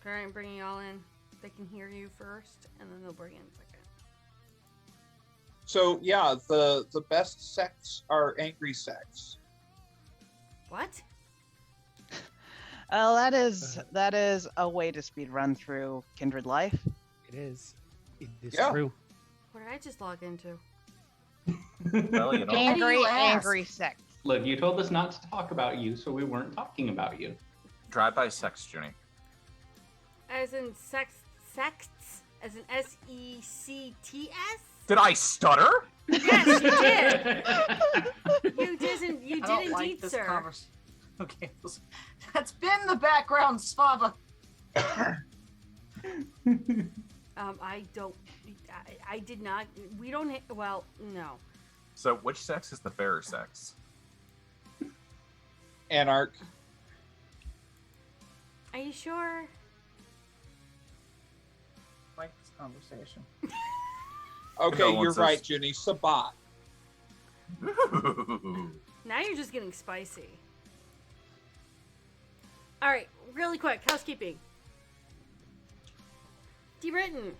Alright, I'm bringing y'all in. They can hear you first, and then they'll bring in second. So yeah, the best sects are angry sects. What? Well, that is a way to speed run through Kindred Life. It is. It is Yeah. true. What did I just log into? Well, you know. Why do you ask? Angry sect. Look, you told us not to talk about you, so we weren't talking about you. Drive-by sex, Junie. As in sects? As in SECTS? Did I stutter? Yes, you did. You I did don't indeed, like this sir. conversation. Okay, that's been the background, Svava. I don't. I did not. We don't. Well, no. So, which sex is the fairer sex? Anarch. Are you sure? Like this conversation. Okay, you're Condolences. right, Junie. Sabat. Ooh. Now you're just getting spicy. All right, really quick, housekeeping. D-Written,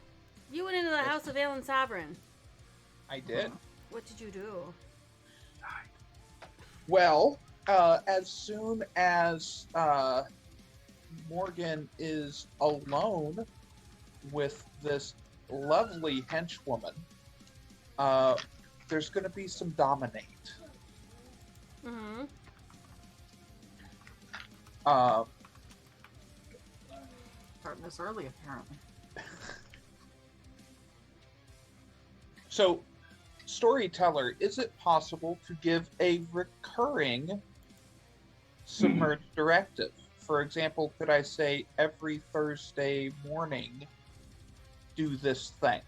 you went into the House of Alan Sovereign. I did. What did you do? Well, as soon as Morgan is alone with this lovely henchwoman, there's going to be some dominate. Mm-hmm. Starting this early, apparently. So, storyteller, is it possible to give a recurring submerged directive? For example, could I say every Thursday morning, do this thing?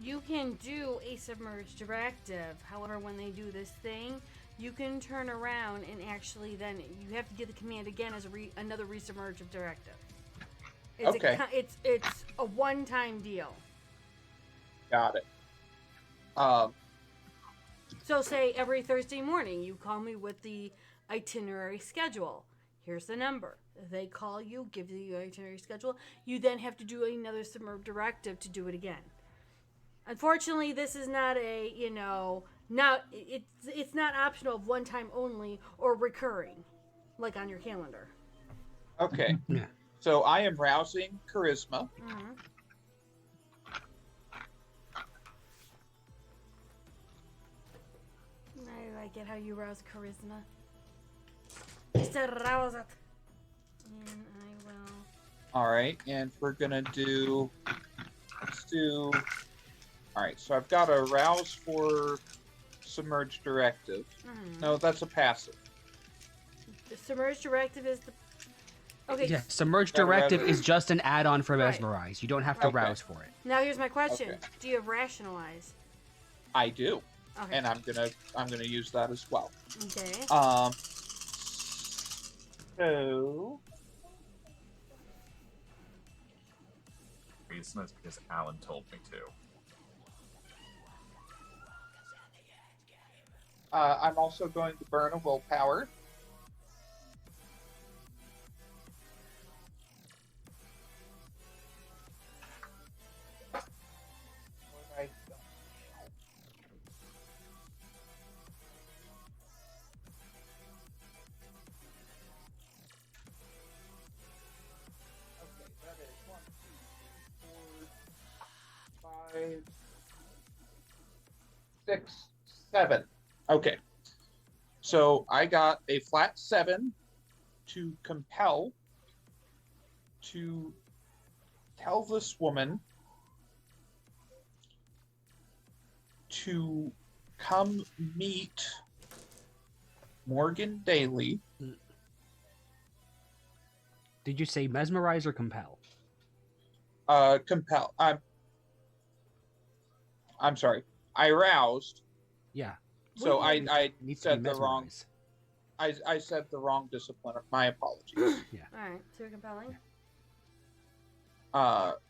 You can do a submerged directive. However, when they do this thing, you can turn around and actually then you have to give the command again as another resubmerged directive. It's Okay. It's a one-time deal. Got it. So say every Thursday morning you call me with the itinerary schedule. Here's the number. They call you, give you the itinerary schedule. You then have to do another submerged directive to do it again. Unfortunately, this is not a, it's not optional of one time only or recurring, like on your calendar. Okay. Yeah. So I am rousing charisma. Mm-hmm. I like it how you rouse charisma. Just arouse it. And I will. All right, and we're gonna do. Let's do. All right, so I've got a rouse for submerged directive. Mhm. No, that's a passive. The submerged directive is the. Okay. Yeah, Submerged Gotta Directive rouse- is just an add-on for Right. Mesmerize. You don't have to Okay. rouse for it. Now here's my question: Okay. do you have rationalize? I do, Okay. and I'm gonna use that as well. Okay. So Reason is because Alan told me to. I'm also going to burn a willpower. What I don't know. Okay, that is 1, 2, 3, 4, 5, 6, 7. Okay. So I got a flat 7 to compel to tell this woman to come meet Morgan Daly. Did you say Mesmerize or Compel? Compel. I'm sorry. I roused. Yeah. So I It needs to be said the wrong. Mesmerize. I said the wrong discipline. My apologies. All right. So you're compelling.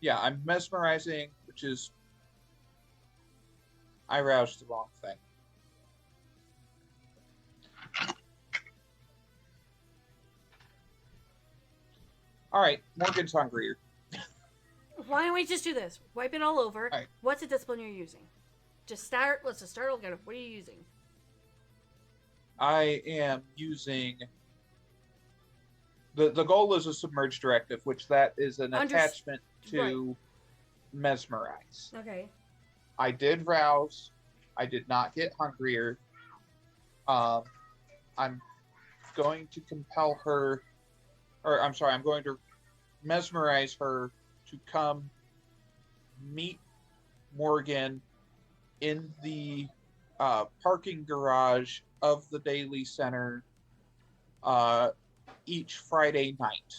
Yeah, I'm mesmerizing, which is I roused the wrong thing. All right, Morgan's hungrier. Why don't we just do this? Wipe it all over. All right. What's the discipline you're using? Just start. Let's just start again. What are you using? I am using the goal is a submerge directive, which that is an attachment to mesmerize. Okay. I did rouse. I did not get hungrier. I'm going to compel her, or I'm sorry, I'm going to mesmerize her to come meet Morgan in the parking garage of the Daily Center each Friday night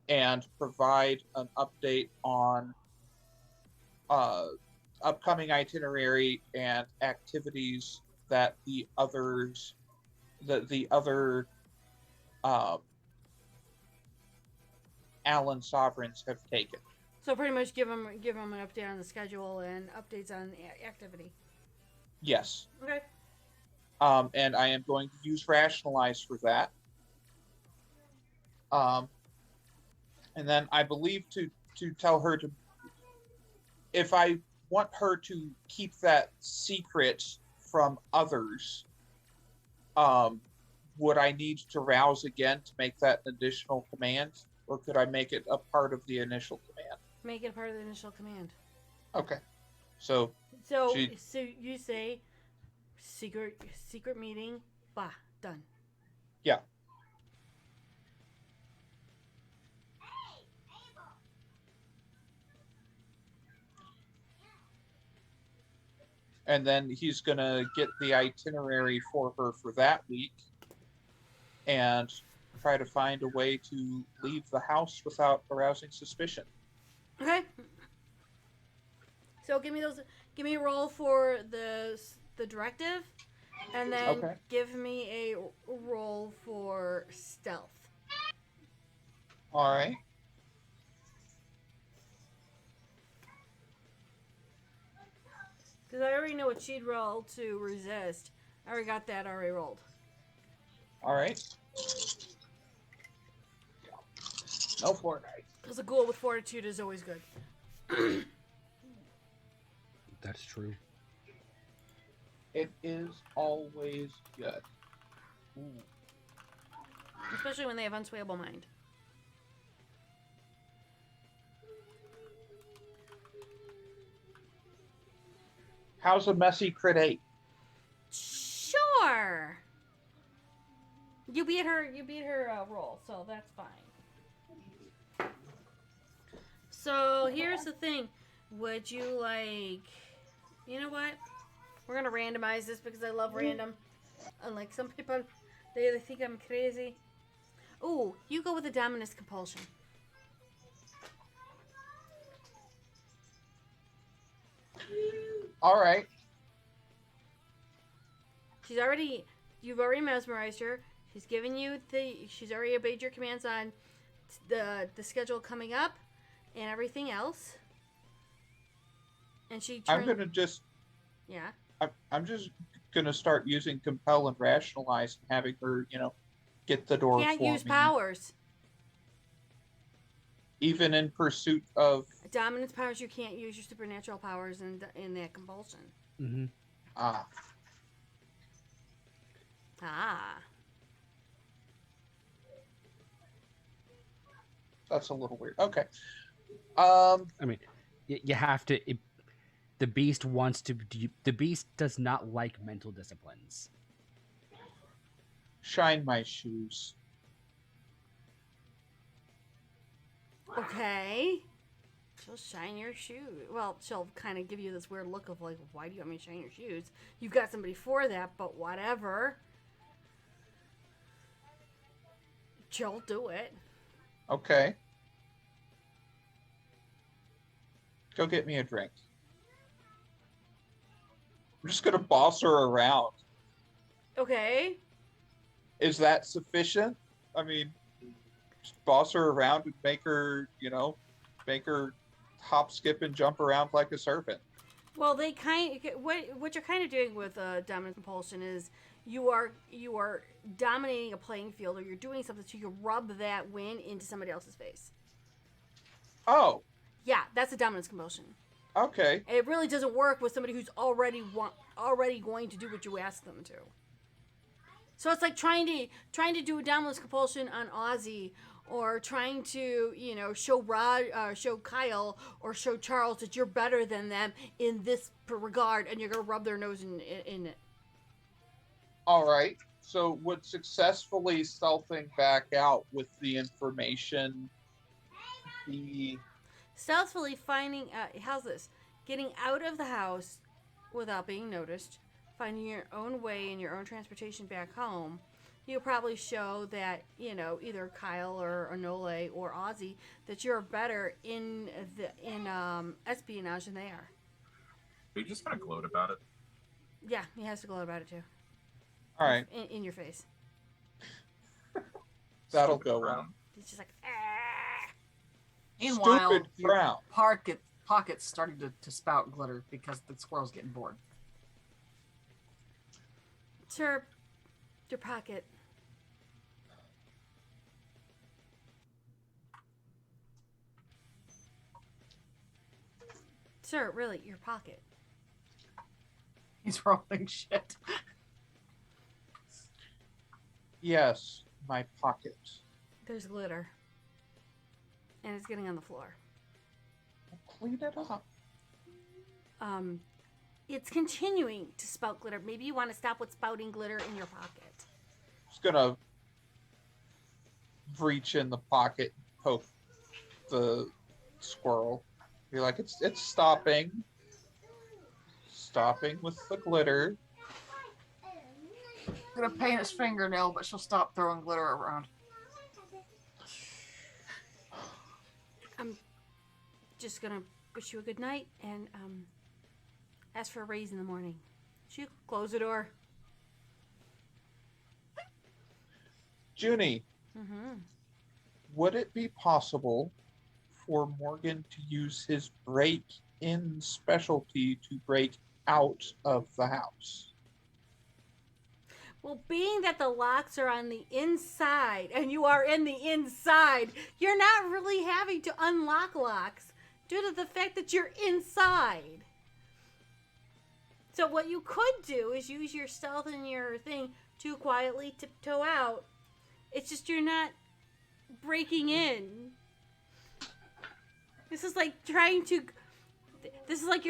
and provide an update on upcoming itinerary and activities that the other Allen sovereigns have taken. So pretty much give them an update on the schedule and updates on the activity. Yes. Okay. And I am going to use rationalize for that. And then I believe to tell her to, if I want her to keep that secret from others, would I need to rouse again to make that an additional command, or could I make it a part of the initial command? Make it part of the initial command. Okay. So So She- so you say secret meeting. Bah, done. yeah. And then he's going to get the itinerary for her for that week and try to find a way to leave the house without arousing suspicion. Okay. So give me a roll for the directive, and then Okay. give me a roll for stealth. All right. Because I already know what she'd roll to resist. I already got that already rolled. All right. No Fortnite. Because a ghoul with fortitude is always good. That's true. It is always good. Ooh. Especially when they have unswayable mind. How's a messy crit 8? Sure. You beat her roll, so that's fine. So here's the thing. Would you like, you know what? We're gonna randomize this because I love random. Unlike some people, they think I'm crazy. Ooh, you go with the Dominus Compulsion. All right. You've already mesmerized her. She's already obeyed your commands on the schedule coming up and everything else. And I'm gonna just yeah. I'm just gonna start using compel and rationalize and having her, get the door Can't for use me, powers. even in pursuit of Dominance powers, you can't use your supernatural powers in that compulsion. Mm-hmm. ah. Ah. That's a little weird. Okay. I mean, you have to. The beast wants to. The beast does not like mental disciplines. Shine my shoes. Okay. She'll shine your shoes. Well, she'll kind of give you this weird look of like, why do you want me to shine your shoes? You've got somebody for that, but whatever. She'll do it. Okay. Go get me a drink. I'm just gonna boss her around. Okay. Is that sufficient? I mean, just boss her around and make her hop, skip, and jump around like a serpent. Well, what you're kind of doing with dominant compulsion is you are dominating a playing field, or you're doing something so you can rub that win into somebody else's face. Oh, Yeah, that's a dominance compulsion. okay. It really doesn't work with somebody who's already going to do what you ask them to. So it's like trying to do a dominance compulsion on Ozzy, or trying to show Kyle or show Charles that you're better than them in this regard, and you're gonna rub their nose in it. All right. So would successfully stealthing back out with the information be... Stealthily finding how's this? Getting out of the house without being noticed, finding your own way and your own transportation back home. You'll probably show that, either Kyle or Onole or Ozzy that you're better in espionage than they are. Are you just gonna gloat about it? Yeah, he has to gloat about it too. All right. In your face. That'll Stupid go frown. on. He's just like, ah. Meanwhile, Stupid your frown. pocket's starting to spout glitter because the squirrel's getting bored. Sir, your pocket. Sir, really, your pocket. He's rolling shit. Yes, my pocket. There's glitter. And it's getting on the floor. Clean it up. It's continuing to spout glitter. Maybe you want to stop with spouting glitter in your pocket. Just gonna reach in the pocket, poke the squirrel. Be like, it's stopping. Stopping with the glitter. I'm gonna paint his fingernail, but she'll stop throwing glitter around. I'm just gonna wish you a good night and ask for a raise in the morning. Should you close the door? Junie, Mm-hmm. would it be possible for Morgan to use his break-in specialty to break out of the house? Well, being that the locks are on the inside and you are in the inside, you're not really having to unlock locks due to the fact that you're inside. So what you could do is use your stealth and your thing to quietly tiptoe out. It's just you're not breaking in. This is like you're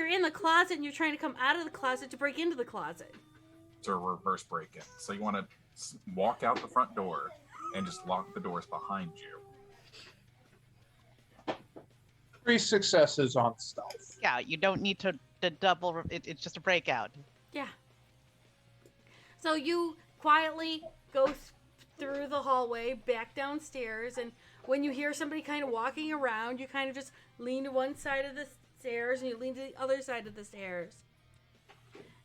in the closet and you're trying to come out of the closet to break into the closet. It's a reverse break-in. So you want to walk out the front door and just lock the doors behind you. 3 successes on stealth. Yeah, you don't need to double. It's just a breakout. Yeah. So you quietly go through the hallway, back downstairs, and when you hear somebody kind of walking around, you kind of just lean to one side of the stairs and you lean to the other side of the stairs.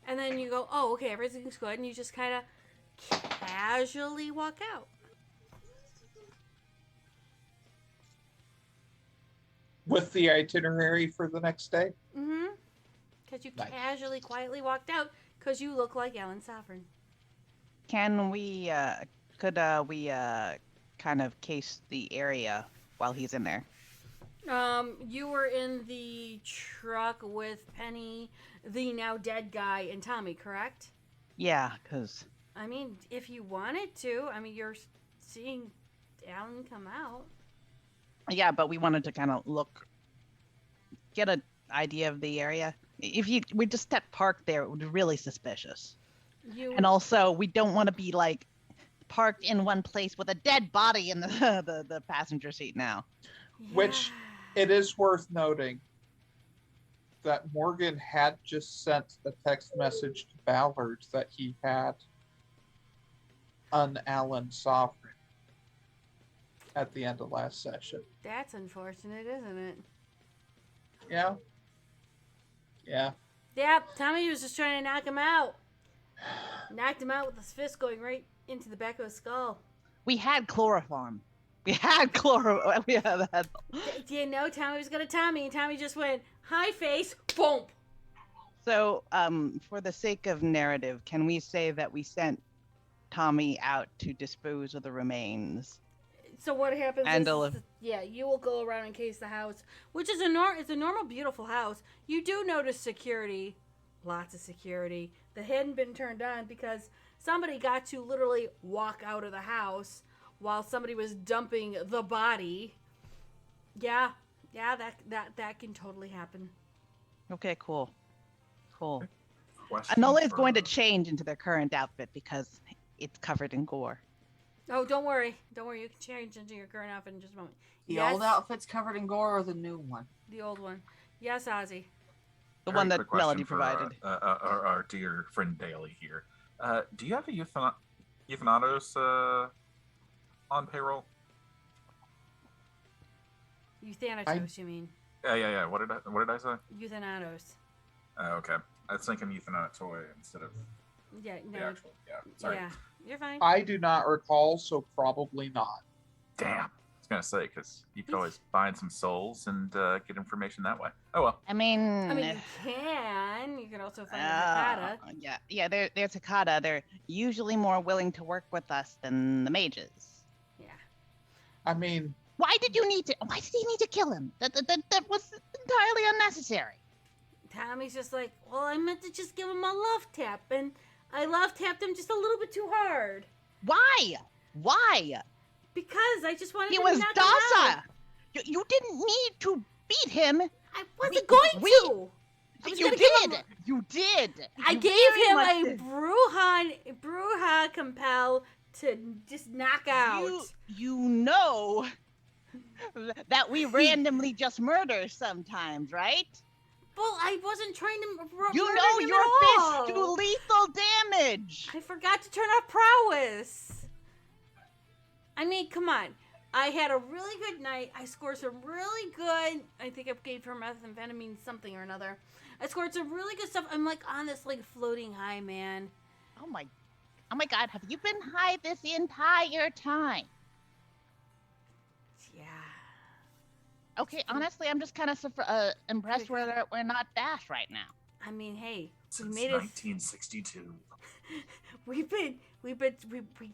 And then you go, oh, okay, everything's good, and you just kind of casually walk out. With the itinerary for the next day? Mm-hmm. Because you Nice. casually, quietly walked out because you look like Alan Sovereign. Can we? Could we kind of case the area while he's in there? You were in the truck with Penny, the now dead guy, and Tommy, correct? Yeah, because I mean, if you wanted to, you're seeing Alan come out. yeah, but we wanted to kind of get an idea of the area. If we just step parked there, it would be really suspicious. And also, we don't want to be like parked in one place with a dead body in the passenger seat now. Which it is worth noting that Morgan had just sent a text message to Ballard that he had an Alan Sovereign at the end of last session. That's unfortunate, isn't it? Yeah. Yeah. Yep, Tommy was just trying to knock him out. Knocked him out with his fist going right into the back of his skull. We had chloroform. We had chloro. We had that. Do you know Tommy was gonna Tommy, and Tommy just went, hi face, boom. So, for the sake of narrative, can we say that we sent Tommy out to dispose of the remains. So what happens And is, yeah, you will go around and case the house, which is it's a normal, beautiful house. You do notice security, lots of security that hadn't been turned on because somebody got to literally walk out of the house while somebody was dumping the body. Yeah, that can totally happen. Okay, cool. Question Enola is going to for- change into their current outfit because it's covered in gore. Oh, don't worry. You can change into your current outfit in just a moment. The Yes, old outfit's covered in gore or the new one? the old one. Yes, Ozzy. The Very one that quick question Melody for, provided. our dear friend Daly here. Do you have a Euthanatos on payroll? Euthanatos, you mean? Yeah. What did I say? Euthanatos. Okay. I was thinking Euthanatoy instead of Yeah, the no. actual. Yeah. Sorry. Yeah, you're fine. I do not recall, so probably not. Damn. I was gonna say because you could always find some souls and get information that way. Oh well. I mean, You can. You can also find a Hakata. yeah. They're Takata. They're usually more willing to work with us than the mages. Yeah. I mean, Why did he need to kill him? That was entirely unnecessary. Tommy's just like, well, I meant to just give him a love tap, and I love tapped him just a little bit too hard. Why? Because I just wanted He to was knock him out. docile. You didn't need to beat him. I wasn't We- going we- to. I was You gonna give him- did. You did. I You gave very him much a did. Bruja compel to just knock out. You know that we randomly just murder sometimes, right? Well, I wasn't trying to You murder know him your at all. fists do lethal damage. I forgot to turn off prowess. I mean, come on. I had a really good night. I scored some really good. I think I gave her methamphetamine something or another. I scored some really good stuff. I'm like on this like floating high, man. Oh my God! Have you been high this entire time? Yeah. Okay, honestly, I'm just kind of impressed we're not dashed right now. I mean, hey, Since we made it. 1962. We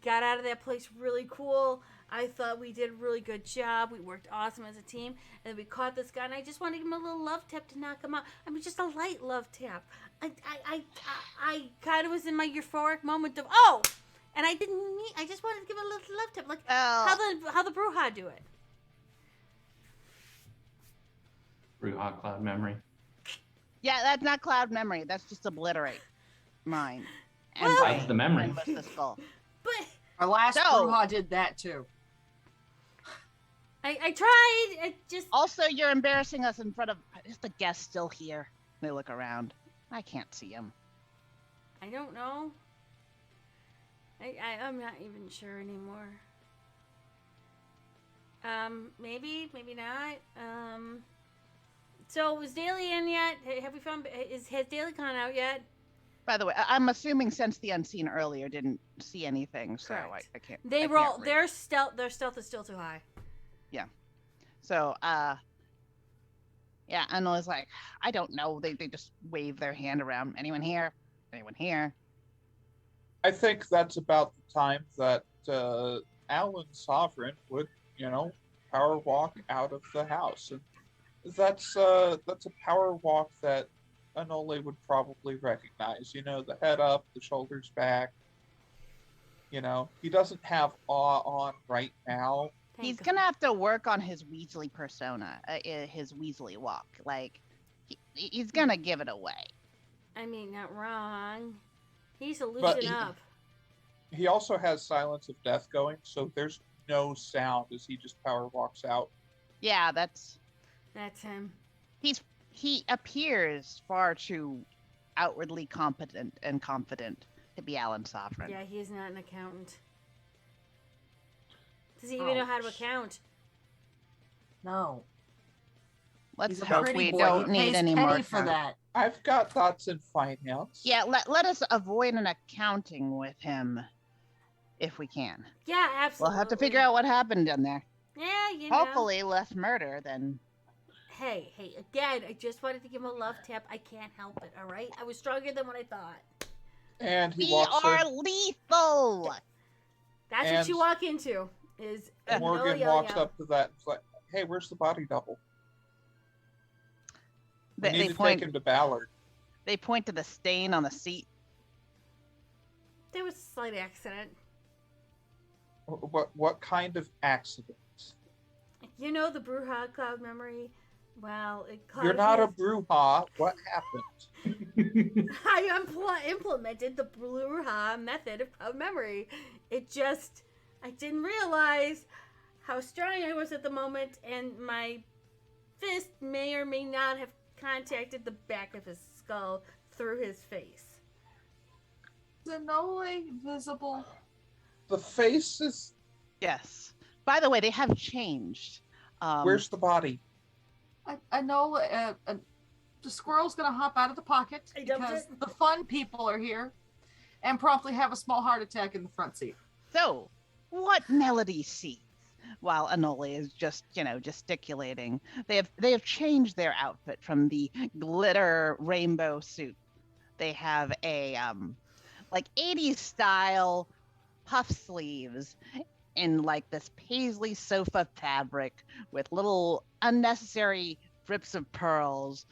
got out of that place really cool. I thought we did a really good job. We worked awesome as a team, and we caught this guy. And I just wanted to give him a little love tap to knock him out. I mean, just a light love tap. I kind of was in my euphoric moment of and I didn't need. I just wanted to give him a little love tap, like how the Bruja do it. Bruja Cloud Memory. Yeah, that's not cloud memory. That's just obliterate mine. And Well- That's the memory. and bust the skull. But Our last So- Bruja did that too. I tried. It just Also, you're embarrassing us in front of. Is the guest still here? They look around. I can't see him. I don't know. I'm not even sure anymore. Maybe not. So was Daly in yet? Have we found? Has Daly gone out yet? By the way, I'm assuming Sense the Unseen earlier didn't see anything, so Correct. I can't. They I roll. can't read. Their stealth is still too high. So, yeah, Anola's like, I don't know. They just wave their hand around. Anyone here? Anyone here? I think that's about the time that Alan Sovereign would, power walk out of the house, and that's a power walk that Anole would probably recognize. The head up, the shoulders back. He doesn't have awe on right now. He's Thank gonna have to work on his Weasley persona, his Weasley walk. Like, he's gonna give it away. I mean, not wrong. He's to But loosen up. He also has Silence of Death going, so there's no sound as he just power walks out. Yeah, that's. That's him. He appears far too outwardly competent and confident to be Alan Sovereign. Yeah, he's not an accountant. Does he even know how to account? No. Let's He's a hope pretty we boy. don't He need pays any penny more. for that. I've got thoughts in finance. Yeah, let us avoid an accounting with him if we can. Yeah, absolutely. We'll have to figure out what happened in there. Yeah, you know. Hopefully less murder than. Hey, again, I just wanted to give him a love tap. I can't help it, all right? I was stronger than what I thought. And he We walks are in. lethal. That's what And you walk into. Is Morgan Amelia walks Young. up to that and is like, "Hey, where's the body double? We need They to point. take him to Ballard." They point to the stain on the seat. There was a slight accident. What kind of accident? You know the Bruja cloud memory? Well, it You're not a causes- Bruja. What happened? I implemented the Bruja method of cloud memory. I didn't realize how strong I was at the moment, and my fist may or may not have contacted the back of his skull through his face. Zenole visible. The face is. Yes. By the way, they have changed. Where's the body? I know the squirrel's gonna hop out of the pocket I dumped because it. the fun people are here, and promptly have a small heart attack in the front seat. So, what Melody sees while Anole is just, gesticulating, they have changed their outfit from the glitter rainbow suit. They have a like 80s style puff sleeves in like this paisley sofa fabric with little unnecessary drips of pearls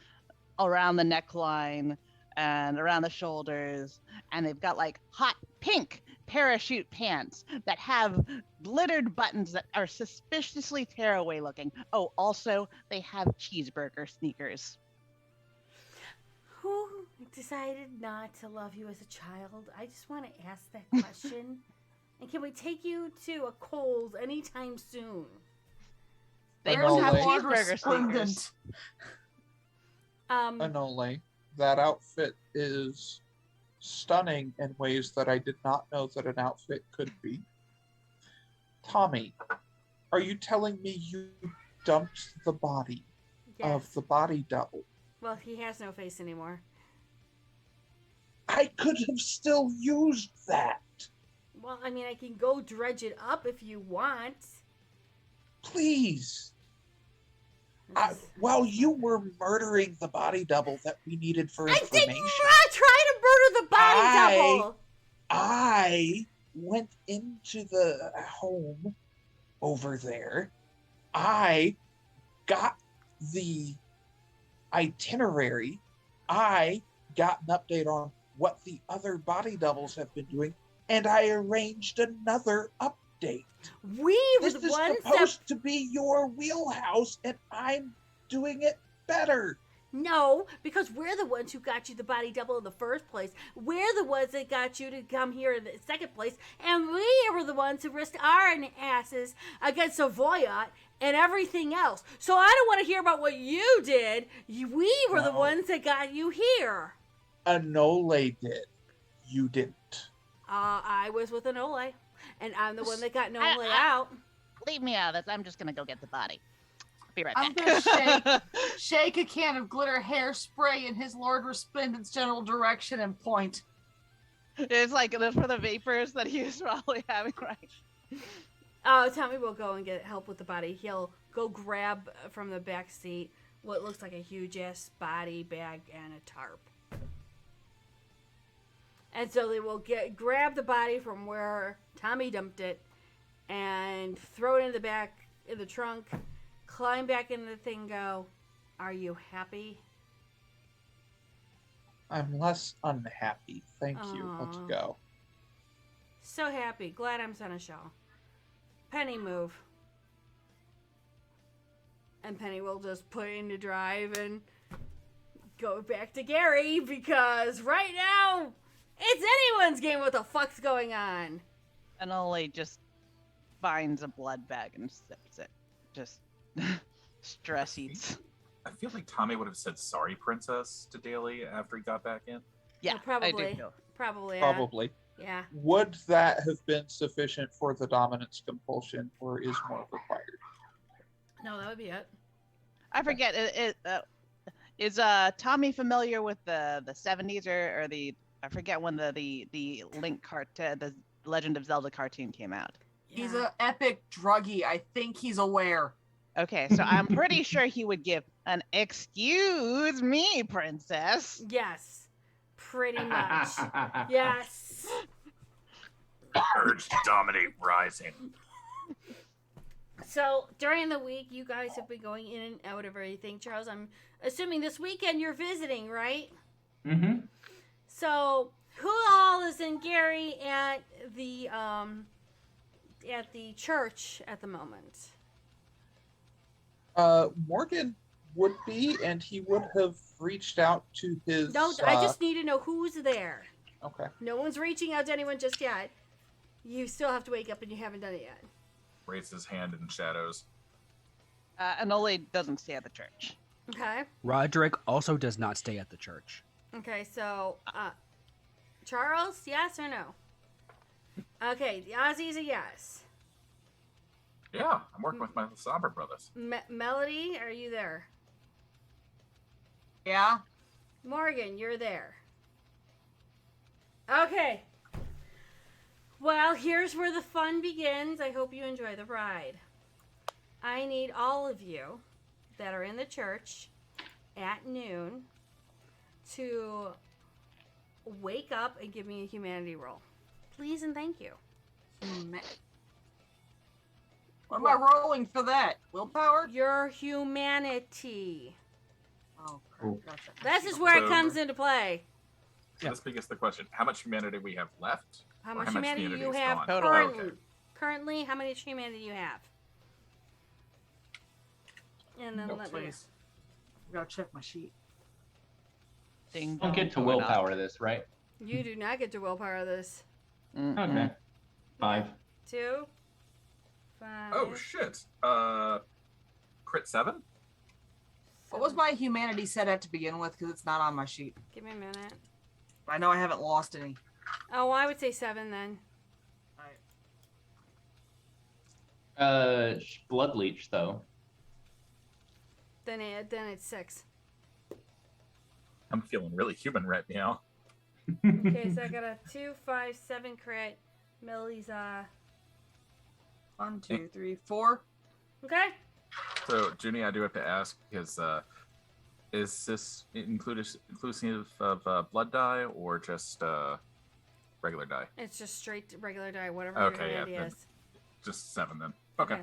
around the neckline and around the shoulders, and they've got like hot pink parachute pants that have glittered buttons that are suspiciously tearaway looking. Oh, also they have cheeseburger sneakers. Who decided not to love you as a child? I just want to ask that question. And can we take you to a Kohl's anytime soon? They I don't know, have like- cheeseburger Resplendent. sneakers. Anole. That outfit is stunning in ways that I did not know that an outfit could be. Tommy, are you telling me you dumped the body of Yes. the body double? Well, he has no face anymore. I could have still used that. Well, I mean, I can go dredge it up if you want. Please. This is- While you were murdering the body double that we needed for I information, didn't try to murder the body double. I went into the home over there. I got the itinerary. I got an update on what the other body doubles have been doing, and I arranged another update. We were This the is ones supposed to be your wheelhouse, and I'm doing it better. No, because we're the ones who got you the body double in the first place. We're the ones that got you to come here in the second place. And we were the ones who risked our asses against Savoyat and everything else. So I don't want to hear about what you did. We were the No. ones that got you here. Anole did. You didn't. I was with Anole, and I'm the one that got Nole I- out. Leave me out of this. I'm just gonna go get the body. Be right I'm back. gonna shake a can of glitter hairspray in his Lord Resplendent's general direction and point. It's like for the vapors that he was probably having, right? Tommy will go and get help with the body. He'll go grab from the back seat what looks like a huge ass body bag and a tarp. And so they will grab the body from where Tommy dumped it and throw it in the back in the trunk, climb back into the thing, go, "Are you happy?" I'm less unhappy. Thank you. Let's Aw. go. So happy. Glad I'm Seneschal. Penny, move. And Penny will just put it into drive and go back to Gary because right now it's anyone's game what the fuck's going on. And Ole just finds a blood bag and sips it. Just stress eats. I feel like Tommy would have said sorry, princess, to Daly after he got back in. Yeah, probably. I do feel. Probably. Probably. Yeah. Would that have been sufficient for the dominance compulsion, or is more required? No, that would be it. I forget. Is Tommy familiar with the 70s or the? I forget when the Link the Legend of Zelda cartoon came out. He's Yeah. an epic druggie. I think he's aware. Okay, so I'm pretty sure he would give an "excuse me, princess." Yes. Pretty much. Yes. Urge to dominate rising. So during the week, you guys have been going in and out of everything. Charles, I'm assuming this weekend you're visiting, right? Mm-hmm. So who all is in Gary at the church at the moment? Morgan would be, and he would have reached out to his. No, I just need to know who's there. Okay. No one's reaching out to anyone just yet. You still have to wake up, and you haven't done it yet. Raises his hand in shadows. Anole doesn't stay at the church. Okay. Roderick also does not stay at the church. Okay, so Charles, yes or no? Okay, the Ozzy's a yes. Yeah, I'm working with my Somber brothers. Melody, are you there? Yeah. Morgan, you're there. Okay. Well, here's where the fun begins. I hope you enjoy the ride. I need all of you that are in the church at noon to wake up and give me a humanity roll. Please and thank you. What am I rolling for that? Willpower? Your humanity. Oh, Cool. gotcha. This is where it comes into play. So this begs the question: how much humanity we have left? How Or much how much humanity humanity you is have gone? Total. currently. Okay. Currently, how much humanity you have? And then No, let me. please. I gotta check my sheet. Ding Don't dong, get to going up. willpower this, right? You do not get to willpower this. Mm-mm. Okay. 5. 2, 5. Oh shit! Crit 7. What was my humanity set at to begin with? Because it's not on my sheet. Give me a minute. I know I haven't lost any. Oh, I would say 7 then. Alright. Blood leech though. Then it's 6. I'm feeling really human right now. Okay, so I got a 2, 5, 7 crit. Millie's 1, 2, 3, 4. Okay. So, Junie, I do have to ask because is this inclusive of blood die or just regular die? It's just straight regular die, whatever Okay, your yeah, humanity then- is. Just 7 then. Okay.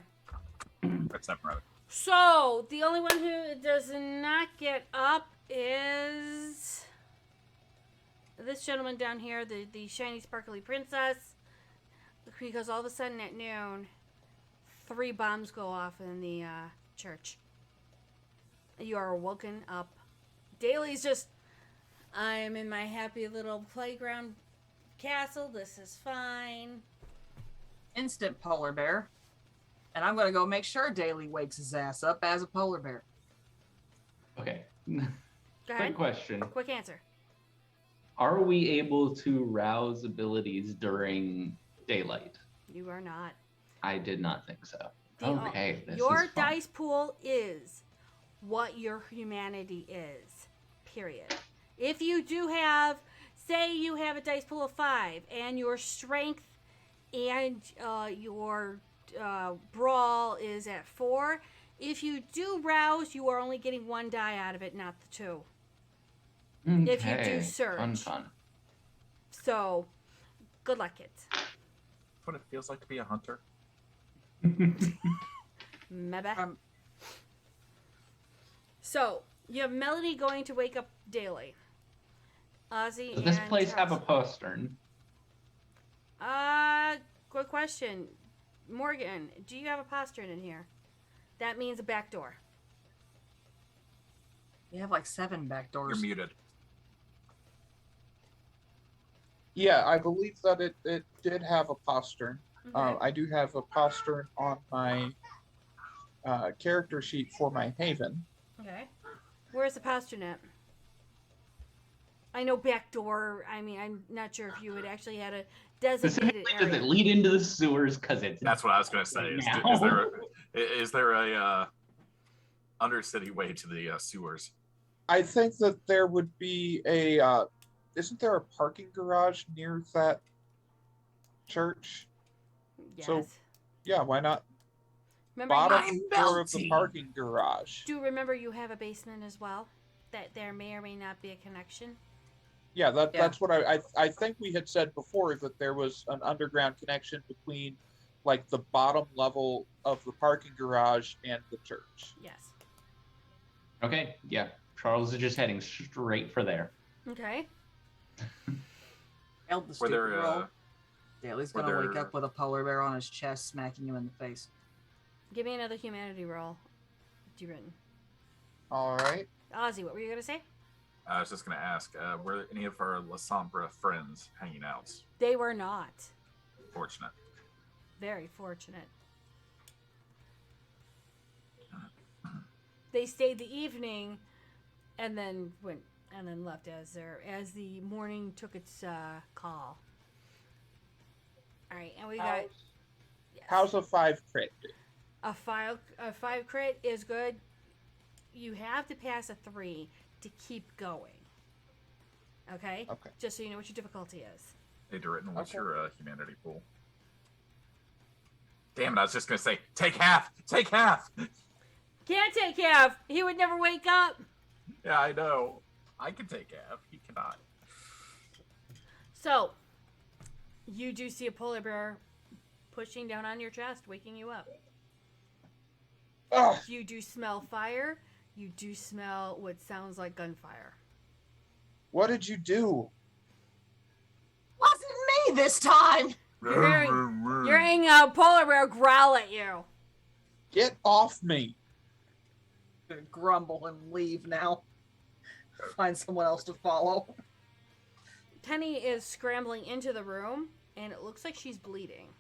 That's 7 rather. So, the only one who does not get up is this gentleman down here, the shiny sparkly princess, because all of a sudden at noon, 3 bombs go off in the church. You are woken up. Daly's just, I'm in my happy little playground castle. This is fine. Instant polar bear. And I'm gonna go make sure Daly wakes his ass up as a polar bear. Okay. Go ahead. Quick question. Quick answer. Are we able to rouse abilities during daylight? You are not. I did not think so. The- Okay. This your is fun. dice pool is what your humanity is. Period. If you do have, say you have a dice pool of 5 and your strength and your brawl is at 4, if you do rouse, you are only getting 1 die out of it, not the 2. If you do Okay. surge. Fun. So, good luck, kids. That's what it feels like to be a hunter. Maybe. Um, So, you have Melody going to wake up daily. Ozzy Does this and place have a Charles. postern? Good question. Morgan, do you have a postern in here? That means a back door. You have like 7 back You're doors. muted. Yeah, I believe that it did have a postern. Okay. I do have a postern on my character sheet for my haven. Okay. Where's the postern at? I know back door. I mean, I'm not sure if you would actually had a designated Specifically, does area. it lead into the sewers? Because it's That's what I was going to say. Now. Is there a undercity way to the sewers? I think that there would be a. Isn't there a parking garage near that church? Yes. So- Yeah, why not? Remember, Bottom you floor of the melting. parking garage. do remember you have a basement as well. That there may or may not be a connection. Yeah, Yeah. that's what I think we had said before, that there was an underground connection between like the bottom level of the parking garage and the church. Yes. Okay, yeah. Charles is just heading straight for there. Okay. Held the Were stupid there, roll. Daly's were gonna wake there- up with a polar bear on his chest, smacking him in the face. Give me another humanity roll. Written. All right. Ozzy, what were you gonna say? I was just gonna ask, were any of our La Sombra friends hanging out? They were not. Fortunate. Very fortunate. They stayed the evening, and then left as the morning took its call. All right, and we got How's a 5 crit? a 5 crit is good. You have to pass a 3 to keep going. Okay? Okay. Just so you know what your difficulty is. Hey, Doritin, what's Okay. your humanity pool? Damn it, I was just gonna say, take half! Take half! Can't take half. He would never wake up. Yeah, I know. I can take half. He cannot. So, you do see a polar bear pushing down on your chest, waking you up. Ugh. You do smell fire. You do smell what sounds like gunfire. What did you do? Wasn't me this time. You're hearing a polar bear growl at you. Get off me. Gonna grumble and leave now. Find someone else to follow. Penny is scrambling into the room, and it looks like she's bleeding.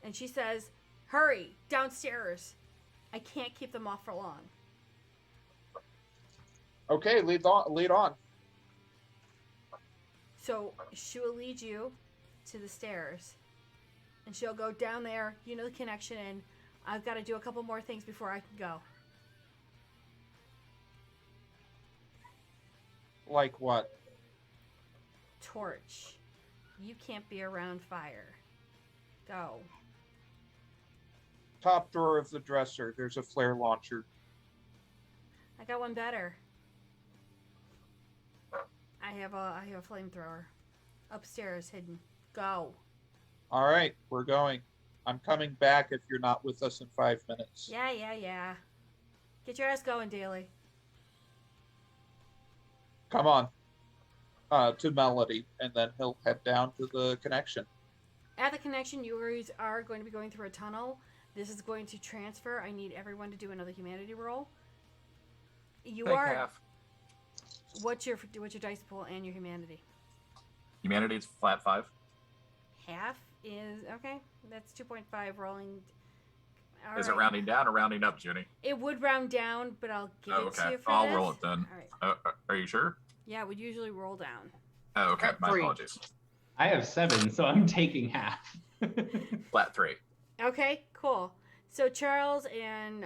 And she says, "Hurry, downstairs. I can't keep them off for long." Okay, lead on. So she will lead you to the stairs, and she'll go down there. You know the connection, and I've got to do a couple more things before I can go. Like what? Torch. You can't be around fire. Go. Top drawer of the dresser. There's a flare launcher. I got one better. I have a flamethrower upstairs hidden. Go. All right, we're going. I'm coming back if you're not with us in 5 minutes. Yeah. Get your ass going, Daly. Come on. To Melody, and then he'll head down to the connection. At the connection, you guys are going to be going through a tunnel. This is going to transfer. I need everyone to do another humanity roll. You Take are. half. What's your dice pool and your humanity? Humanity is flat 5. Half is okay. That's 2.5 rolling. All Is it right. rounding down or rounding up, Junie? It would round down, but I'll give Oh, it to okay. you for I'll this. roll it then. All right. Are you sure? Yeah, it would usually roll down. Oh, okay. At My 3. apologies. I have 7, so I'm taking half. Flat 3. Okay, cool. So Charles and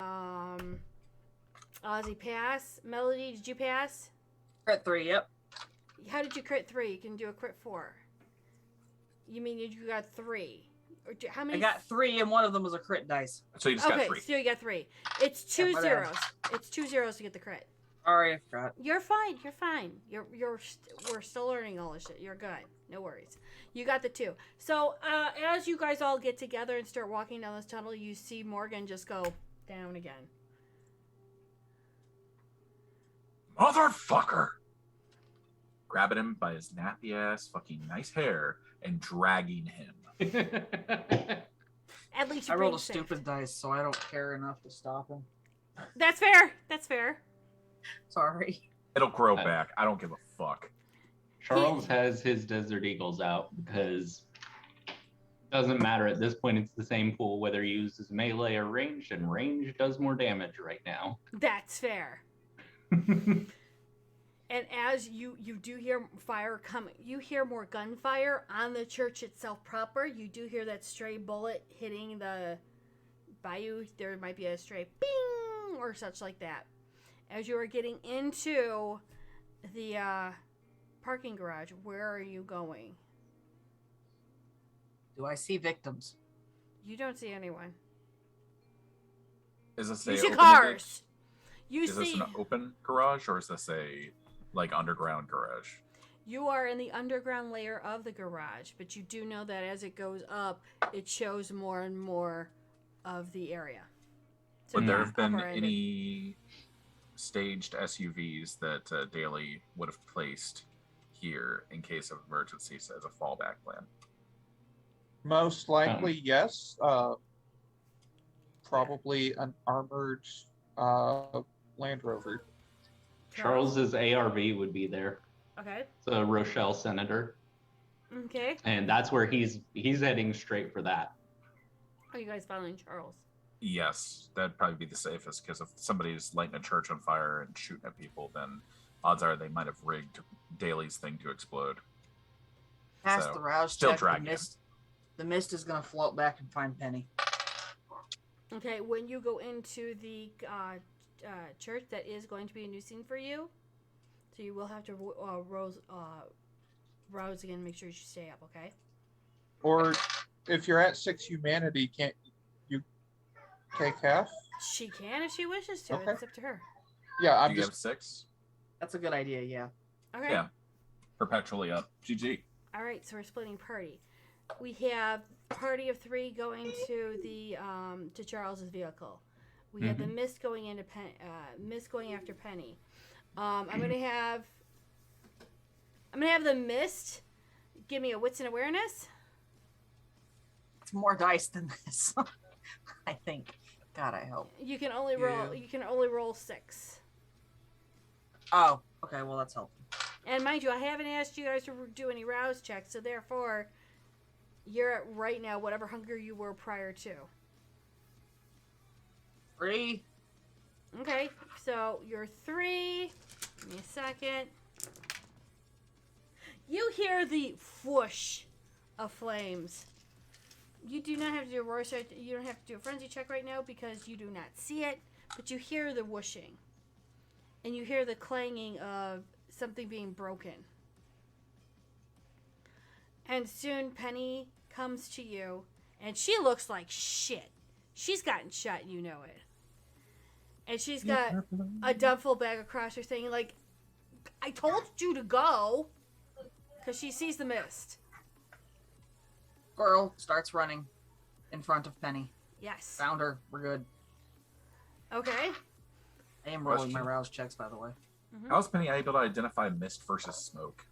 Ozzy pass. Melody, did you pass? Crit 3, yep. How did you crit 3? You can do a crit 4. You mean you got 3? Or how I many? got 3, and one of them was a crit dice. So you just Okay, got 3. so you got 3. It's two Yeah, my bad. zeros. It's 2 zeros to get the crit. Sorry, I forgot. You're fine. You're fine. We're still learning all this shit. You're good. No worries. You got the 2. So as you guys all get together and start walking down this tunnel, you see Morgan just go down again. Motherfucker! Grabbing him by his nappy ass fucking nice hair and dragging him. At least you I rolled bring a safe. stupid dice, so I don't care enough to stop him. That's fair. That's fair. Sorry. It'll grow back. I don't give a fuck. Charles has his Desert Eagles out because it doesn't matter at this point. It's the same pool whether he uses melee or ranged, and range does more damage right now. That's fair. And as you do hear fire coming, you hear more gunfire on the church itself proper. You do hear that stray bullet hitting the bayou. There might be a stray bing or such like that. As you are getting into the parking garage, where are you going? Do I see victims? You don't see anyone. Is this You a see open cars. You Is this see. an open garage or is this a like underground garage? You are in the underground layer of the garage, but you do know that as it goes up, it shows more and more of the area. So Would there yeah, have been upper end. any staged SUVs that Daly would have placed here in case of emergencies as a fallback plan? Most likely, yes. Probably an armored Land Rover. Charles's ARV would be there. Okay. The Rochelle Senator, Okay. and that's where he's heading straight for that. Are you guys following Charles? Yes, that'd probably be the safest, because if somebody's lighting a church on fire and shooting at people, then odds are they might have rigged Daly's thing to explode. Past So, the rouse still check, dragging the mist is gonna float back and find Penny. Okay, when you go into the church, that is going to be a new scene for you. So you will have to rouse again and make sure you stay up, okay? Or if you're at 6 humanity, can't you take half? She can if she wishes to. Okay. It's up to her. Yeah, I'm Do you just have 6? That's a good idea, yeah. Okay. Yeah. Perpetually up. GG. All right, so we're splitting party. We have party of 3 going to the to Charles's vehicle. We have the mist going into mist going after Penny. I'm gonna have the mist give me a wits and awareness. It's more dice than this. I think. God, I hope. You can only roll. You can only roll 6. Oh, okay. Well, that's helpful. And mind you, I haven't asked you guys to do any rouse checks, so therefore, you're at right now whatever hunger you were prior to. 3. Okay, so you're 3. Give me a second. You hear the whoosh of flames. You do not have to do a roar check. You don't have to do a frenzy check right now because you do not see it, but you hear the whooshing. And you hear the clanging of something being broken. And soon Penny comes to you, and she looks like shit. She's gotten shot, you know it. And she's got a duffel bag across her thing, like, I told you to go, because she sees the mist. Girl starts running in front of Penny. Yes. Found her. We're good. Okay. I am rolling my Question. rouse checks, by the way. How is Penny able to identify mist versus smoke?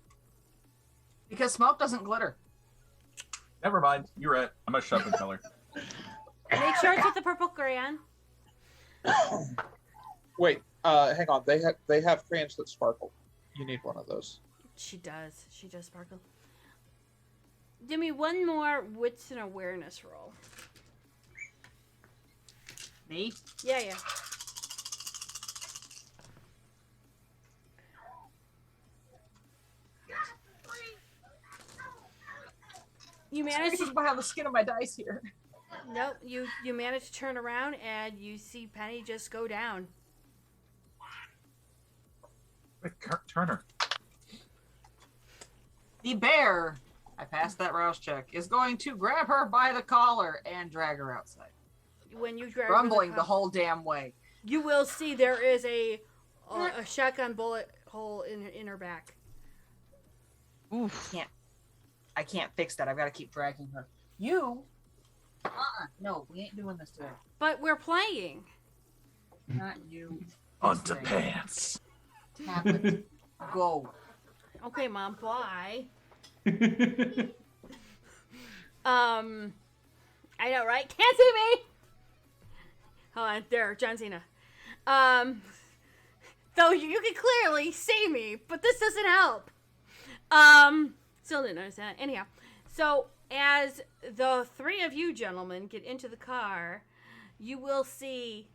Because smoke doesn't glitter. Never mind. You're right. I'm a shove and tell her. Make sure it's with the purple crayon. wait. Hang on. They have crayons that sparkle. You need one of those. She does. She does sparkle. Give me one more wits and awareness roll. Me? Yeah. You managed to... I have the skin of my dice here. Nope, you manage to turn around and you see Penny just go down. Wait, Turner. The bear, I passed that rouse check, is going to grab her by the collar and drag her outside. When you grab her Rumbling the whole damn way. you will see there is a shotgun bullet hole in her back. Oof. I can't fix that. I've got to keep dragging her. You? No, we ain't doing this today. But we're playing. Not you. Underpants. Tap it. Go. Okay, Mom, bye. I know, right? Can't see me! Hold on, there, John Cena. Though you can clearly see me, but this doesn't help. Still didn't notice that. Anyhow, so as the 3 of you gentlemen get into the car, you will see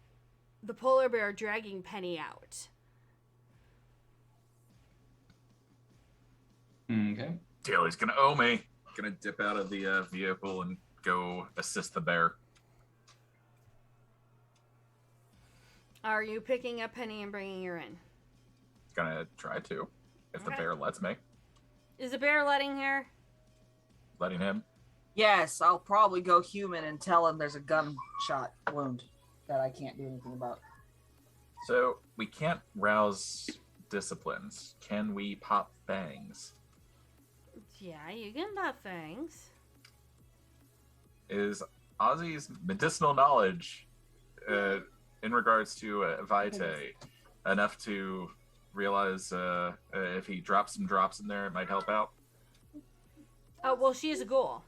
the polar bear dragging Penny out. Okay. Daly's gonna owe me. Gonna dip out of the vehicle and go assist the bear. Are you picking up Penny and bringing her in? Gonna try to, if the Okay. bear lets me. Is the bear letting her? Letting him. Yes, I'll probably go human and tell him there's a gunshot wound that I can't do anything about. So we can't rouse disciplines. Can we pop fangs? Yeah, you can buff things. Is Ozzy's medicinal knowledge in regards to Vitae enough to realize if he drops some drops in there, it might help out? Oh, well, she is a ghoul.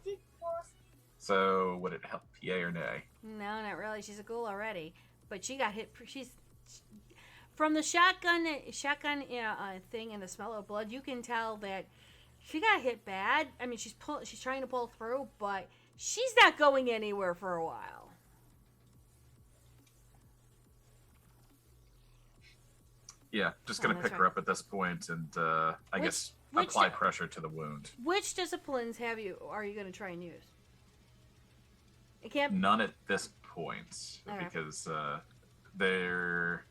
So would it help, yay or nay? No, not really. She's a ghoul already. But she got hit. She's from the shotgun thing and the smell of blood. You can tell that she got hit bad. I mean, she's trying to pull through, but she's not going anywhere for a while. Yeah, just gonna that's pick her up at this point and I guess apply pressure to the wound. Which disciplines are you going to try and use? It can't. None at this point because they're.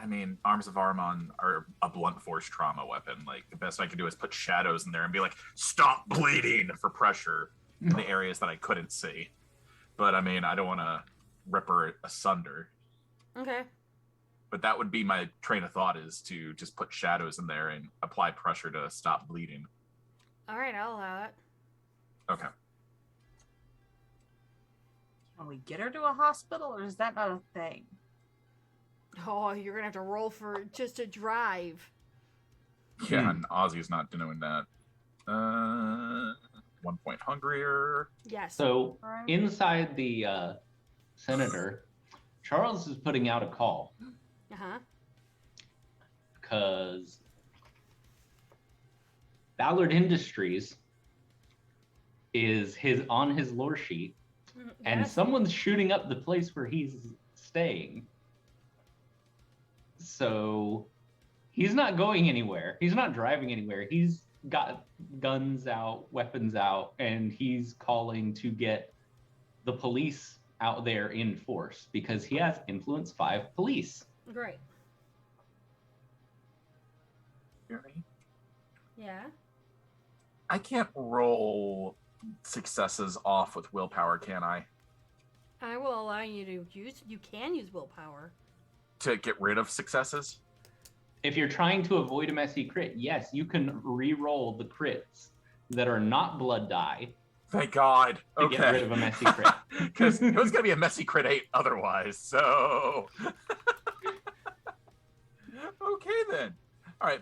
I mean, Arms of Armon are a blunt force trauma weapon. Like, the best I can do is put shadows in there and be like, stop bleeding for pressure in the areas that I couldn't see. But, I mean, I don't want to rip her asunder. Okay. But that would be my train of thought, is to just put shadows in there and apply pressure to stop bleeding. All right, I'll allow it. Okay. Can we get her to a hospital, or is that not a thing? Oh, you're going to have to roll for just a drive. Yeah, and Ozzy's not doing that. 1 point hungrier. Yes. So inside the senator, Charles is putting out a call Uh-huh. because Ballard Industries is on his lore sheet, and Yes. someone's shooting up the place where he's staying. So he's not going anywhere. He's not driving anywhere. He's got guns out, weapons out, and he's calling to get the police out there in force because he has influence 5 police. Great. Hear me? Yeah. I can't roll successes off with willpower, can I? I will allow you to use. You can use willpower. To get rid of successes? If you're trying to avoid a messy crit, yes, you can re-roll the crits that are not blood die Thank God. to Okay. get rid of a messy crit. Because it was going to be a messy crit 8 otherwise, so... Okay, then. All right.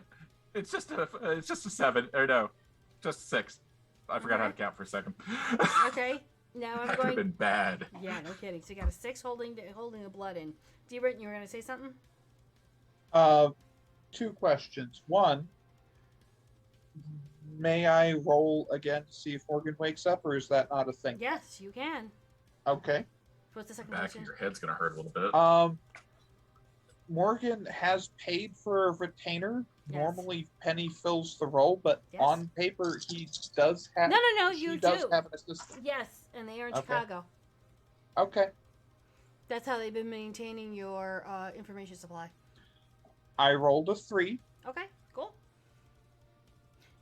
It's just a 7. Or no, just a 6. I forgot how to count for a second. Okay. Now I'm That could have going. been bad. Yeah, no kidding. So you got a 6 holding the blood in. D-Brit, you were going to say something? 2 questions. One, may I roll again to see if Morgan wakes up, or is that not a thing? Yes, you can. Okay. What's the second Back of question? your head's going to hurt a little bit. Morgan has paid for a retainer. Yes. Normally, Penny fills the role, but Yes. on paper, he does have. No, He you does do. have an assistant. Yes, and they are in Okay. Chicago. Okay. That's how they've been maintaining your information supply. I rolled a 3. Okay, cool.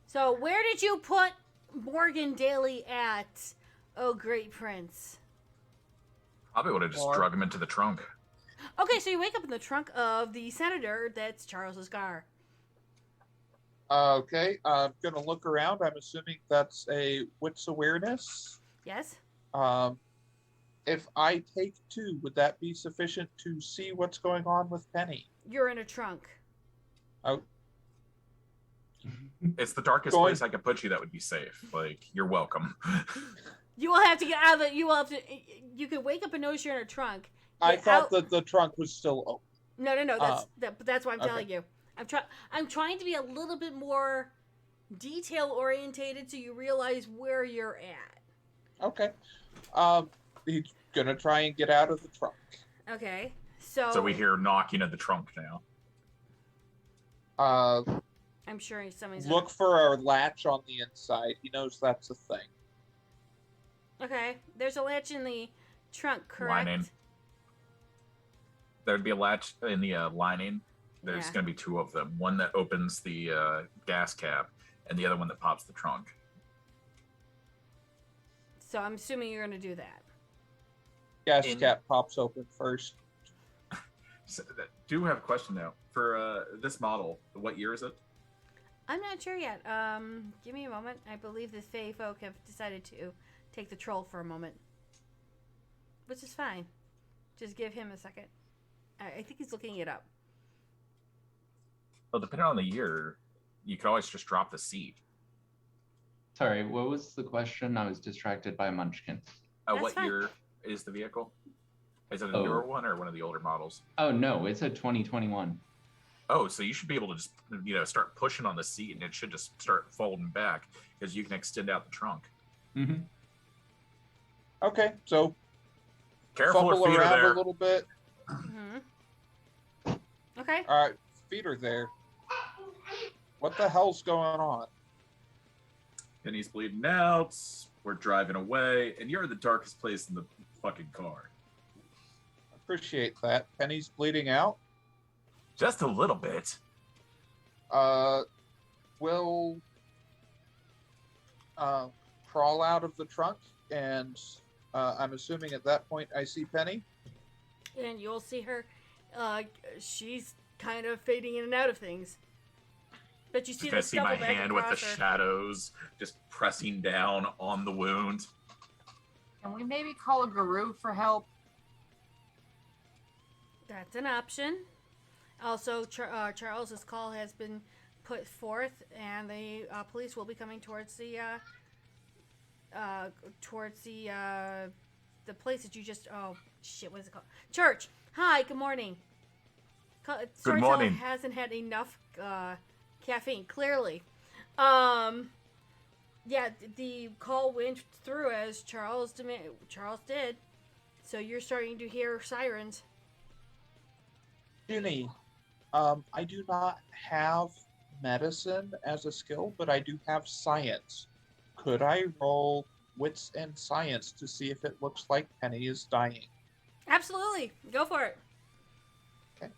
So where did you put Morgan Daly at? Oh, great prince. Probably would have just Or- drug him into the trunk. Okay, so you wake up in the trunk of the senator. That's Charles's car. Okay. I'm gonna look around. I'm assuming that's a wits awareness. Yes. If I take 2, would that be sufficient to see what's going on with Penny? You're in a trunk. Oh, It's the darkest Going- place I could put you that would be safe. Like, you're welcome. You will have to get out of the. You will have to. You can wake up and notice you're in a trunk. I Get thought out- that the trunk was still open. No. That's why I'm okay. telling you. I'm trying to be a little bit more detail orientated so you realize where you're at. Okay. He's gonna try and get out of the trunk. Okay. So. So we hear knocking at the trunk now. I'm sure somebody's. Look for a latch on the inside. He knows that's a thing. Okay. There's a latch in the trunk, correct? Lining. There'd be a latch in the lining. There's Yeah. going to be 2 of them. One that opens the gas cap, and the other one that pops the trunk. So I'm assuming you're going to do that. Gas In- cap pops open first. So, do have a question now. For this model, what year is it? I'm not sure yet. Give me a moment. I believe the Fae folk have decided to take the troll for a moment, which is fine. Just give him a second. I think he's looking it up. Well, depending on the year, you could always just drop the seat. Sorry, what was the question? I was distracted by Munchkin. That's What fine. year is the vehicle? Is it a Oh. newer one or one of the older models? Oh no, it's a 2021. Oh, so you should be able to just, start pushing on the seat and it should just start folding back because you can extend out the trunk. Mm-hmm. Okay, so Careful, fumble her feet are around there. a little bit. Okay. All right, feet are there. What the hell's going on? Penny's bleeding out. We're driving away, and you're in the darkest place in the fucking car. Appreciate that. Penny's bleeding out. Just a little bit. Will crawl out of the trunk, and I'm assuming at that point I see Penny. And you'll see her. She's kind of fading in and out of things. But you see Just the gonna see my scuffle back hand with the across her. shadows just pressing down on the wound. Can we maybe call a guru for help? That's an option. Also, Charles's call has been put forth, and the police will be coming towards the place that you just. Oh shit! What is it called? Church. Hi. Good morning. Storyteller morning. hasn't had enough caffeine. Clearly. Yeah. The call went through as Charles did. So you're starting to hear sirens. Ginny, I do not have medicine as a skill, but I do have science. Could I roll wits and science to see if it looks like Penny is dying? Absolutely. Go for it. Okay.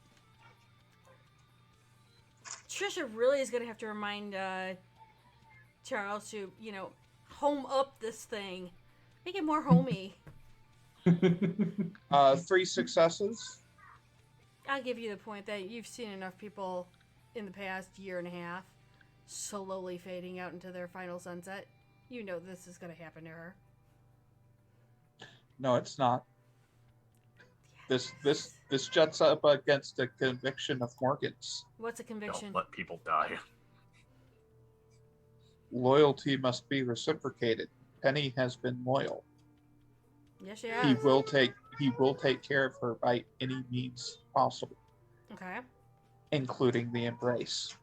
Trisha really is going to have to remind Charles to, home up this thing. Make it more homey. 3 successes. I'll give you the point that you've seen enough people in the past year and a half slowly fading out into their final sunset. You know this is going to happen to her. No, it's not. This juts up against a conviction of Morgan's. What's a conviction? Don't let people die. Loyalty must be reciprocated. Penny has been loyal. Yes, she He has. will take care of her by any means possible, Okay. including the embrace.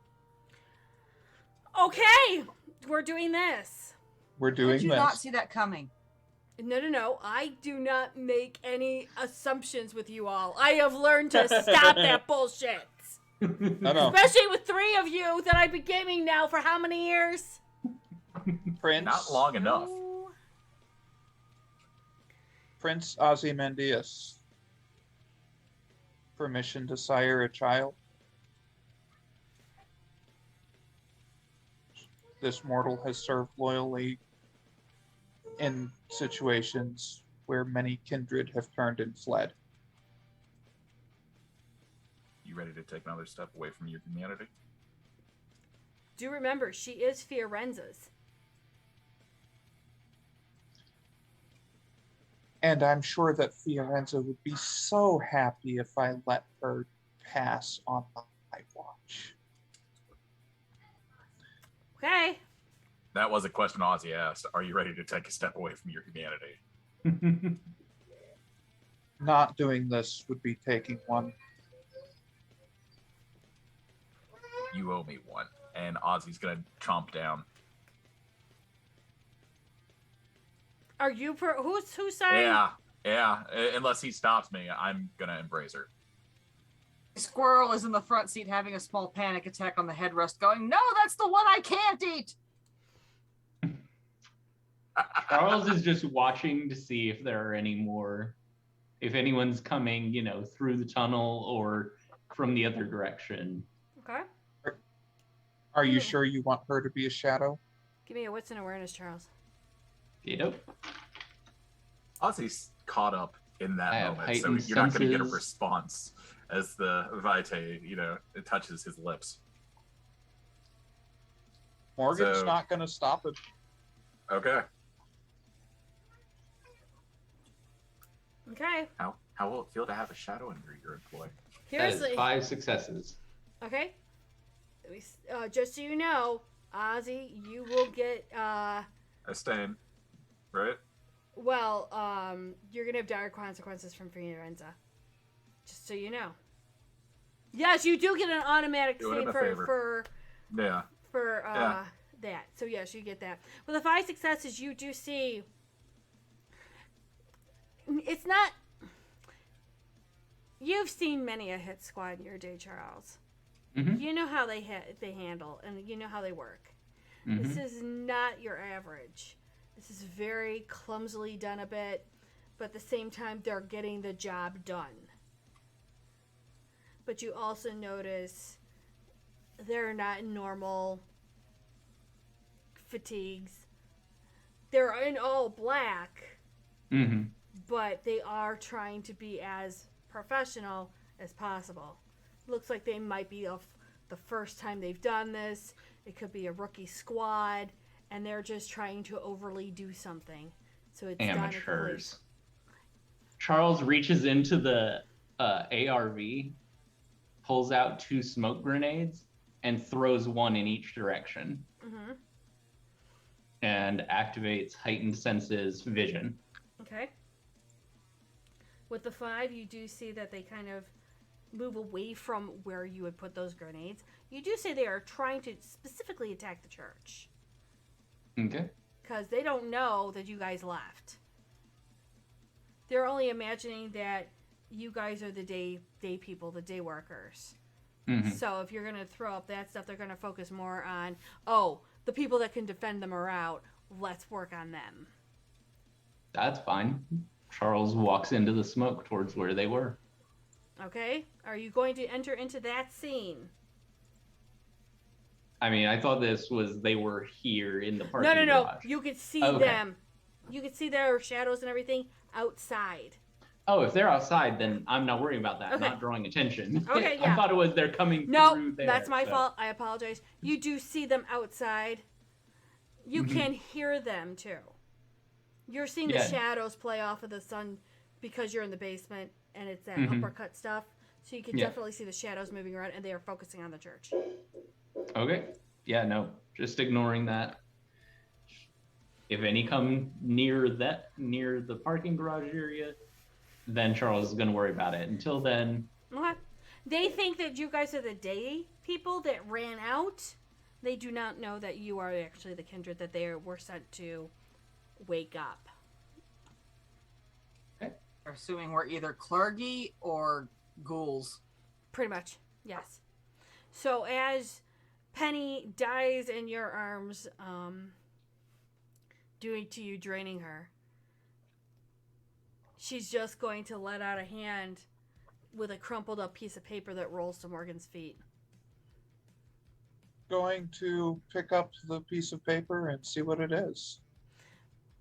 Okay. We're doing this. We're doing Did you this. not see that coming? No. I do not make any assumptions with you all. I have learned to stop that bullshit. No. Especially with 3 of you that I've been gaming now for how many years? Prince, Not long enough. Ooh. Prince Ozymandias. Permission to sire a child. This mortal has served loyally in situations where many kindred have turned and fled. You ready to take another step away from your humanity? Do remember, she is Fiorenza's. And I'm sure that Fiorenza would be so happy if I let her pass on my watch. Okay. That was a question Ozzy asked. Are you ready to take a step away from your humanity? Not doing this would be taking one. You owe me one. And Ozzy's gonna chomp down. Are you who's signing? Yeah. Unless he stops me, I'm gonna embrace her. Squirrel is in the front seat having a small panic attack on the headrest going, no, that's the one I can't eat. Charles is just watching to see if there are any more, if anyone's coming, through the tunnel or from the other direction. Okay. Are you sure you want her to be a shadow? Give me a wits and awareness, Charles. Yep. Ozzy's caught up in that I have moment, so heightened you're not gonna get a senses. response as the Vitae, it touches his lips. Morgan's So- not going to stop him. Okay. Okay. How will it feel to have a shadow under your employ? That Here's is the 5 successes. okay. Just so you know, Ozzy, you will get A stain, right? you're gonna have dire consequences from Fiorenza. Just so you know. Yes, you do get an automatic Do him save a favor. Yeah. for Yeah. that. So yes, you get that. With the 5 successes, you do see. It's not. You've seen many a hit squad in your day, Charles. Mhm. You know how they handle, and you know how they work. This is not your average. This is very clumsily done a bit, but at the same time, they're getting the job done. But you also notice they're not in normal fatigues. They're in all black, Mhm. but they are trying to be as professional as possible. Looks like they might be the first time they've done this. It could be a rookie squad, and they're just trying to overly do something. So it's done at the Amateurs. Charles reaches into the ARV, pulls out 2 smoke grenades, and throws one in each direction, Mm-hmm. and activates heightened senses vision. Okay. With the 5, you do see that they kind of move away from where you would put those grenades. You do say they are trying to specifically attack the church Okay. because they don't know that you guys left. They're only imagining that you guys are the day people, the day workers. Mhm. So if you're going to throw up that stuff, they're going to focus more on, the people that can defend them are out. Let's work on them. That's fine. Charles walks into the smoke towards where they were. Okay? Are you going to enter into that scene? I mean, I thought they were here in the parking No. garage. You could see Okay. them. You could see their shadows and everything outside. Oh, if they're outside, then I'm not worrying about that. Okay. Not drawing attention. Okay, I yeah. thought it was they're coming No, through there. that's my so- fault. I apologize. You do see them outside. You Mhm. can hear them too. You're seeing the Yeah. shadows play off of the sun because you're in the basement and it's that Mhm. uppercut stuff. So you can Yeah. definitely see the shadows moving around and they are focusing on the church. Okay. Yeah, no, just ignoring that. If any come near the parking garage area, then Charles is going to worry about it. Until then, Okay. They think that you guys are the day people that ran out. They do not know that you are actually the kindred that they were sent to wake up. Assuming we're either clergy or ghouls. Pretty much, yes. So as Penny dies in your arms, doing to you, draining her, she's just going to let out a hand with a crumpled up piece of paper that rolls to Morgan's feet. Going to pick up the piece of paper and see what it is.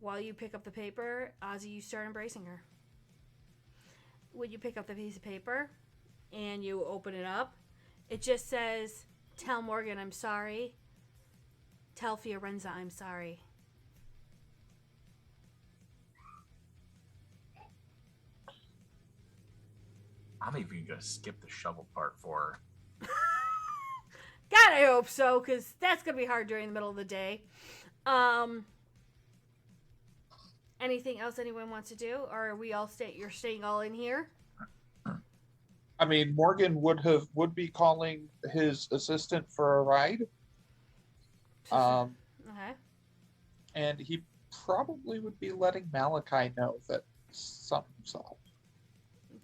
While you pick up the paper, Ozzy, you start embracing her. When you pick up the piece of paper and you open it up, it just says, "Tell Morgan I'm sorry. Tell Fiorenza I'm sorry." I'm even gonna skip the shovel part for her. God, I hope so, because that's going to be hard during the middle of the day. Anything else anyone wants to do? Or are we all you're staying all in here? I mean, Morgan would be calling his assistant for a ride. Okay. And he probably would be letting Malachi know that something's up.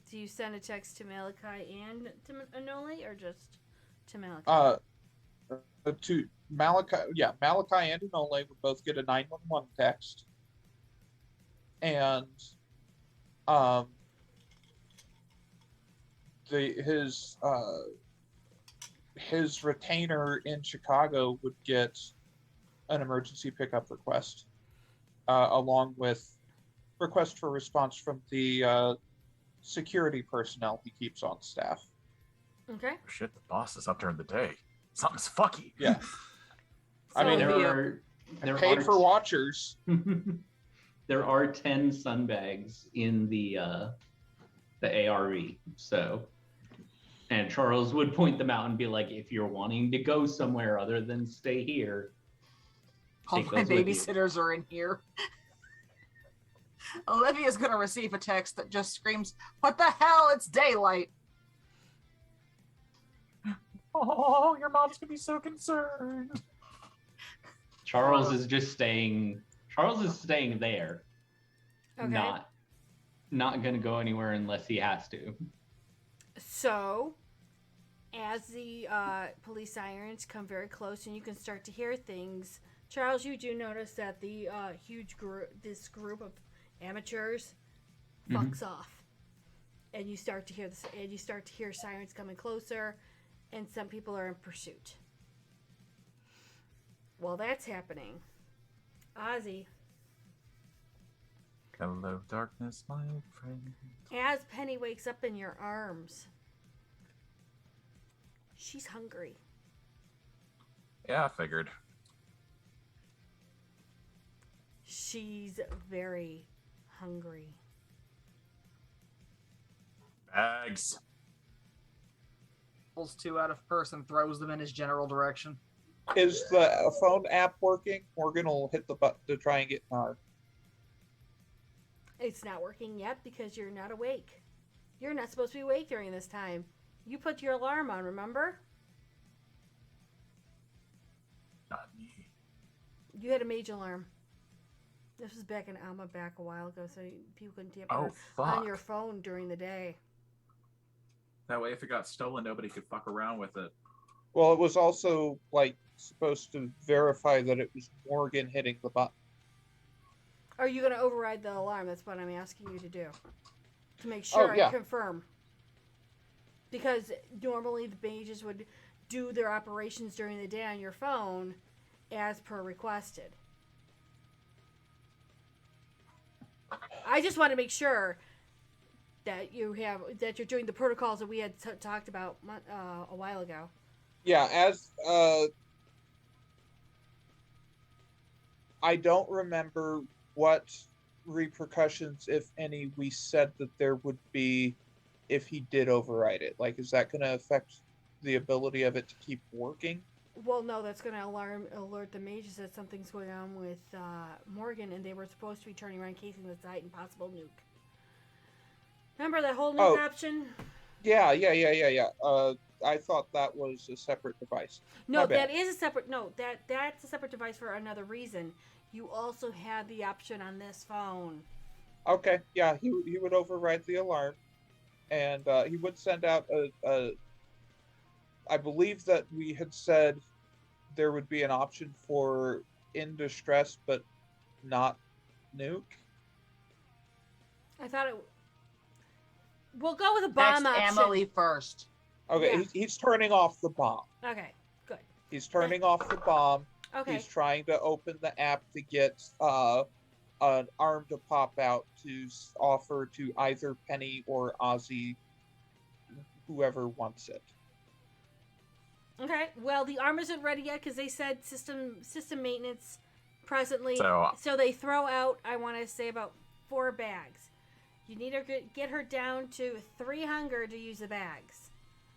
Do you send a text to Malachi and to Anoli, or just to Malachi? To Malachi, yeah, Malachi and Anole would both get a 911 text, and his retainer in Chicago would get an emergency pickup request, along with request for response from the security personnel he keeps on staff. Okay. Shit, the boss is up during the day. Something's fucky. Yeah. I mean, So there paid are for watchers. there are 10 sunbags in the ARE. So, and Charles would point them out and be like, if you're wanting to go somewhere other than stay here, all take my those with you. babysitters are in here. Olivia's gonna receive a text that just screams, "What the hell? It's daylight." Oh, your mom's gonna be so concerned. Charles is just staying. Charles is staying there. Okay. Not gonna go anywhere unless he has to. So, as the police sirens come very close and you can start to hear things, Charles, you do notice that the this group of amateurs fucks off, and you start to hear this, and you start to hear sirens coming closer, and some people are in pursuit. While that's happening, Ozzy, Hello, darkness, my friend. as Penny wakes up in your arms, she's hungry. Yeah, I figured. She's very hungry. Bags. Pulls 2 out of purse and throws them in his general direction. Is the phone app working? Morgan will hit the button to try and get Nar. It's not working yet because you're not awake. You're not supposed to be awake during this time. You put your alarm on, remember? Not me. You had a mage alarm. This was back in Alma back a while ago, so people couldn't tamper Oh, fuck. on your phone during the day. That way, if it got stolen, nobody could fuck around with it. Well, it was also like supposed to verify that it was Morgan hitting the button. Are you going to override the alarm? That's what I'm asking you to do. To make sure yeah. I confirm. Because normally the mages would do their operations during the day on your phone as per requested. I just want to make sure that you're doing the protocols that we had talked about a while ago. Yeah, as I don't remember what repercussions, if any, we said that there would be if he did override it. Like, is that going to affect the ability of it to keep working? Well, no, that's going to alert the mages that something's going on with Morgan, and they were supposed to be turning around, casing the site, and possible nuke. Remember that whole nuke option? Yeah. I thought that was a separate device. No, that is a separate. No, that's a separate device for another reason. You also had the option on this phone. Okay, yeah, he would override the alarm, and he would send out a. I believe that we had said there would be an option for in distress, but not nuke. I thought it. We'll go with a bomb Next, option. Emily first. Okay, Yeah. he's turning off the bomb. Okay, good. He's turning off the bomb. Okay. He's trying to open the app to get an arm to pop out to offer to either Penny or Ozzy, whoever wants it. Okay. Well, the arm isn't ready yet because they said system maintenance presently. So they throw out, I want to say, about 4 bags. You need to get her down to 3 hunger to use the bags.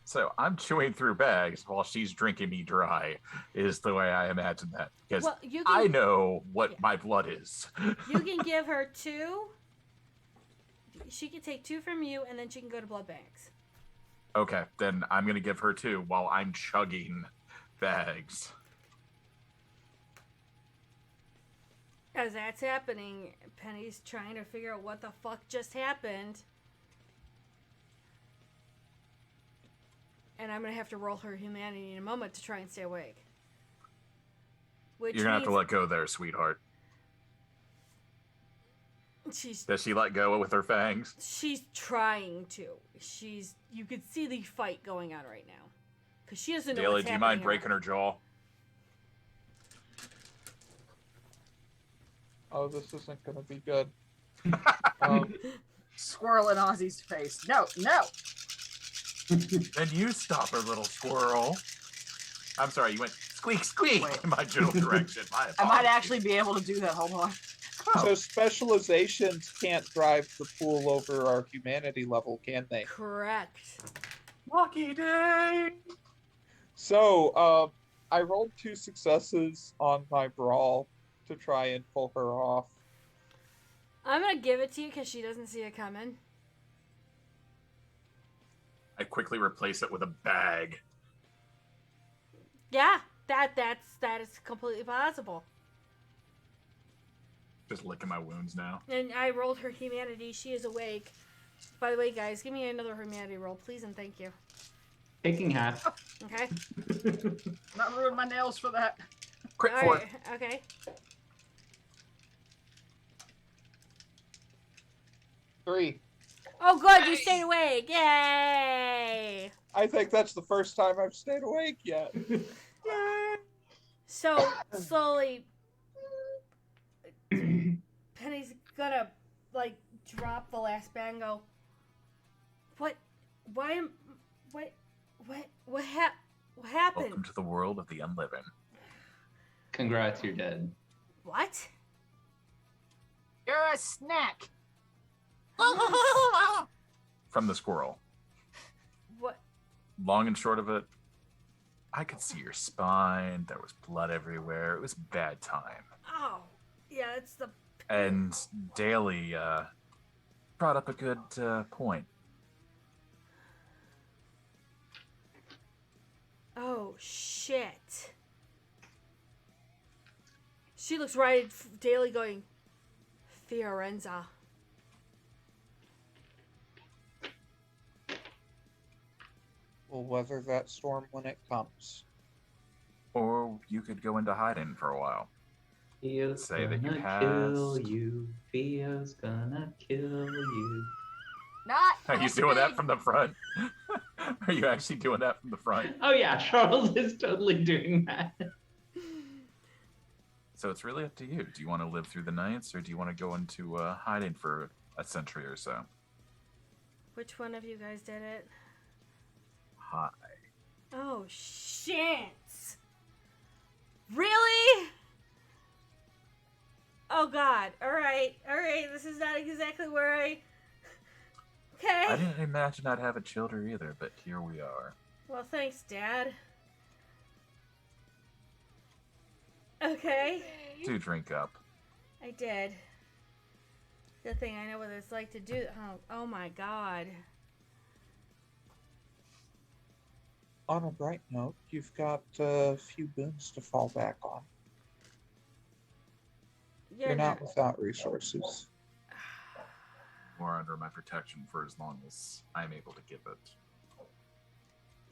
So I'm chewing through bags while she's drinking me dry, is the way I imagine that. Because I know what my blood is. You can give her 2. She can take 2 from you, and then she can go to blood banks. Okay, then I'm going to give her 2 while I'm chugging bags. As that's happening, Penny's trying to figure out what the fuck just happened. And I'm going to have to roll her humanity in a moment to try and stay awake. Which You're going to have to let go there, sweetheart. Does she let go with her fangs? She's trying to. You could see the fight going on right now. Because she doesn't know Daly, what's do you happening mind breaking her jaw? Oh, this isn't going to be good. Squirrel in Ozzy's face. No. Then you stop her, little squirrel. I'm sorry, you went squeak, squeak Wait. in my general direction. My I might apologies. actually be able to do that. Hold on. So specializations can't drive the pool over our humanity level, can they? Correct. Lucky day. So, I rolled 2 successes on my brawl to try and pull her off. I'm gonna give it to you because she doesn't see it coming. I quickly replace it with a bag. Yeah, that is completely possible. Just licking my wounds now. And I rolled her humanity. She is awake. By the way, guys, give me another humanity roll, please, and thank you. Taking half. Okay. Not ruin my nails for that. Crit All 4. right. Okay. Three. Oh, good. You stayed awake. Yay! I think that's the first time I've stayed awake yet. So slowly, Penny's gonna like drop the last bag and go. What? Why am? What happened? Welcome to the world of the unliving. Congrats, you're dead. What? You're a snack. From the squirrel. What? Long and short of it, I could see your spine. There was blood everywhere. It was a bad time. Oh, yeah, it's the. And Daly brought up a good point. Oh shit. She looks right at Daly going, Fiorenza. We'll weather that storm when it comes. Or you could go into hiding for a while. Theo's Say that you gonna kill passed. you. Theo's gonna kill you. Not. Are you doing that from the front? Are you actually doing that from the front? Oh yeah, Charles is totally doing that. So it's really up to you. Do you want to live through the nights, or do you want to go into hiding for a century or so? Which one of you guys did it? Hi. Oh shit! Really? Oh god. Alright. This is not exactly where I. Okay. I didn't imagine I'd have a childer either, but here we are. Well, thanks, Dad. Okay. Do drink up. I did. Good thing I know what it's like to do. Oh my god. On a bright note, you've got a few boons to fall back on. You're not without resources. Or under my protection for as long as I'm able to give it.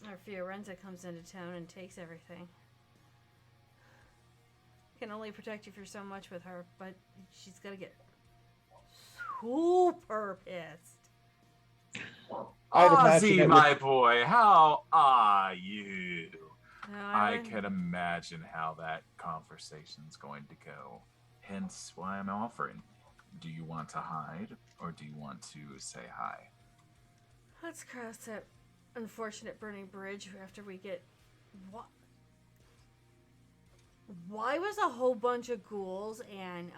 Or Fiorenza comes into town and takes everything. Can only protect you for so much with her, but she's gonna get super pissed. I'd imagine Ozzy, it would- my boy, how are you? No, I can imagine how that conversation's going to go. Hence why I'm offering. Do you want to hide, or do you want to say hi? Let's cross that unfortunate burning bridge after we get. What? Why was a whole bunch of ghouls and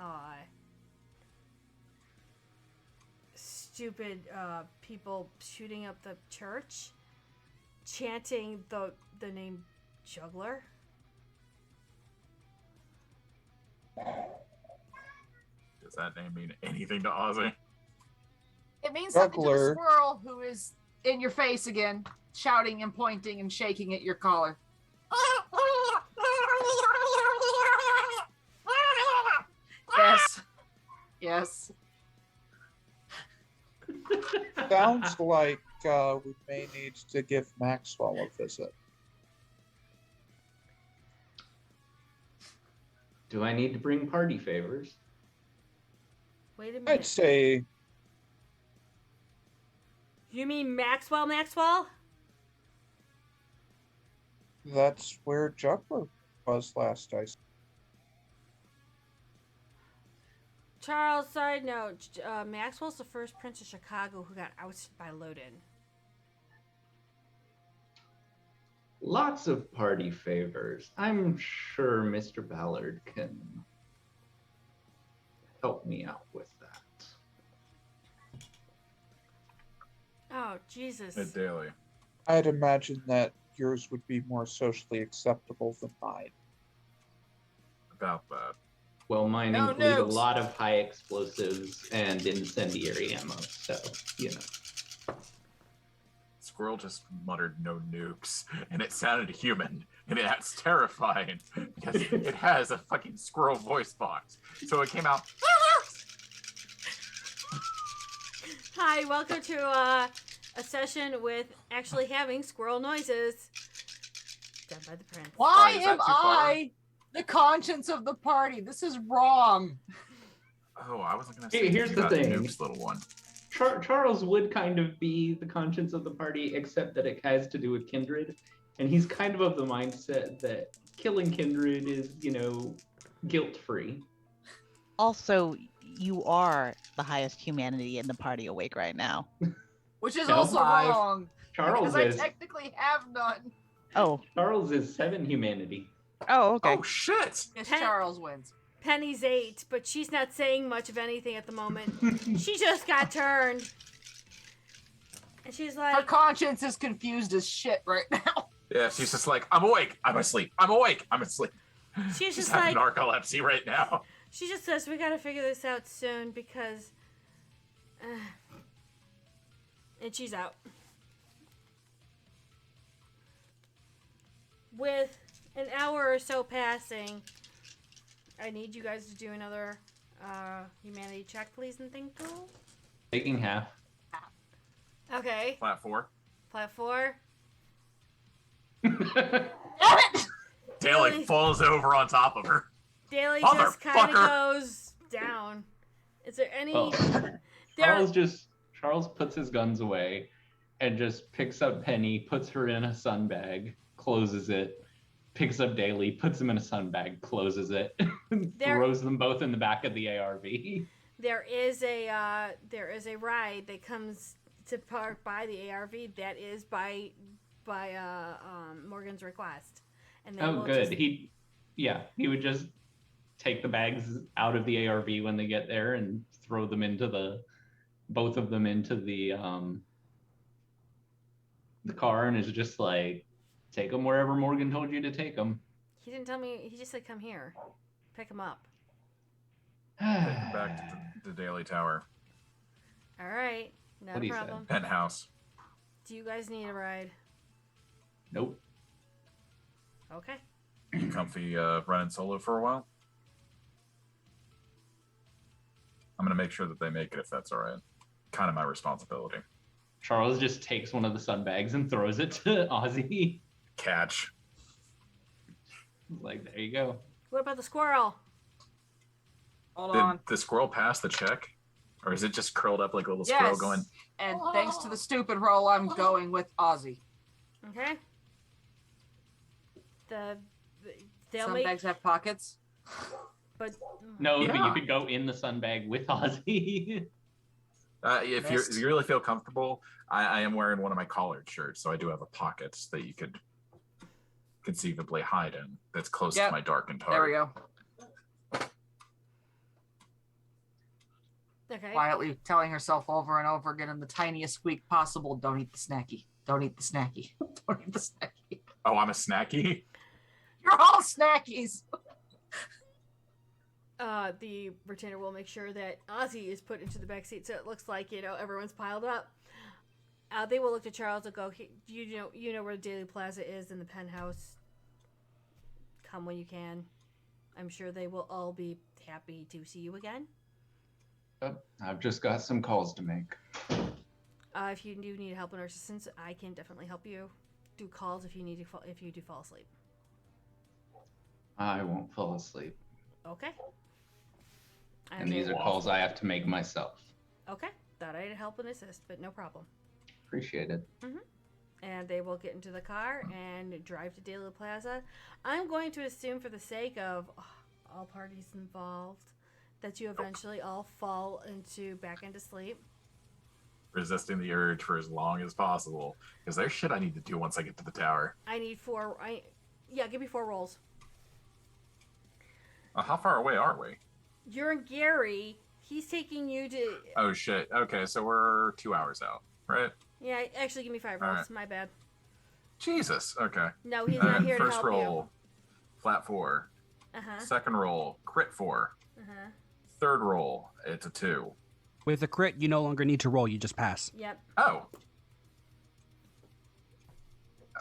stupid people shooting up the church, chanting the name Juggler? Does that name mean anything to Ozzy? It means something to the Juggler. squirrel who is in your face again, shouting and pointing and shaking at your collar. Yes. Yes. Sounds like we may need to give Maxwell a visit. Do I need to bring party favors? Wait a I'd minute. say You mean Maxwell? Maxwell? that's where Juggler was last I saw. Charles, side note, Maxwell's the first prince of Chicago who got ousted by Loden. Lots of party favors. I'm sure Mr. Ballard can help me out with that. Oh, Jesus. Mid daily. I'd imagine that yours would be more socially acceptable than mine. About that. Well, mine No include a nukes. lot of high explosives and incendiary ammo, so, you know. Squirrel just muttered no nukes, and it sounded human, and that's terrifying because it has a fucking squirrel voice box. So it came out. Hi, welcome to a session with actually having squirrel noises. Done by the prince. Why Sorry, is that am too far? I the conscience of the party? This is wrong. Oh, I wasn't gonna Hey, say here's you the got thing. nukes, little one. Charles would kind of be the conscience of the party, except that it has to do with kindred. And he's kind of the mindset that killing kindred is, you know, guilt-free. Also, you are the highest humanity in the party awake right now. Which is No. also Five. wrong. Charles Because I is technically have none. Oh. Charles is 7 humanity. Oh, okay. Oh shit! Yes, Pen- Charles wins. Penny's 8, but she's not saying much of anything at the moment. She just got turned. And she's Her like, conscience is confused as shit right now. Yeah, she's just like, I'm awake, I'm asleep, I'm awake, I'm asleep. she's She's just having like, narcolepsy right now. she just says, we gotta figure this out soon because. And she's out. With an hour or so passing, I need you guys to do another humanity check, please, and thank you. Taking half. Okay, Flat 4. flat 4. Daly Really? falls over on top of her. Daly just kind of Motherfucker. goes down. Is there any? Oh. There, Charles puts his guns away and just picks up Penny, puts her in a sun bag, closes it, picks up Daly, puts him in a sun bag, closes it, There- throws them both in the back of the ARV. there is a ride that comes to park by the ARV that is by Morgan's request. And then Oh, we'll good. just- He would just take the bags out of the ARV when they get there and throw them into both of them into the car, and is just like, take them wherever Morgan told you to take them. He didn't tell me. He just said, "Come here, pick him up." Back to the Daily Tower. All right, no What he said. problem. Penthouse. Do you guys need a ride? Nope. Okay. You comfy running solo for a while? I'm gonna make sure that they make it if that's all right. Kind of my responsibility. Charles just takes one of the sun bags and throws it to Ozzy. Catch. Like, there you go. What about the squirrel? Hold Did on. the squirrel pass the check? Or is it just curled up like a little squirrel Yes. going, And thanks to the stupid roll, I'm going with Ozzy. Okay. They'll Some make, bags have pockets. but No, but Yeah. you could go in the sun bag with Ozzy. if Missed. you really feel comfortable, I am wearing one of my collared shirts, so I do have a pocket that you could conceivably hide in that's close Yep. to my darkened heart. There we go. okay. Quietly telling herself over and over again in the tiniest squeak possible, don't eat the snacky. Don't eat the snacky. Don't eat the snacky. Oh, I'm a snacky? You're all snackies. The retainer will make sure that Ozzy is put into the back seat, so it looks like everyone's piled up. They will look to Charles and go, "Hey, you know where Daily Plaza is in the penthouse. Come when you can. I'm sure they will all be happy to see you again. Oh, I've just got some calls to make. If you do need help or assistance, I can definitely help you. Do calls if you need to if you do fall asleep. I won't fall asleep. Okay. And these are calls I have to make myself. Okay. Thought I'd help and assist, but no problem. Appreciate it. And they will get into the car and drive to Daily Plaza. I'm going to assume, for the sake of all parties involved, that you eventually all fall back into sleep. resisting the urge for as long as possible because there's shit I need to do once I get to the tower. I need 4. Give me 4 rolls. How far away are we? You're in Gary. He's taking you to. Oh shit. Okay, so we're 2 hours out, right? Yeah, actually, give me 5 All rolls. right. My bad. Jesus. Okay. No, he's not here to First help roll, flat 4. you. Second roll, crit 4. Third roll, it's a 2. With a crit, you no longer need to roll. You just pass. Yep. Oh.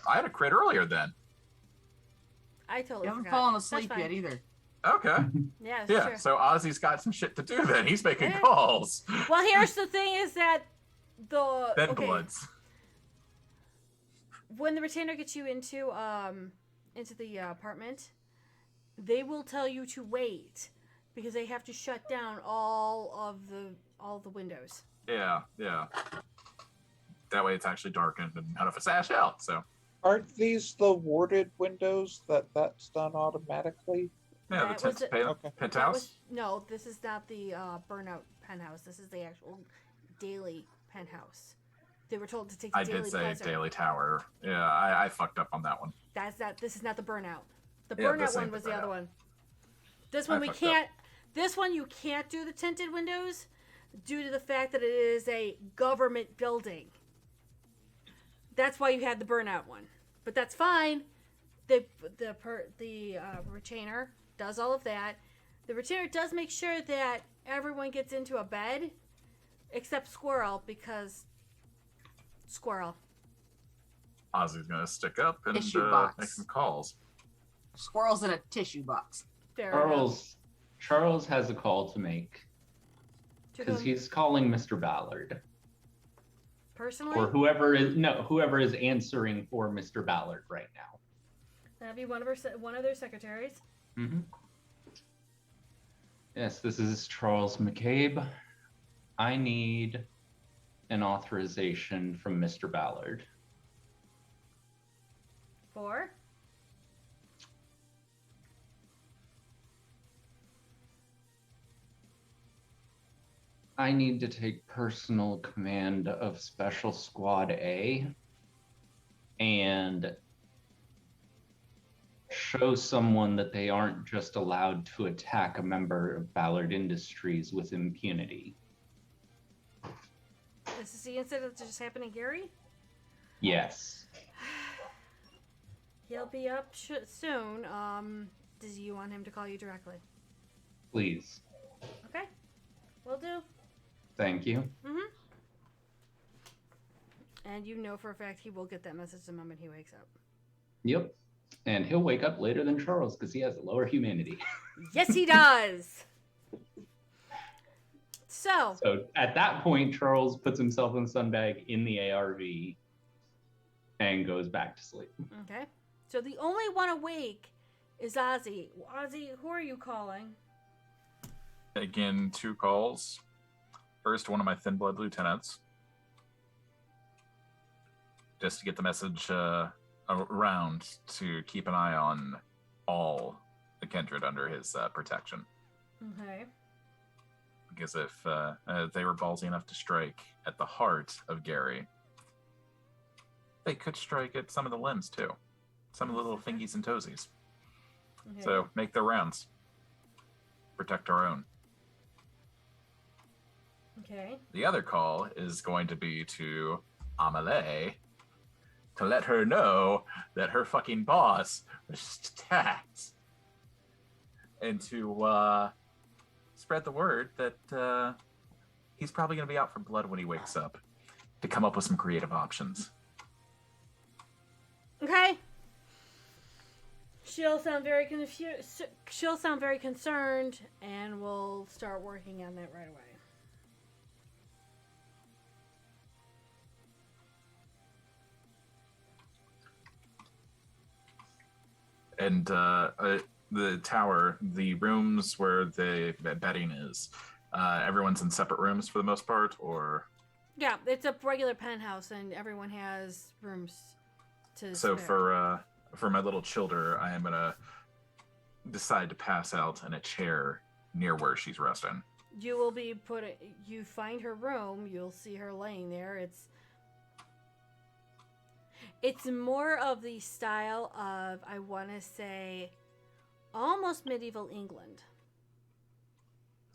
I had a crit earlier then. I totally You haven't forgot. fallen That's asleep fine. yet either. Okay. Yeah, that's Yeah, true. so Ozzy's got some shit to do then. He's making Yeah. calls. Well, here's the thing: is that Then okay, bloods. when the retainer gets you into the apartment, they will tell you to wait because they have to shut down all the windows. Yeah. That way it's actually darkened and none of us ash out, so. Aren't these the warded windows that's done automatically? Yeah, That the was tenth it. Okay. That penthouse. was, no, this is not the burnout penthouse. This is the actual daily penthouse. They were told to take the I daily did say pleasure. Daily Tower. Yeah, I fucked up on that one. That's not. This is not the burnout. The Yeah, burnout this one ain't was the the other burnout. one. This I one we fucked can't. This one you can't do the tinted windows due to the fact that it is a government building. That's why you had the burnout one, but that's fine. The retainer does all of that. The retainer does make sure that everyone gets into a bed, except Squirrel because Squirrel. Ozzy's gonna stick up and Issue box. make some calls. Squirrel's in a tissue box. Fair enough. Charles has a call to make To because whom? he's calling Mr. Ballard Personally, or whoever is answering for Mr. Ballard right now. that'd be one of their secretaries. Mm-hmm. Yes, this is Charles McCabe. I need an authorization from Mr. Ballard. For I need to take personal command of Special Squad A and show someone that they aren't just allowed to attack a member of Ballard Industries with impunity. this is the incident that just happened in Gary. Yes. He'll be up soon. Do you want him to call you directly? Please. Okay, will do. Thank you. Mm-hmm. And you know for a fact he will get that message the moment he wakes up. Yep. And he'll wake up later than Charles because he has a lower humanity. Yes, he does. So So at that point, Charles puts himself in the sunbag in the ARV and goes back to sleep. okay. So the only one awake is Ozzy. Ozzy, who are you calling? Again, 2 calls. First, one of my thin blood lieutenants, just to get the message around to keep an eye on all the kindred under his protection. Okay. Because if they were ballsy enough to strike at the heart of Gary, they could strike at some of the limbs too, some of the little fingies and toesies. Okay. So make their rounds. Protect our own. Okay. The other call is going to be to Amelie to let her know that her fucking boss was just attacked. And to spread the word that he's probably going to be out for blood when he wakes up. To come up with some creative options. Okay. She'll sound very confused. She'll sound very concerned, and we'll start working on that right away. And the tower, the rooms where the bedding is, everyone's in separate rooms for the most part, or... Yeah, it's a regular penthouse, and everyone has rooms to So spare. for my little childer, I am gonna decide to pass out in a chair near where she's resting. You will be you find her room, you'll see her laying there. It's more of the style of, I want to say, almost medieval England.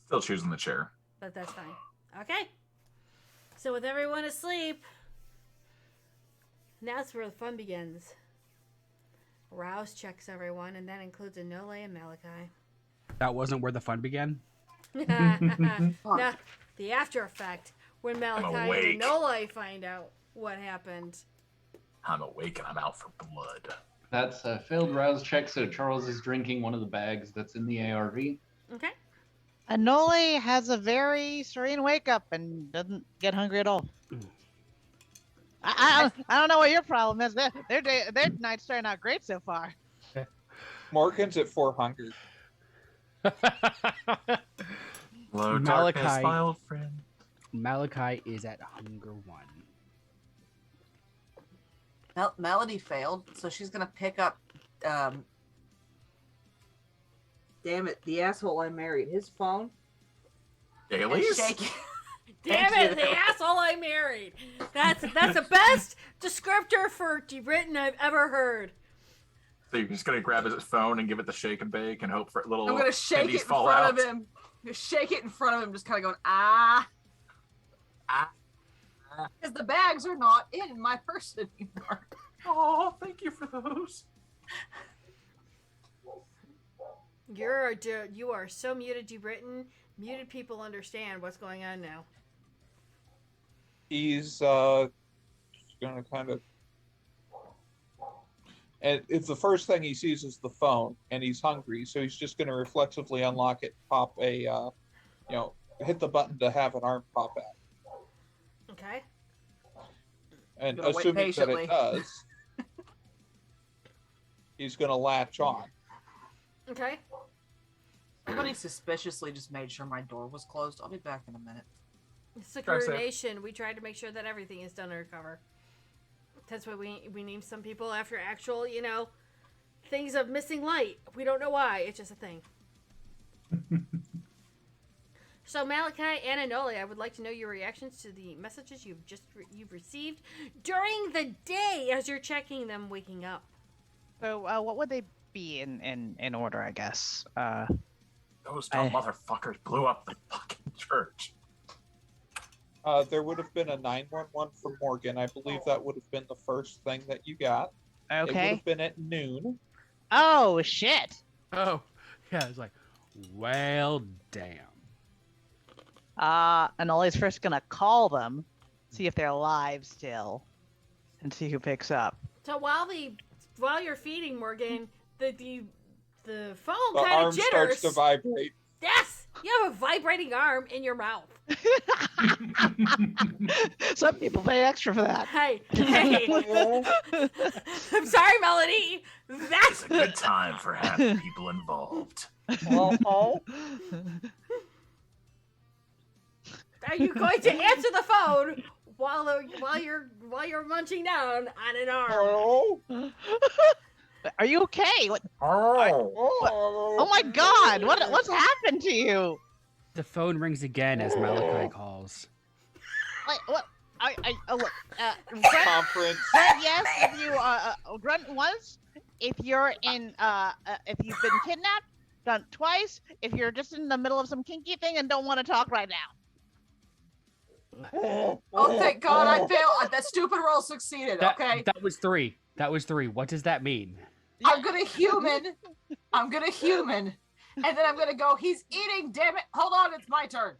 Still choosing the chair. But that's fine. Okay. So with everyone asleep, now's where the fun begins. Rouse checks everyone, and that includes Anole and Malachi. That wasn't where the fun began? Now, the after effect, when Malachi awake. and Anole find out what happened. I'm awake and I'm out for blood. That's a failed rouse check, so Charles is drinking one of the bags that's in the ARV. Okay. Anole has a very serene wake up and doesn't get hungry at all. I don't know what your problem is. Their night's starting out great so far. Morgan's at 4 hunger. Hello, Malachi. darkness, my old friend. Malachi is at hunger 1. Melody failed, so she's gonna pick up. Damn it, the asshole I married. His phone. And Dailies? shake it. Damn Thank it, you. the asshole I married. That's the best descriptor for written I've ever heard. So you're just gonna grab his phone and give it the shake and bake and hope for little. I'm gonna shake pennies it in fall front out. of him. I'm gonna shake it in front of him, just kind of going ah. Because the bags are not in my purse anymore. Oh, thank you for those. You are so muted, DeBritton. Muted people understand what's going on now. He's gonna kind of, and it's the first thing he sees is the phone, and he's hungry, so he's just gonna reflexively unlock it, pop a, hit the button to have an arm pop out, Okay. and Gonna wait assuming that patiently. it does, he's gonna latch on. Okay. Somebody suspiciously just made sure my door was closed. I'll be back in a minute. Secure safe. Nation, we try to make sure that everything is done undercover. That's why we name some people after actual, things of missing light. We don't know why. It's just a thing. So Malachi and Anole, I would like to know your reactions to the messages you've received during the day as you're checking them waking up. So what would they be in order, I guess? Those dumb motherfuckers blew up the fucking church. There would have been a 911 from Morgan. I believe that would have been the first thing that you got. It would Okay. have been at noon. Oh, shit. Oh, yeah. It's like, well, damn. Anole's first gonna call them, see if they're alive still, and see who picks up. So while you're feeding Morgan, the phone The kind arm of jitters. starts to vibrate. Yes, you have a vibrating arm in your mouth. Some people pay extra for that. Hey. I'm sorry, Melody. That's It's a good time for half the people involved. Are you going to answer the phone while you're munching down on an arm? Oh, Are you okay? What? oh, Oh my God! What's happened to you? The phone rings again as Malachi calls. Wait, what? Look. Grunt, Conference. grunt yes. If you grunt once. If you're in if you've been kidnapped, grunt twice. If you're just in the middle of some kinky thing and don't want to talk right now. Oh, thank God I failed. That stupid roll succeeded, okay? That was 3. That was 3. What does that mean? I'm gonna human. And then I'm gonna go, he's eating, damn it. Hold on, it's my turn.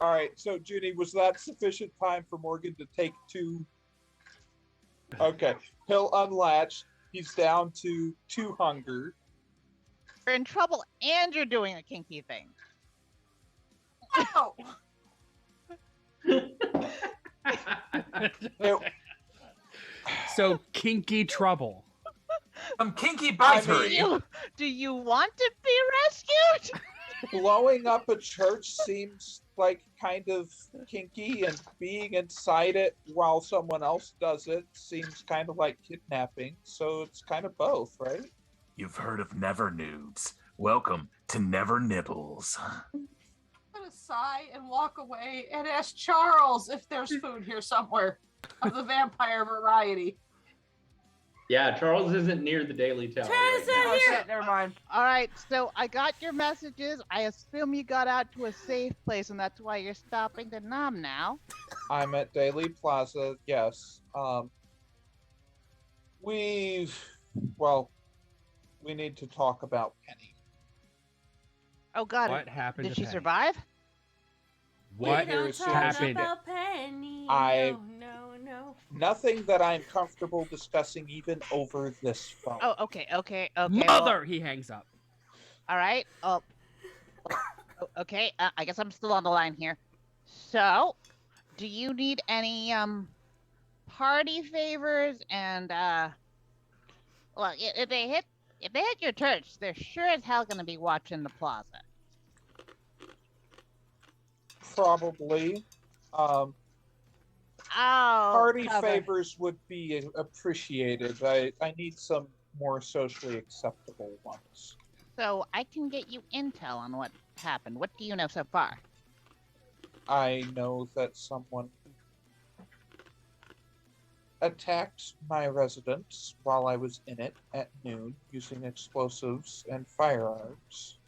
All right, so Judy, was that sufficient time for Morgan to take 2? Okay, he'll unlatch. He's down to 2 hunger. You're in trouble and you're doing a kinky thing. Wow. So kinky trouble. Some kinky I bitery. mean, Do you want to be rescued? blowing up a church seems like kind of kinky, and being inside it while someone else does it seems kind of like kidnapping. So it's kind of both, right? You've heard of never nudes. Welcome to Never Nibbles. Put a sigh and walk away and ask Charles if there's food here somewhere of the vampire variety. Yeah, Charles isn't near the Daily Tower. Charles right now. Oh shit, never mind. All right, so I got your messages. I assume you got out to a safe place, and that's why you're stopping to Nom now. I'm at Daily Plaza. Yes. We need to talk about Penny. Oh God, What happened did to she Penny? survive? What We don't talk happened? about Penny. I- No. Nothing that I'm comfortable discussing even over this phone. Oh, okay. Mother! He hangs up. All right. Okay. I guess I'm still on the line here. So, do you need any party favors? And well, if they hit your church, they're sure as hell gonna be watching the plaza. Probably. Oh, Party cover. favors would be appreciated. I need some more socially acceptable ones. So I can get you intel on what happened. What do you know so far? I know that someone attacked my residence while I was in it at noon using explosives and firearms.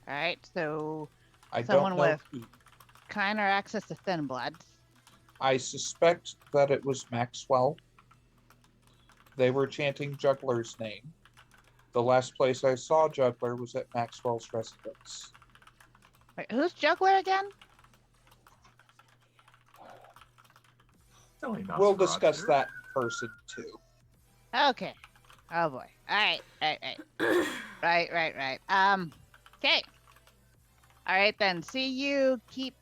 All right. So I Someone don't know with- who. kinder access to thin bloods. I suspect that it was Maxwell. They were chanting Juggler's name. The last place I saw Juggler was at Maxwell's residence. Wait, who's Juggler again? Silly mouse We'll discuss Roger. that in person too. Okay. Oh boy. All right. Right. Okay. All right then. See you. Keep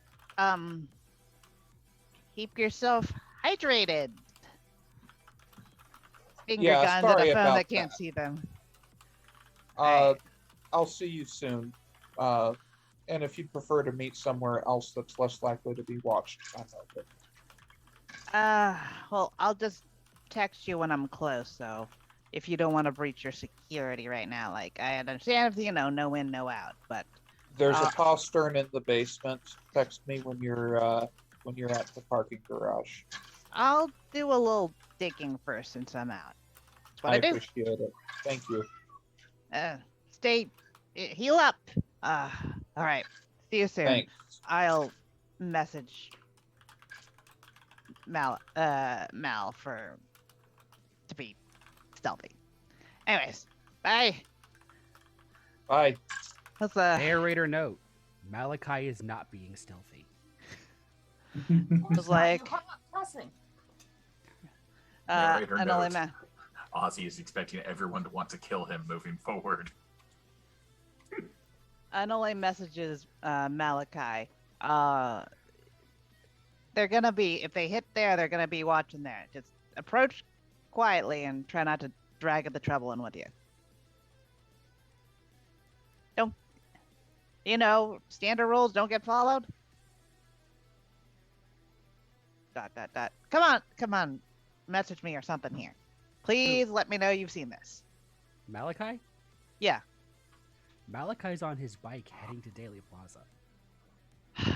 yourself hydrated. Finger Yeah, guns at sorry a phone about that can't that. see them. I'll see you soon. And if you prefer to meet somewhere else that's less likely to be watched, I'm open. Well, I'll just text you when I'm close. So, if you don't want to breach your security right now, like I understand, no in, no out. But There's a postern in the basement. Text me when you're at the parking garage. I'll do a little digging first since I'm out. That's what I do. Appreciate it. Thank you. Heal up. All right. See you soon. Thanks. I'll message Mal to be stealthy. Anyways, bye. Bye. That's Narrator note: Malachi is not being stealthy. was like You hung up pressing. Narrator an only note. man. Ozzy is expecting everyone to want to kill him moving forward. Anole messages Malachi. They're gonna be, if they hit there, they're gonna be watching there. Just approach quietly and try not to drag the trouble in with you. Don't, standard rules don't get followed. ... Come on, message me or something here. Please let me know you've seen this. Malachi? Yeah. Malachi's on his bike heading to Daily Plaza. You don't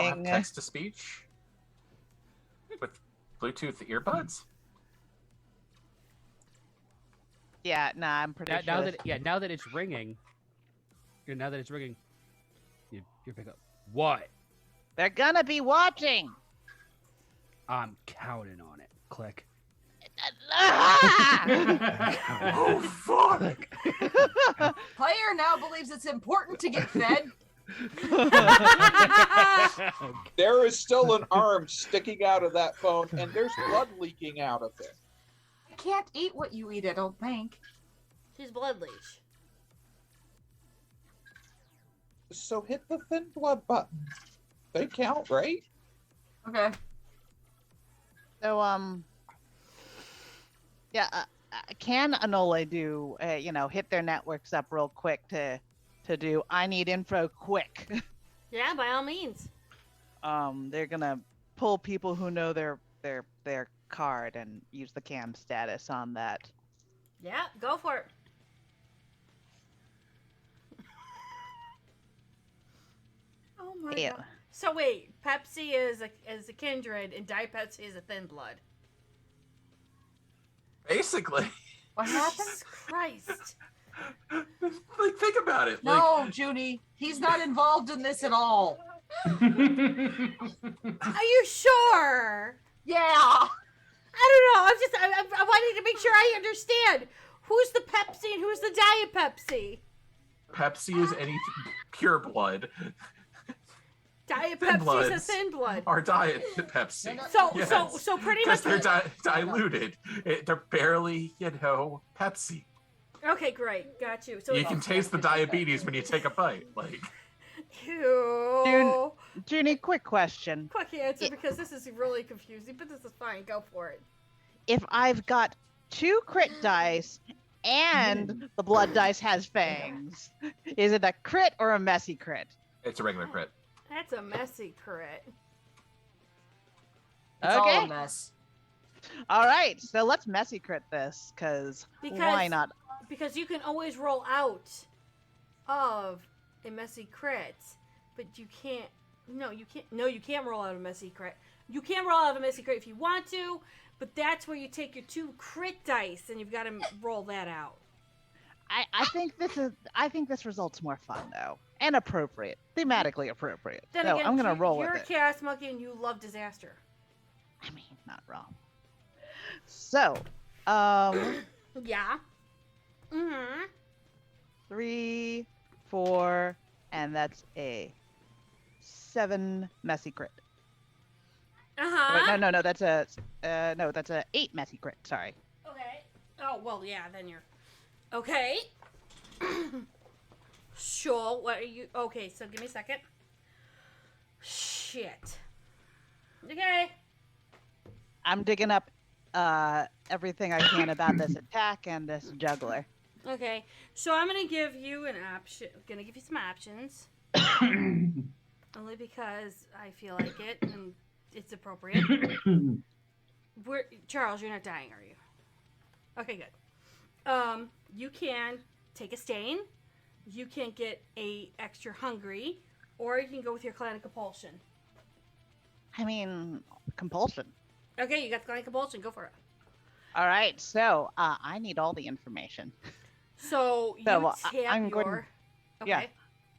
have Ring. text to speech with Bluetooth earbuds. Yeah, nah, I'm pretty sure. Now that it's ringing, you pick up. What? They're gonna be watching. I'm counting on it. Click. Oh fuck! Player now believes it's important to get fed. There is still an arm sticking out of that phone, and there's blood leaking out of it. I can't eat what you eat, I don't think. She's blood leech. So hit the thin blood button. They count, right? Okay. So, can Anole do, hit their networks up real quick to do, I need info quick. Yeah, by all means. They're gonna pull people who know their card and use the cam status on that. Yeah, go for it. Oh my Ew. god. So wait, Pepsi is a kindred and Diet Pepsi is a thin blood. Basically. What happened? Jesus Christ. Like, think about it. No, Junie, he's not involved in this at all. Are you sure? Yeah. I don't know. I'm wanting to make sure I understand. Who's the Pepsi and who's the Diet Pepsi? Pepsi is any pure blood. Diet Thin Pepsi is a bloods thin blood. Our diet Pepsi. So pretty Because much. they're diluted. They're barely, Pepsi. Okay, great. Got you. So You can taste the diabetes when you take a bite. Like, Ew. Junie, quick question. Quick answer because this is really confusing, but this is fine. Go for it. If I've got 2 crit dice and the blood dice has fangs, is it a crit or a messy crit? it's a regular crit. That's a messy crit. It's all a Okay. mess. All right, so let's messy crit this, because Because- why not? Because you can always roll out of a messy crit, but you can't. No, you can't. No, you can't roll out a messy crit. You can roll out of a messy crit if you want to, but that's where you take your 2 crit dice and you've got to roll that out. I think this result's more fun though, and appropriate, thematically appropriate. Then So again, I'm gonna you- roll you're with a it. chaos monkey and you love disaster. I mean, not wrong. So, Yeah. Mm-hmm. 3, 4, and that's a 7 messy crit. Uh-huh. Wait, no, that's a 8 messy crit. Sorry. Okay. Oh, well, yeah, then you're... Okay. Sure, what are you... Okay, so give me a second. Shit. Okay. I'm digging up everything I can about this attack and this juggler. Okay, so I'm gonna give you an option. Gonna give you some options, only because I feel like it and it's appropriate. Charles, you're not dying, are you? Okay, good. You can take a stain. You can get a extra hungry, or you can go with your Kalanic compulsion. I mean, compulsion. Okay, you got the Kalanic compulsion. Go for it. All right, so I need all the information. So you So, tap I'm your. going- Okay. yeah.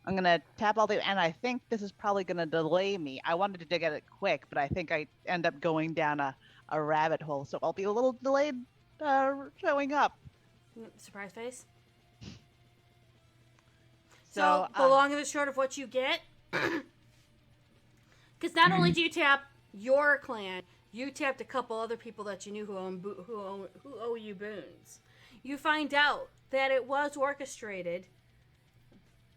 I'm gonna tap all the, and I think this is probably gonna delay me. I wanted to get it quick, but I think I end up going down a rabbit hole, so I'll be a little delayed showing up. Surprise face. So, So the long and the short of what you get, because not only do you tap your clan, you tapped a couple other people that you knew who owe you boons. You find out that it was orchestrated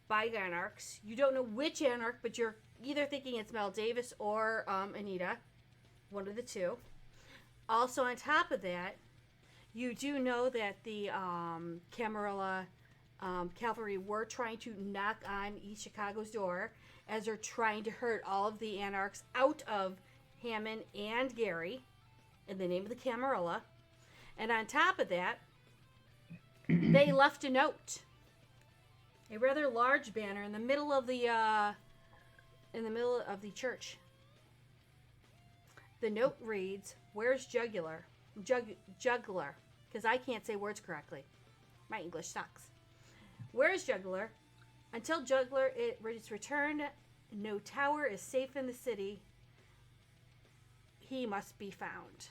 by anarchs. You don't know which anarch, but you're either thinking it's Mel Davis or Anita, one of the two. Also, on top of that, you do know that the Camarilla cavalry were trying to knock on East Chicago's door as they're trying to herd all of the anarchs out of Hammond and Gary in the name of the Camarilla. And on top of that, they left a note, a rather large banner in the middle of the church. The note reads, "Where's Jugular? Juggler," because I can't say words correctly. My English sucks. Where's Juggler? Until Juggler is returned, no tower is safe in the city. He must be found.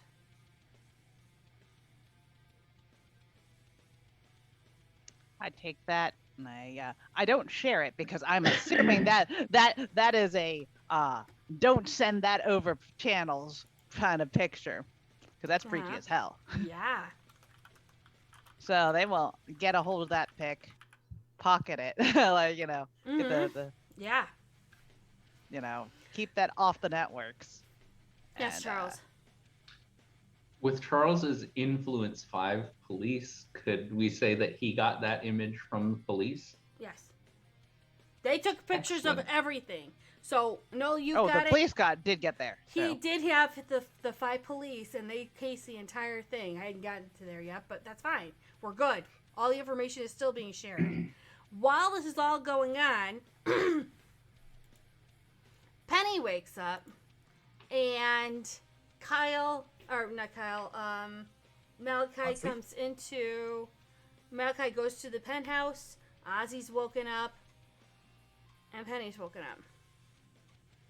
I take that, and I don't share it because I'm assuming that is a don't send that over channels kind of picture, because that's freaky Uh-huh. as hell. Yeah. So they will get a hold of that pic, pocket it, like get Mhm. the Yeah. keep that off the networks. Yes, And, Charles. With Charles's influence 5 police, could we say that he got that image from the police? Yes. They took pictures Excellent. of everything. So, no, you oh, got the it. police did get there. He So. did have the 5 police, and they cased the entire thing. I hadn't gotten to there yet, but that's fine. We're good. All the information is still being shared. While this is all going on, Penny wakes up, and Malachi goes to the penthouse, Ozzy's woken up, and Penny's woken up.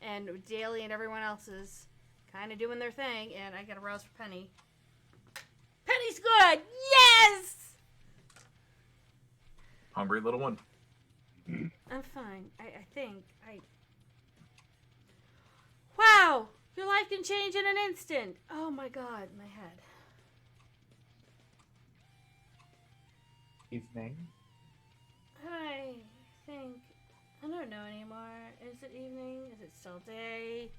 And Daly and everyone else is kind of doing their thing, and I get a rouse for Penny. Penny's good! Yes! Hungry little one. I'm fine. I think. Wow! Your life can change in an instant! Oh my god, my head. Evening. I think. I don't know anymore. Is it evening? Is it still day?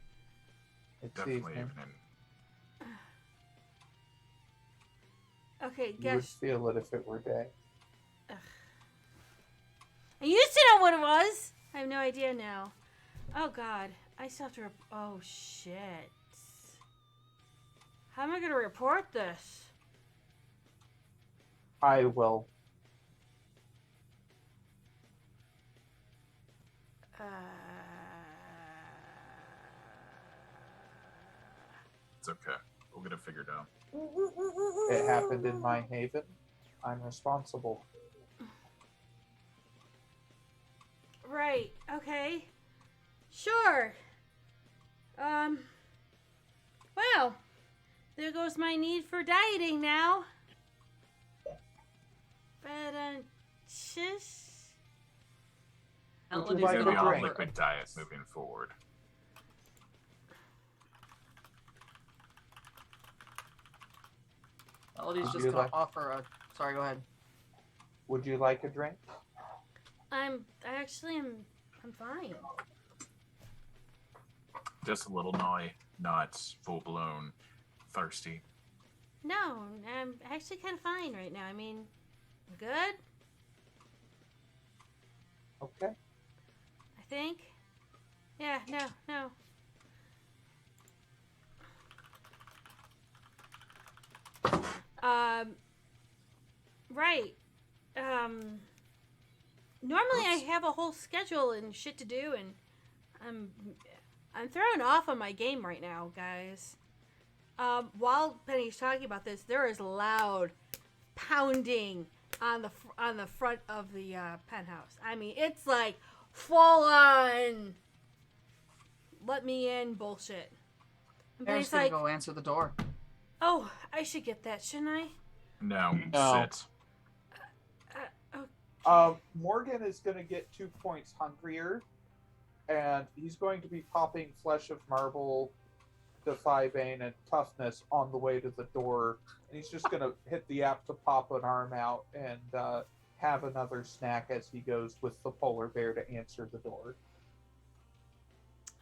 It's Definitely evening. evening. Okay, You would guess. feel it if it were day. I used to know what it was! I have no idea now. Oh god. I still have to. Oh shit. How am I gonna report this? I will. It's okay. We'll get it figured out. It happened in my haven. I'm responsible. Right. Okay. Sure. Well, there goes my need for dieting now. But, shish. Would you It's like gonna a be on drink? liquid diet moving forward. Melody's Would just you gonna like- offer a. Sorry, go ahead. Would you like a drink? I'm fine. Just a little gnawing, not full blown thirsty. No, I'm actually kind of fine right now. I mean, I'm good, Okay. I think. Yeah, no. Right. Normally I have a whole schedule and shit to do, and I'm thrown off on my game right now, guys. While Penny's talking about this, there is loud pounding on the front of the penthouse. I mean, it's like full on let me in bullshit. And Aaron's Penny's gonna like, go answer the door. oh, I should get that, shouldn't I? No, No. sit. Morgan is going to get 2 points hungrier, and he's going to be popping Flesh of Marble, Defy Bane, and Toughness on the way to the door. And he's just going to hit the app to pop an arm out and have another snack as he goes with the polar bear to answer the door.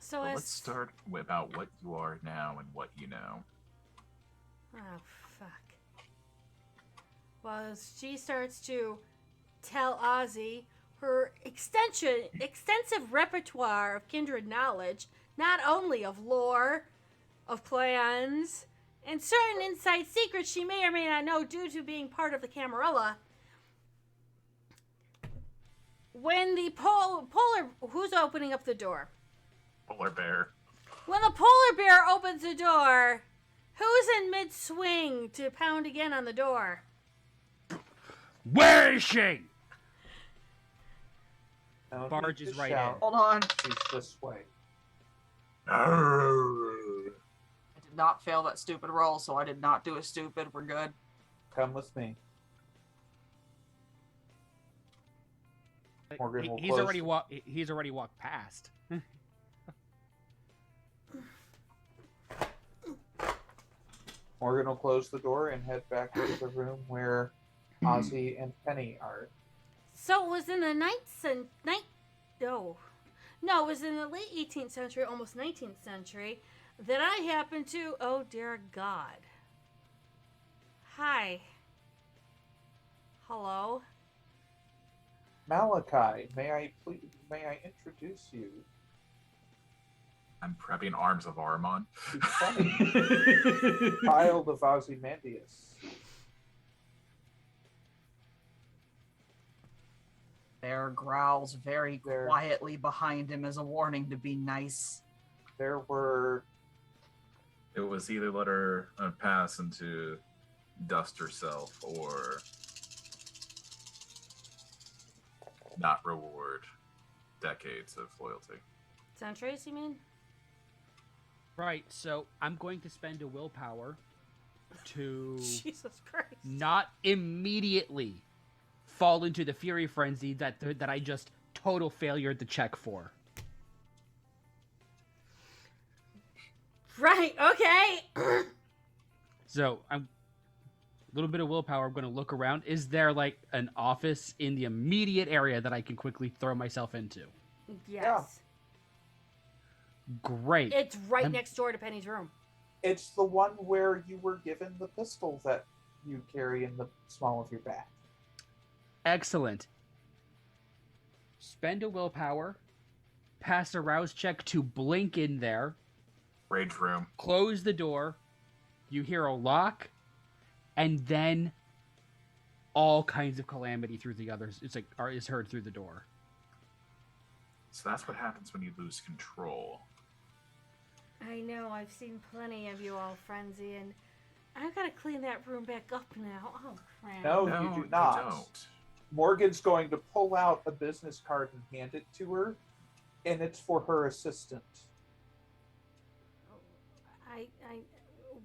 So Well, as let's start about what you are now and what you know. oh fuck. Well, she starts to tell Ozzy her extensive repertoire of kindred knowledge, not only of lore, of clans, and certain inside secrets she may or may not know due to being part of the Camarilla. When the polar, who's opening up the door? Polar bear. When the polar bear opens the door, who's in mid-swing to pound again on the door? Where is she? No Barge need is to right shout. in. Hold on. She's this way. I did not fail that stupid roll, so I did not do a stupid. We're good. Come with me. Morgan will He's close. already walked past. Morgan will close the door and head back into the room where Ozzy and Penny are. So it was in the it was in the late 18th century, almost 19th century, that I happened to, oh dear God. Hi. Hello. Malachi, may I introduce you I'm prepping arms of Armon. to Penny, child of Ozymandias. Bear growls very There. quietly behind him as a warning to be nice. There were It was either let her pass into dust herself or not reward decades of loyalty. Centuries, you mean? Right, so I'm going to spend a willpower to Jesus Christ. not immediately fall into the fury frenzy that I just total failured the check for. Right, okay. So I'm a little bit of willpower. I'm going to look around. Is there like an office in the immediate area that I can quickly throw myself into? Yes. Great. It's right I'm- next door to Penny's room. it's the one where you were given the pistol that you carry in the small of your back. Excellent. Spend a willpower. Pass a rouse check to blink in there. Rage room. Close the door. You hear a lock, and then all kinds of calamity through the others. It's like is heard through the door. So that's what happens when you lose control. I know, I've seen plenty of you all frenzy, and I've got to clean that room back up now. Oh, crap. No, No, you do not. don't. Morgan's going to pull out a business card and hand it to her, and it's for her assistant.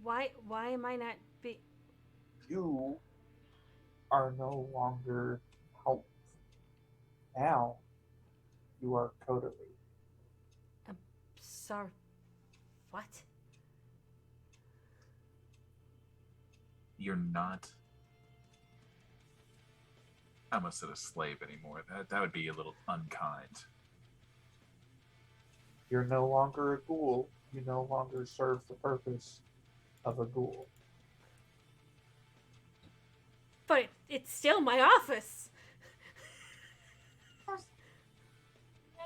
Why am I not be... You are no longer help. Now, you are Coterie. Sorry. What? You're not. I almost said a slave anymore. That would be a little unkind. You're no longer a ghoul. You no longer serve the purpose of a ghoul. But it's still my office.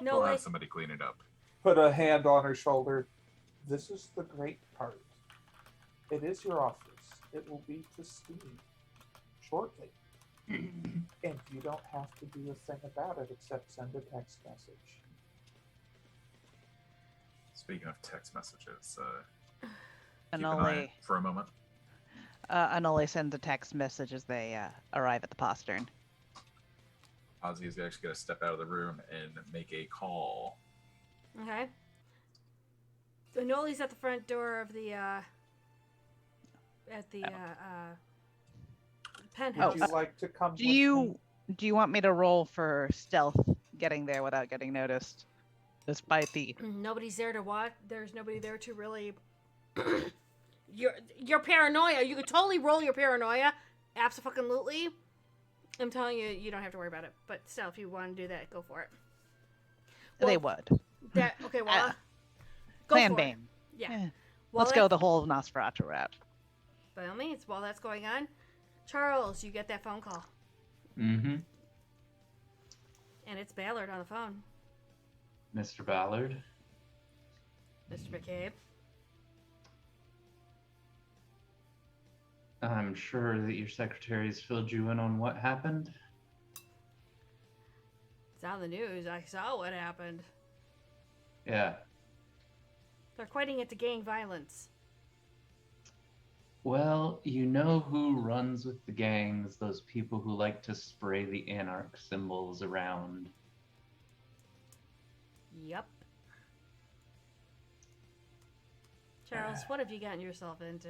No, We'll have like, somebody clean it up. Put a hand on her shoulder. This is the great part. It is your office. It will be pristine shortly. And you don't have to do a thing about it except send a text message. Speaking of text messages, keep an Anole, eye for a moment. Anole sends a text message as they arrive at the postern. Ozzy is actually going to step out of the room and make a call. okay. So Noli's at the front door of the, penthouse. Would you like to come Do with you me? do you want me to roll for stealth getting there without getting noticed? Despite the Nobody's there to watch. There's nobody there to really... your paranoia. You could totally roll your paranoia. Abso-fucking-lutely. I'm telling you, you don't have to worry about it. But still, if you want to do that, go for it. they Well, would. That okay. Well, go Plan for it. Bane. Yeah. Eh, While Let's go that's- the whole Nosferatu route. By all means, while that's going on, Charles, you get that phone call, Mm-hmm. and it's Ballard on the phone. Mr. Ballard. Mr. McCabe. I'm sure that your secretaries filled you in on what happened. It's on the news. I saw what happened. Yeah. They're equating it to gang violence. Well, you know who runs with the gangs, those people who like to spray the anarch symbols around. Yep. Charles, what have you gotten yourself into?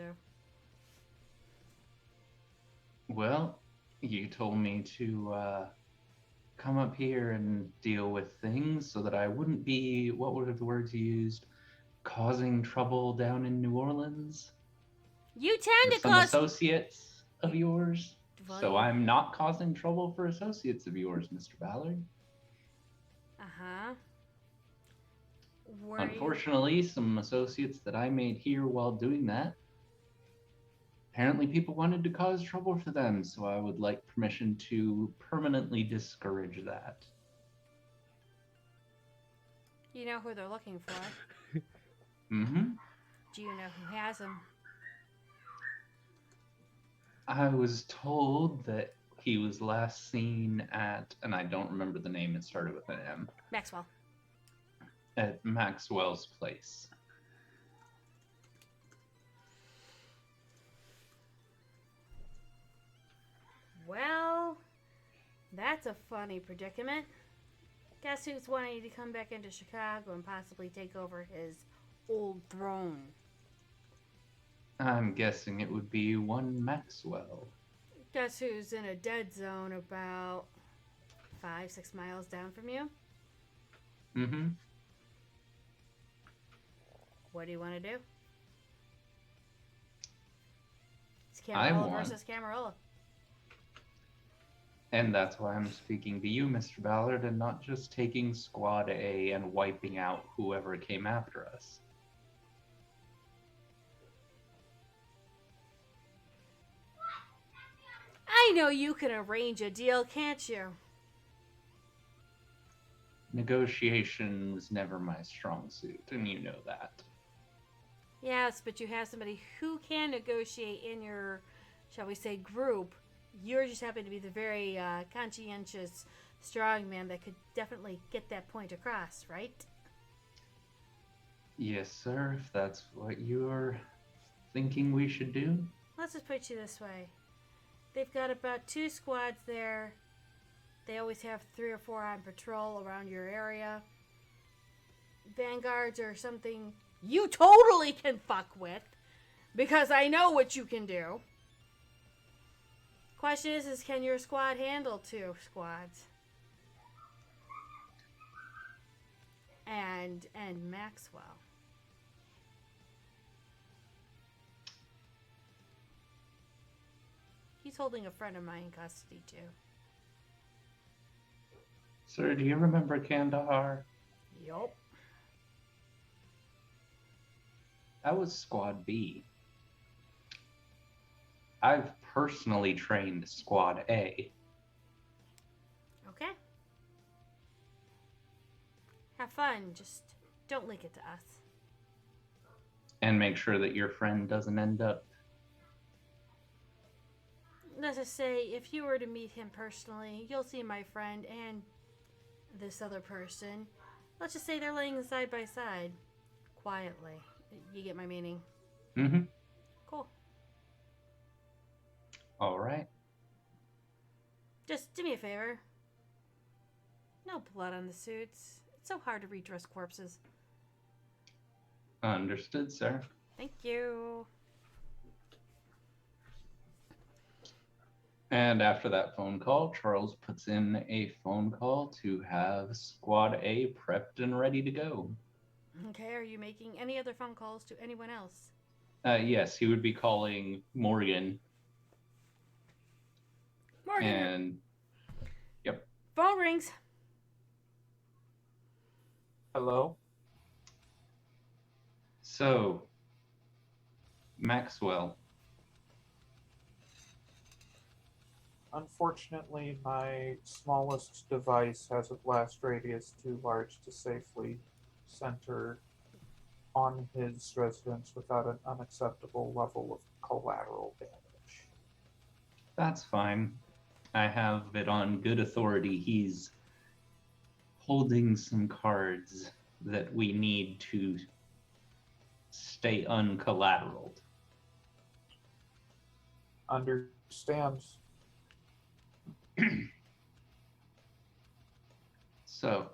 Well, you told me to come up here and deal with things so that I wouldn't be, what were the words you used, causing trouble down in New Orleans You tend with to some cause. associates of yours. Well, So I'm not causing trouble for associates of yours, Mr. Ballard. Uh huh. Unfortunately, some associates that I made here while doing that, apparently people wanted to cause trouble for them, so I would like permission to permanently discourage that. You know who they're looking for. Mm-hmm. Do you know who has them? I was told that he was last seen at, and I don't remember the name, it started with an M, Maxwell. at Maxwell's place. that's a funny predicament. Guess who's wanting to come back into Chicago and possibly take over his old throne? I'm guessing it would be one Maxwell. Guess who's in a dead zone about 5-6 miles down from you? Mm-hmm. What do you want to do? It's I Camarilla want- versus Camarilla. And that's why I'm speaking to you, Mr. Ballard, and not just taking Squad A and wiping out whoever came after us. I know you can arrange a deal, can't you? Negotiation was never my strong suit, and you know that. Yes, but you have somebody who can negotiate in your, shall we say, group. You just happen to be the very conscientious strong man that could definitely get that point across, right? Yes, sir, if that's what you're thinking we should do. Let's just put it this way. They've got about 2 squads there. They always have 3 or 4 on patrol around your area. Vanguards are something you totally can fuck with, because I know what you can do. Question is can your squad handle 2 squads? And Maxwell. He's holding a friend of mine in custody too. Sir, do you remember Kandahar? Yup. That was Squad B. I've personally trained Squad A. Okay. Have fun. Just don't link it to us. And make sure that your friend doesn't end up. Let's just say, if you were to meet him personally, you'll see my friend and this other person. Let's just say they're laying side by side, quietly. You get my meaning? Mm-hmm. Cool. All right. Just do me a favor. No blood on the suits. It's so hard to redress corpses. Understood, sir. Thank you. And after that phone call, Charles puts in a phone call to have Squad A prepped and ready to go. Okay, are you making any other phone calls to anyone else? Yes, he would be calling Morgan. Morgan, And phone rings. Hello? so, Maxwell, Unfortunately, my smallest device has a blast radius too large to safely center on his residence without an unacceptable level of collateral damage. that's fine. I have it on good authority. He's holding some cards that we need to stay uncollateraled. Understands. So,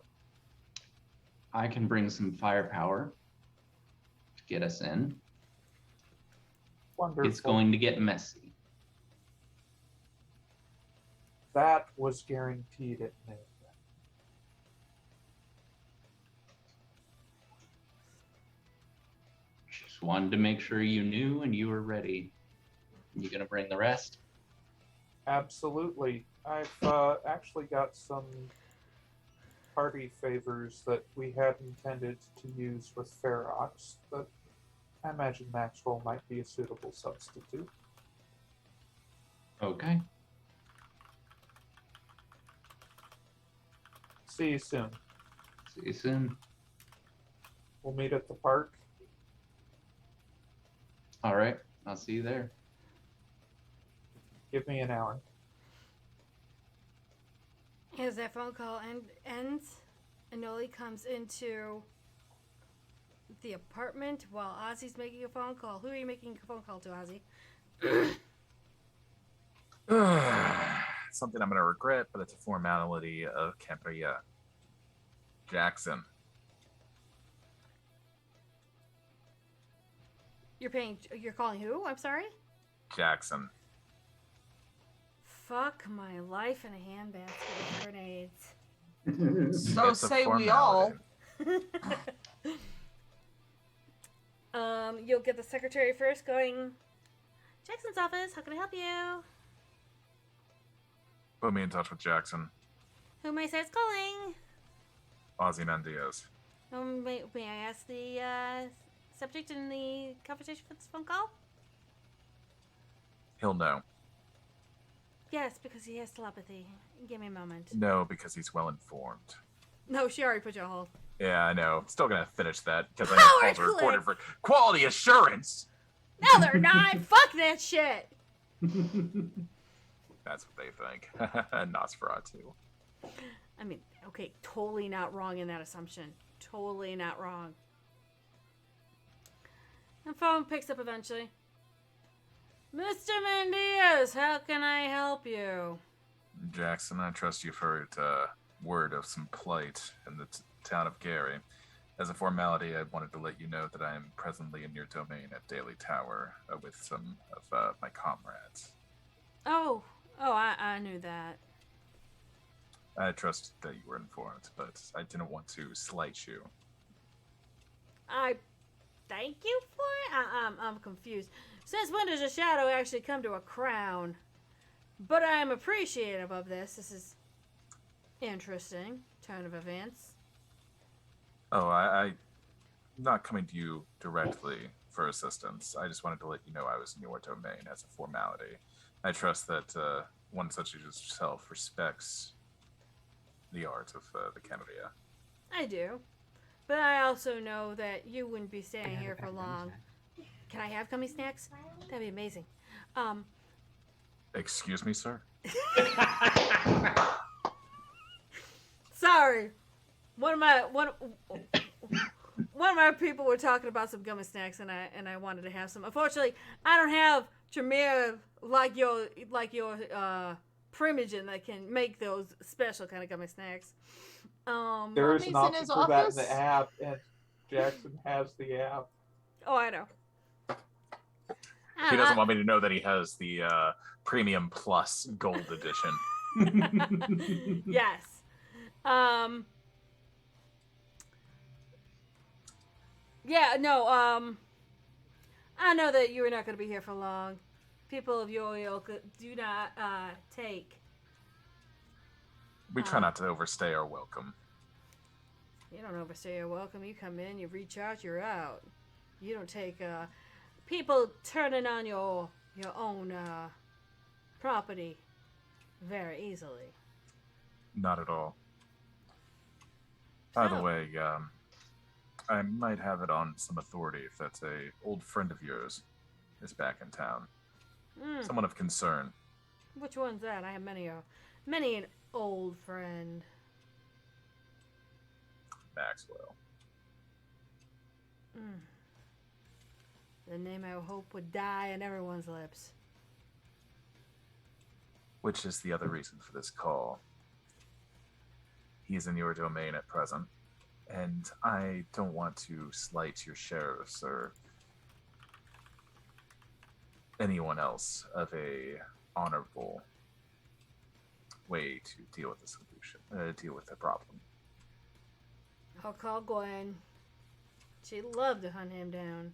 I can bring some firepower to get us in. Wonderful. It's going to get messy. That was guaranteed at noon. Just wanted to make sure you knew and you were ready. You gonna bring the rest? Absolutely. I've actually got some party favors that we had intended to use with Ferox, but I imagine Maxwell might be a suitable substitute. Okay. See you soon. See you soon. We'll meet at the park. All right. I'll see you there. Give me an hour. As that phone call ends, Anoli comes into the apartment while Ozzy's making a phone call. Who are you making a phone call to, Ozzy? something I'm going to regret, but it's a formality of Cambria. Jackson. You're calling who? I'm sorry? Jackson. Fuck my life in a handbasket with grenades. So It's a say we all. formality. You'll get the secretary first going, Jackson's office, how can I help you? Put me in touch with Jackson. Who may I say is calling? Ozzy Nandiaz. May I ask the subject in the conversation for this phone call? He'll know. Yes, because he has telepathy. Give me a moment. No, because he's well informed. No, she already put you on hold. Yeah, I know. Still gonna finish that because I Power have calls click. recorded for quality assurance. No, they're not. Fuck that shit. That's what they think. Nosferatu. I mean, okay, totally not wrong in that assumption. Totally not wrong. The phone picks up eventually. Mr. Mendiaz, how can I help you? Jackson, I trust you've heard word of some plight in the town of Gary. As a formality, I wanted to let you know that I am presently in your domain at Daily Tower with some of my comrades. Oh, I knew that. I trust that you were informed, but I didn't want to slight you. I thank you for it? I'm confused. Since when does a shadow actually come to a crown? But I am appreciative of this. This is interesting turn of events. Oh, I'm not coming to you directly for assistance. I just wanted to let you know I was in your domain as a formality. I trust that one such as yourself respects the art of the Camarilla. I do. But I also know that you wouldn't be staying here for long. Can I have gummy snacks? That'd be amazing. Excuse me, sir? Sorry. One of my people were talking about some gummy snacks, and I wanted to have some. Unfortunately, I don't have Tremere like your Primogen that can make those special kind of gummy snacks. There is He's an in option his for that in office? the app, and Jackson has the app. Oh, I know. He doesn't want me to know that he has the Premium Plus Gold Edition. Yes. Yeah, no, I know that you are not going to be here for long. People of your ilk do not take. We try not to overstay our welcome. You don't overstay your welcome. You come in, you reach out, you're out. You don't take people turning on your own property very easily. Not at all. By the Oh. way, I might have it on some authority if that's a old friend of yours is back in town. Someone of concern. Which one's that? I have many an old friend. Maxwell. The name I hope would die on everyone's lips. Which is the other reason for this call. He's in your domain at present, and I don't want to slight your sheriffs or anyone else of a honorable way to deal with the solution, deal with the problem. I'll call Gwen. She'd love to hunt him down.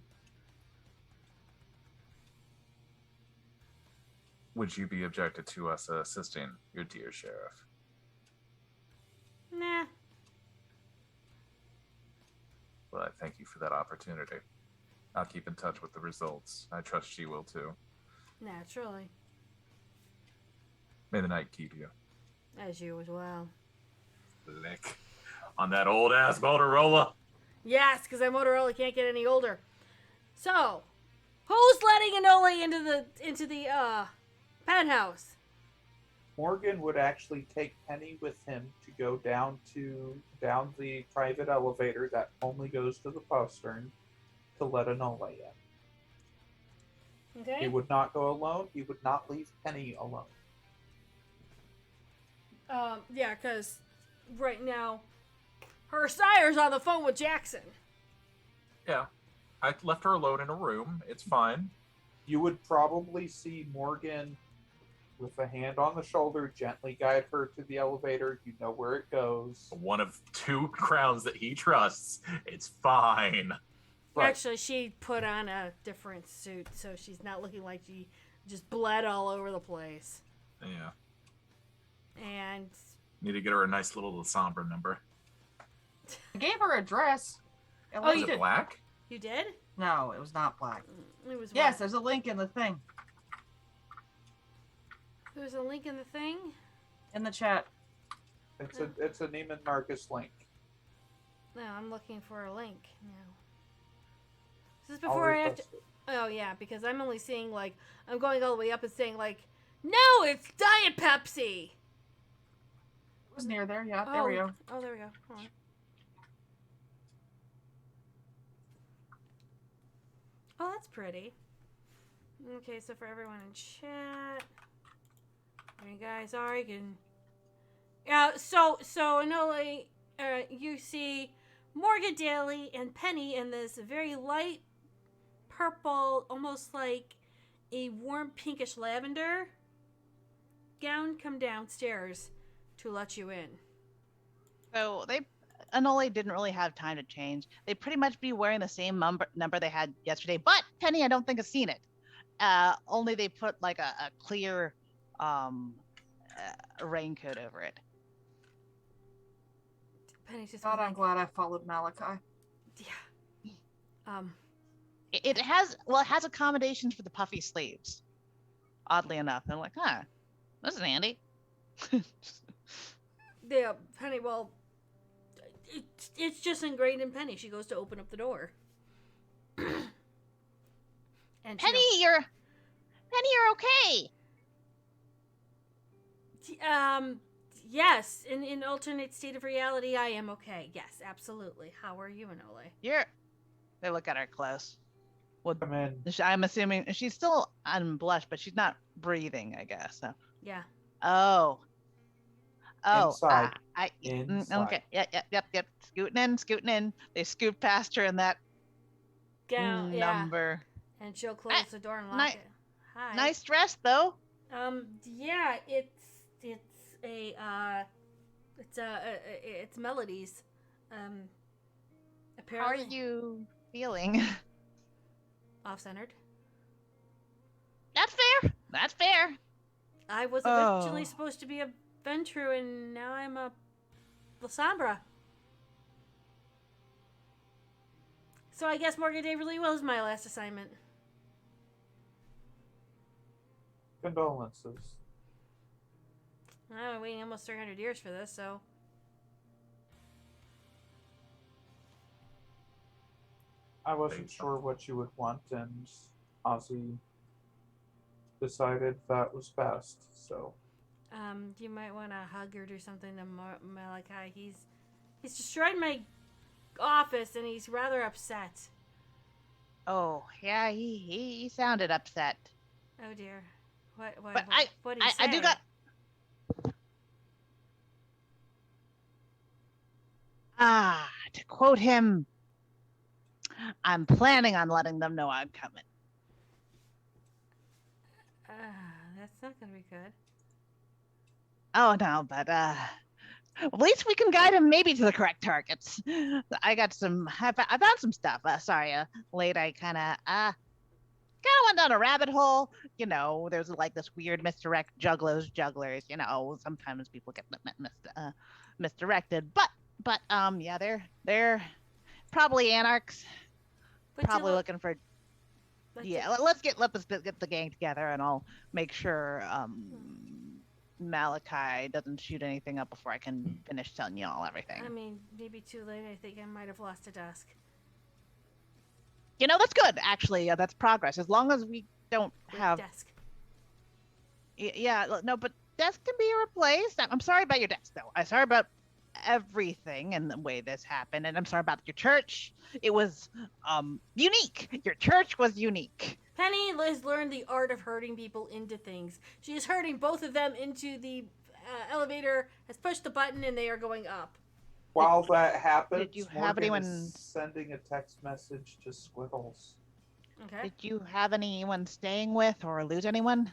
Would you be objected to us assisting your dear sheriff? Nah. Well, I thank you for that opportunity. I'll keep in touch with the results. I trust she will too. Naturally. May the night keep you. As you as well. Lick. On that old ass Motorola. Yes, because that Motorola can't get any older. So, who's letting Anole into the penthouse? Morgan would actually take Penny with him to go down the private elevator that only goes to the postern to let Enola in. Okay. He would not go alone. He would not leave Penny alone. Yeah, because right now her sire's on the phone with Jackson. Yeah. I left her alone in a room. It's fine. You would probably see Morgan with a hand on the shoulder gently guide her to the elevator. You know where it goes. One of 2 crowns that he trusts. It's fine. Right. Actually, she put on a different suit, so she's not looking like she just bled all over the place. Yeah. And Need to get her a nice little Lasombra number. I gave her a dress. It Oh, Was you linked it it. black? you did? No, it was not black. It was Yes, what? there's a link in the thing. There's a link in the thing. In the chat. It's a Neiman Marcus link. No, I'm looking for a link now. Is this I'll before I have to? repost it. Oh yeah, because I'm only seeing like I'm going all the way up and saying like, no, it's Diet Pepsi. It was near there. Yeah, there we go. Oh, there we go. Hold on. Oh, that's pretty. Okay, so for everyone in chat, there you guys are. You can. Yeah. So Anole, you see Morgan Daly and Penny in this very light purple, almost like a warm pinkish lavender gown come downstairs to let you in. So Anole didn't really have time to change. They'd pretty much be wearing the same number they had yesterday. But Penny, I don't think has seen it. Only they put like a clear raincoat over it. Penny's just God, going I'm glad I followed Malachi. yeah. It has accommodations for the puffy sleeves. Oddly enough, I'm like, huh, this is handy. Yeah, Penny. Well, it's just ingrained in Penny. She goes to open up the door. And she Penny, you're okay. goes, yes. In alternate state of reality, I am okay. Yes, absolutely. How are you, Anole? They look at her close. Well, Come in. I'm assuming she's still unblushed, but she's not breathing, I guess. So. Yeah. Oh. Inside. Okay. Yep. Scooting in. They scoot past her in that Gown. Yeah. number. And she'll close the door and lock it. Hi. Nice dress, though. Yeah. It's Melody's. How are Apparently you feeling? off-centered. That's fair. I was originally supposed to be a Ventru, and now I'm a Lasombra. So I guess Morgan Day really was my last assignment. Condolences. I've been waiting almost 300 years for this, so... I wasn't sure what you would want, and Ozzy decided that was best. So You might want to hug or do something to Malachi. He's destroyed my office, and he's rather upset. Oh, yeah, he sounded upset. Oh dear. What But did he say? I do got. To quote him, I'm planning on letting them know I'm coming. That's not gonna be good. Oh no, but at least we can guide him maybe to the correct targets. I found some stuff. Sorry, late. I kind of went down a rabbit hole. You know, there's like this weird misdirect jugglers. You know, sometimes people get misdirected. But yeah, they're probably anarchs. But Probably looking for. but Yeah, let's get the gang together, and I'll make sure Malachi doesn't shoot anything up before I can finish telling y'all everything. I mean, maybe too late. I think I might have lost a desk. You know, that's good, actually. That's progress. As long as we don't Wait, have. desk. Yeah, no, but desk can be replaced. I'm sorry about your desk, though. I'm sorry about everything and the way this happened, and I'm sorry about your church. It was unique. Your church was unique. Penny has learned the art of hurting people into things. She is hurting both of them into the elevator has pushed the button and they are going up. While that happens, Did you have Morgan anyone- is sending a text message to Squiggles. Okay. Did you have anyone staying with or lose anyone?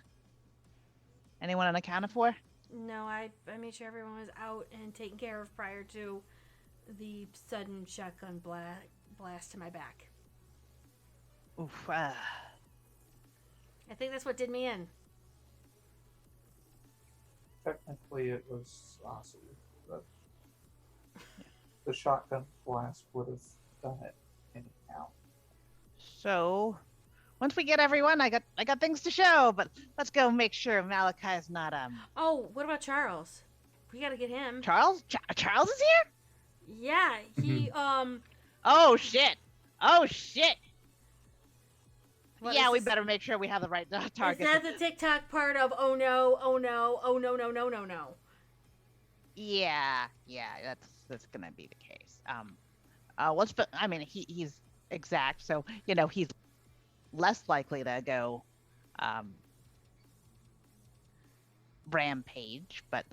Anyone unaccounted for? No, I made sure everyone was out and taken care of prior to the sudden shotgun blast to my back. Oof. I think that's what did me in. Technically, it was Ozzy, but the shotgun blast would have done it anyhow. So, once we get everyone, I got things to show, but let's go make sure Malachi is not Oh, what about Charles? We gotta get him. Charles. Charles is here? Yeah, he Oh shit! Oh shit! what Yeah, is we this? better make sure we have the right Is target. that the TikTok part of oh no, oh no, oh no, no, no, no, no? Yeah, that's gonna be the case. I mean, he's exact, so he's less likely to go rampage, but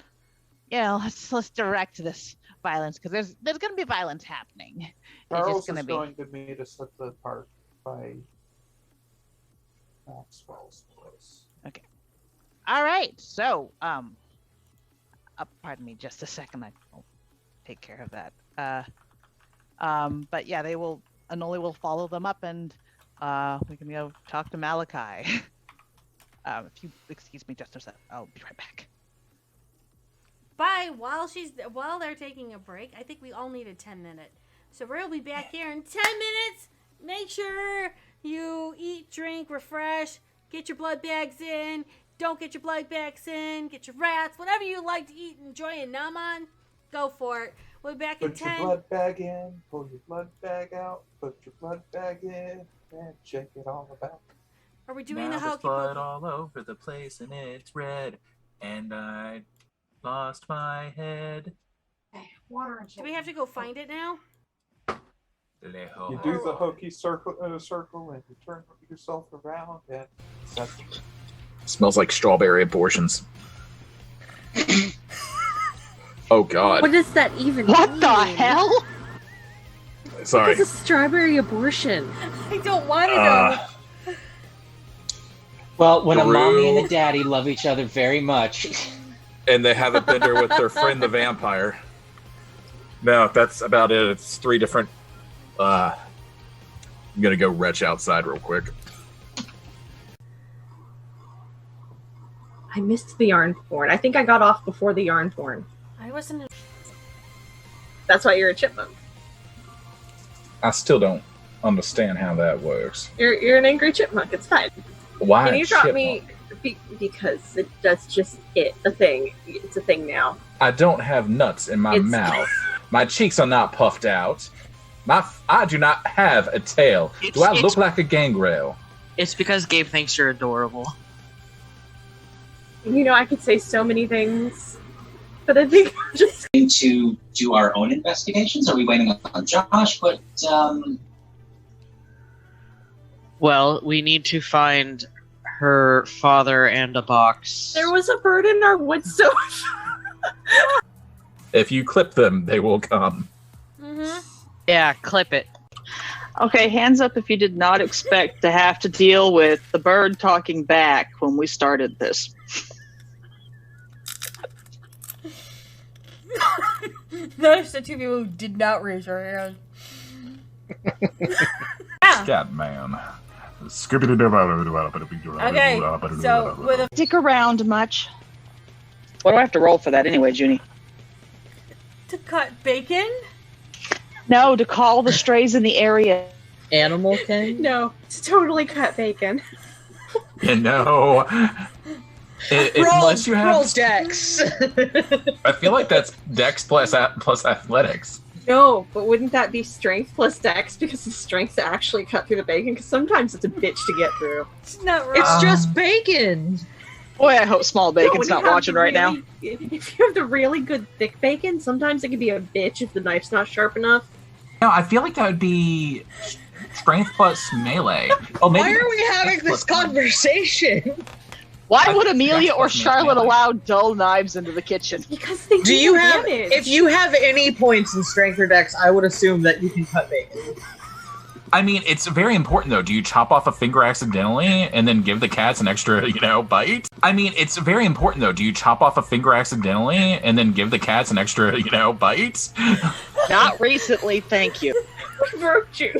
let's direct this violence because there's gonna be violence happening. It's Charles just gonna is be going to meet us at the park by Maxwell's place. all right. So pardon me, just a second. I'll take care of that. But yeah, Anoli will follow them up, and we can go talk to Malachi. If you excuse me just a sec, I'll be right back. Bye. While they're taking a break, I think we all need a 10-minute. So we'll be back here in 10 minutes. Make sure you eat, drink, refresh, get your blood bags in. Don't get your blood bags in. Get your rats, whatever you like to eat, enjoy, and numb on. Go for it. We'll be back in Put your 10. blood bag in, pull your blood bag out, put your blood bag in, and check it all about. Are we doing now the there's hokey blood pokey? all over the place and it's red, and I lost my head. Hey, water and Do we have to go find it now? You do the hokey circle, and you turn yourself around, and that's Smells like strawberry abortions. Oh God! What does that even What mean? the hell? Sorry. It's a strawberry abortion. I don't want to know. Well, when a mommy and Drew. a daddy love each other very much. And they have a bender with their friend the vampire. No, that's about it. It's 3 different. I'm gonna go retch outside real quick. I missed the yarn porn. I think I got off before the yarn porn. I wasn't. That's why you're a chipmunk. I still don't understand how that works. You're an angry chipmunk. It's fine. Why Can you drop chipmunk? me? Because that's just a thing. It's a thing now. I don't have nuts in my It's- mouth. My cheeks are not puffed out. I do not have a tail. Do I look like a gangrel? It's because Gabe thinks you're adorable. I could say so many things, but I think I'm just To do our own investigations? Are we waiting on Josh? But Well, we need to find her father and a box. there was a bird in our woods, so If you clip them, they will come. Mm-hmm. Yeah, clip it. Okay, hands up if you did not expect to have to deal with the bird talking back when we started this. Notice the 2 people who did not raise their hand. God, man. Okay, so with a Stick around much. What do I have to roll for that anyway, Junie? to cut bacon. No, to call the strays in the area. Animal King? no, to totally cut bacon. You know, unless you roll have, Dex. I feel like that's Dex plus athletics. No, but wouldn't that be strength plus dex because the strength to actually cut through the bacon? Because sometimes it's a bitch to get through. It's not right. It's just bacon. Boy, I hope Small No, Bacon's when you not have watching the right now. If you have the really good thick bacon, sometimes it can be a bitch if the knife's not sharp enough. No, I feel like that would be strength plus melee. Oh, maybe Why are we having this conversation? Why would Amelia That's or fucking Charlotte melee. allow dull knives into the kitchen? Because they Do you have? damage. If you have any points in strength or dex, I would assume that you can cut bacon. I mean, it's very important though. Do you chop off a finger accidentally and then give the cats an extra, bite? I mean, it's very important though. Do you chop off a finger accidentally and then give the cats an extra, bite? Not recently, thank you. Virtue.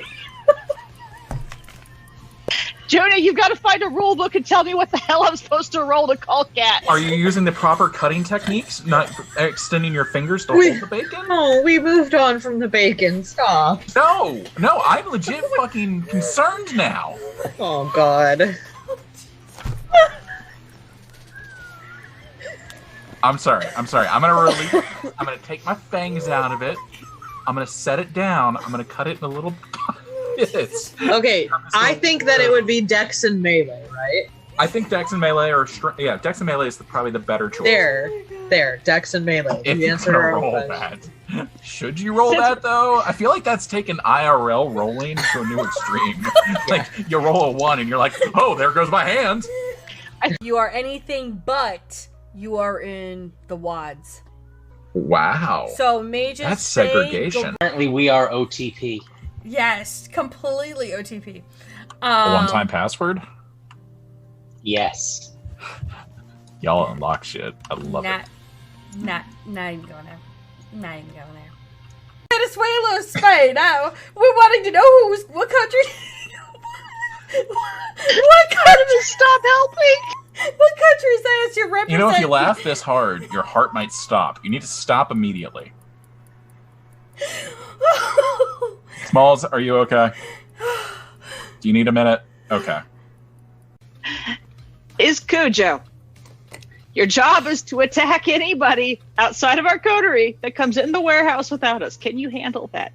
Jonah, you've got to find a rule book and tell me what the hell I'm supposed to roll to call cats. Are you using the proper cutting techniques? Not extending your fingers to We- hold the bacon? Oh, we moved on from the bacon. Stop. No, I'm legit fucking concerned now. Oh God. I'm sorry. I'm gonna release. I'm gonna take my fangs out of it. I'm gonna set it down. I'm gonna cut it in a little bits. Okay, I think that it would be dex and melee, right? I think Dex and Melee are Dex and Melee is probably the better choice. There, dex and melee. If You you're answered gonna our own roll question. that, should you roll that though? I feel like that's taken IRL rolling to a new extreme. Like you roll a 1 and you're like, oh, there goes my hand. You are anything but you are in the WADs. Wow. So mages That's say go- segregation. Apparently, we are OTP. Yes, completely OTP. A one-time password? Yes. Y'all unlock shit. I love it. Not even going there. Not even going there. Venezuela, Spain. Now we're wanting to know what country. What country? Stop helping. What country says you're representing? If you laugh this hard, your heart might stop. You need to stop immediately. Smalls, are you okay? Do you need a minute? Okay. Is Cujo. Your job is to attack anybody outside of our coterie that comes in the warehouse without us. Can you handle that?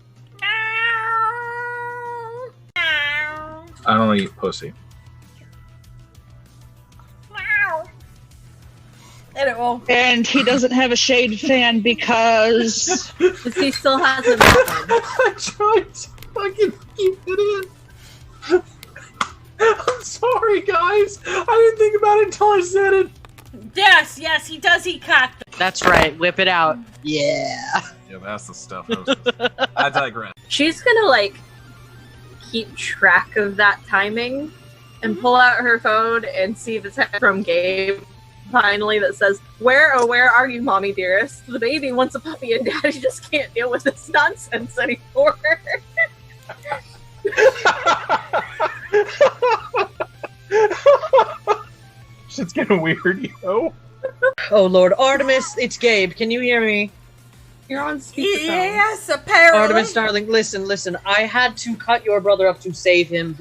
I don't eat pussy. And it won't. And he doesn't have a shade fan because he still hasn't met one. I tried to fucking keep it in. I'm sorry, guys. I didn't think about it until I said it. Yes, he does eat cock. That's right. Whip it out. Yeah. Yeah, that's the stuff. I digress. She's gonna keep track of that timing and pull out her phone and see if it's from Gabe finally that says, where are you, mommy dearest? The baby wants a puppy and daddy just can't deal with this nonsense anymore. Shit's getting weird, yo. Oh Lord, Artemis, it's Gabe. Can you hear me? You're on speakerphone. Yes, apparently. Artemis, darling, listen. I had to cut your brother up to save him.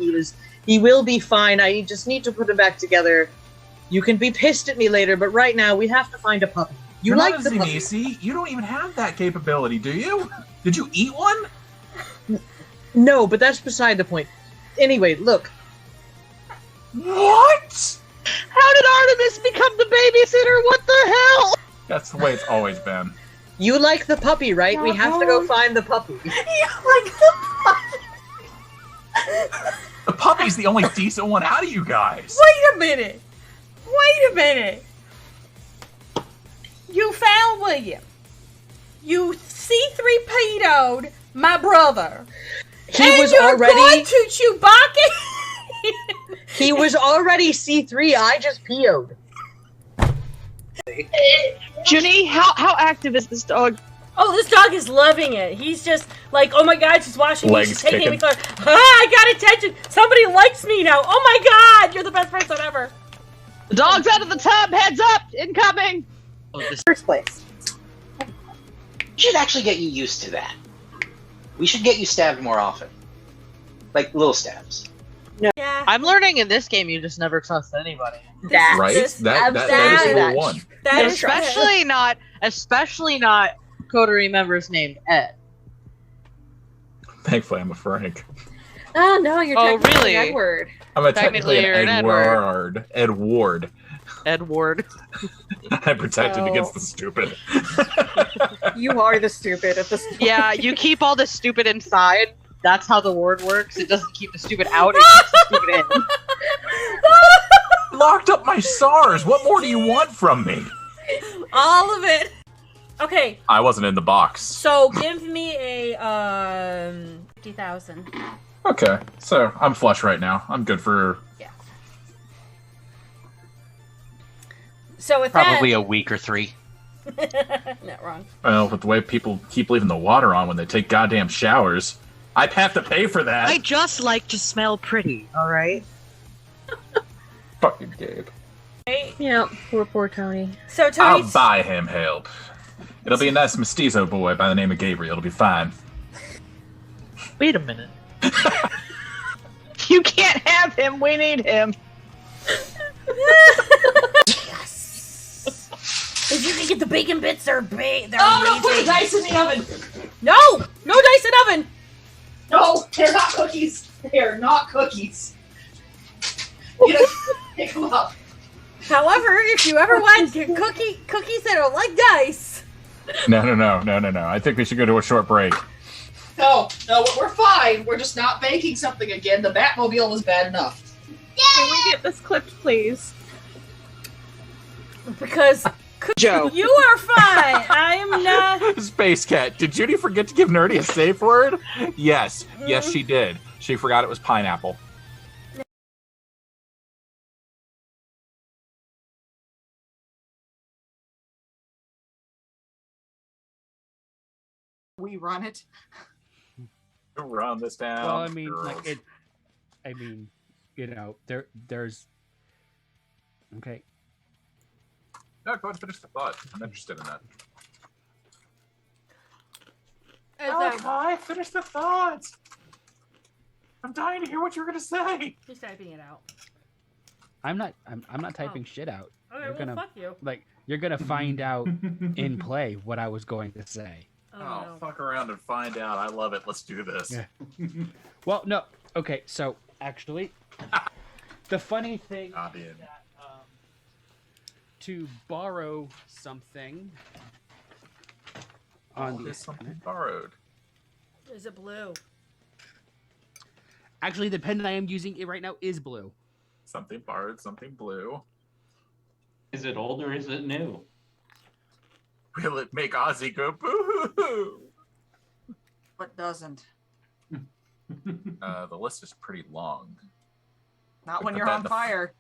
He will be fine. I just need to put him back together. You can be pissed at me later, but right now we have to find a puppy. You're like not the a puppy? Zenisi. You don't even have that capability, do you? Did you eat one? No, but that's beside the point. Anyway, look. What? How did Artemis become the babysitter? What the hell? That's the way it's always been. You like the puppy, right? We have to go find the puppy. You like the puppy? The puppy's the only decent one out of you guys. Wait a minute. You found William. You C3P'd my brother. He and was you're already. going to Chewbacca. He was already C3. I just PO'd. Junie, how active is this dog? Oh, this dog is loving it. He's just like, oh my god, she's washing me, Legs she's taking me kicking. close. I got attention. Somebody likes me now. Oh my god, you're the best person ever. The dog's out of the tub. Heads up. Incoming. First place. We should actually get you used to that. We should get you stabbed more often. Like little stabs. Yeah. I'm learning in this game you just never trust anybody. Right? That is rule one. That is Especially not coterie members named Ed. Thankfully, I'm a Frank. Oh no, you're Oh, technically really? Edward. I'm a Technically, technically you're an an Edward. Edward. Edward. I protected So- against the stupid. You are the stupid at this point. Yeah, you keep all the stupid inside. That's how the word works. It doesn't keep the stupid out, it keeps the stupid in. locked up my SARS. What more do you want from me? All of it. Okay, I wasn't in the box. so give me a 50,000. Okay, so I'm flush right now. I'm good for So with Probably a week or 3. that, not wrong. well, with the way people keep leaving the water on when they take goddamn showers, I'd have to pay for that. I just like to smell pretty, alright? Fucking Gabe. Yeah, poor Tony. So I'll Tony, buy him help. It'll be a nice mestizo boy by the name of Gabriel. It'll be fine. Wait a minute. You can't have him, we need him. if you can get the bacon bits, they're they're Oh, amazing. no, put the dice in the oven. No, no dice in oven. No, they're not cookies. They are not cookies. Pick them up. However, if you ever want cookies that are like dice, No. I think we should go to a short break. No, we're fine. We're just not baking something again. The Batmobile was bad enough. Can we get this clipped, please? because Joe. you are fine. I am not. Space Cat, did Judy forget to give Nerdy a safe word? Yes, she did. She forgot it was pineapple. We run it. Run this down. Well, I mean, girls. like it. I mean, you know, there's. Okay. No, go ahead and finish the thought. I'm interested in that. As finish the thoughts. I'm dying to hear what you're gonna say. He's typing it out. I'm not typing shit out. Okay, You're well, gonna fuck you. you're gonna find out in play what I was going to say. Oh, Oh, no. fuck around and find out. I love it. Let's do this. Yeah. Well, no. Okay, so actually, the funny thing Not is in. that to borrow something on the There's something borrowed. Is it blue? actually the pen that I am using it right now is blue. Something borrowed, something blue. Is it old or is it new? Will it make Ozzy go boo-hoo? What doesn't? The list is pretty long. Not Put when the you're bat on in the- fire.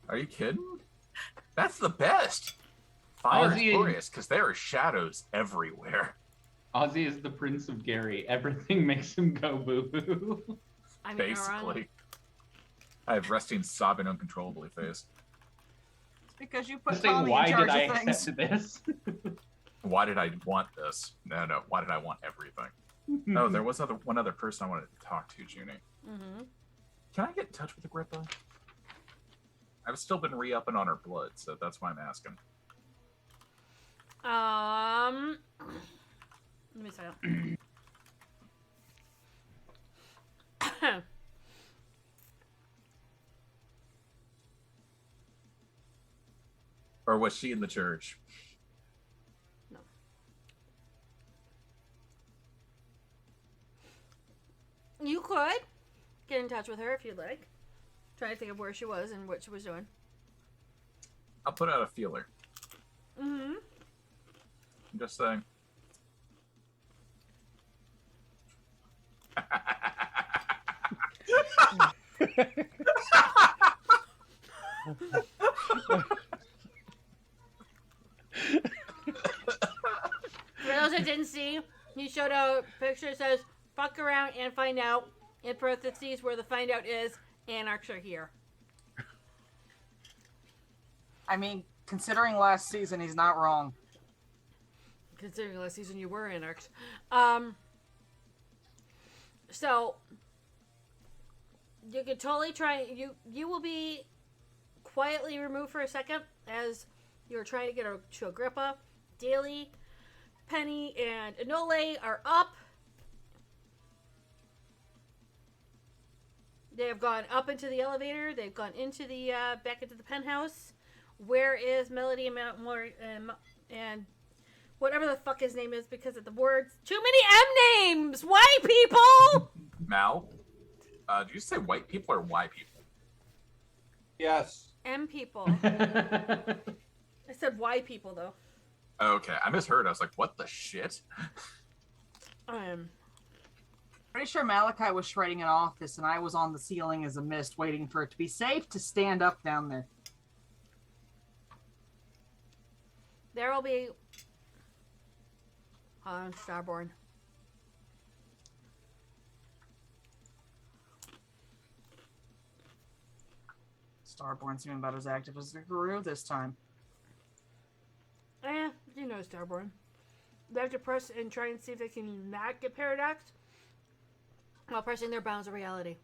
Are you kidding? That's the best. Fire Ozzy is glorious because there are shadows everywhere. Ozzy is the Prince of Gary. Everything makes him go boo-hoo. I mean, Basically. I have resting, sobbing uncontrollably face. It's because you put Just saying, Tommy why in charge did I of things. accept this? Why did I want this? No. Why did I want everything? No, there was one other person I wanted to talk to, Junie. Mm-hmm. Can I get in touch with Agrippa? I've still been re-upping on her blood, so that's why I'm asking. Let me see. Or was she in the church? You could get in touch with her if you'd like. Try to think of where she was and what she was doing. I'll put out a feeler. Mm-hmm. I'm just saying. For those that didn't see, he showed a picture that says, fuck around and find out, in parentheses, where the find out is, Anarchs are here. I mean, considering last season, he's not wrong. Considering last season you were Anarchs. So, you could totally try, you will be quietly removed for a second as you're trying to get to Agrippa. Daly, Penny, and Enole are up. They have gone up into the elevator. They've gone into the back into the penthouse. Where is Melody and whatever the fuck his name is because of the words? Too many M names. White people. Mal, did you say white people or Y people? Yes. M people. I said Y people though. Okay, I misheard. I was like, what the shit? Pretty sure Malachi was shredding an office and I was on the ceiling as a mist waiting for it to be safe to stand up down there. There will be Starborn. Starborn seeming about as active as the Guru this time. You know Starborn. They have to press and try and see if they can not get paradoxed while pressing their bounds of reality.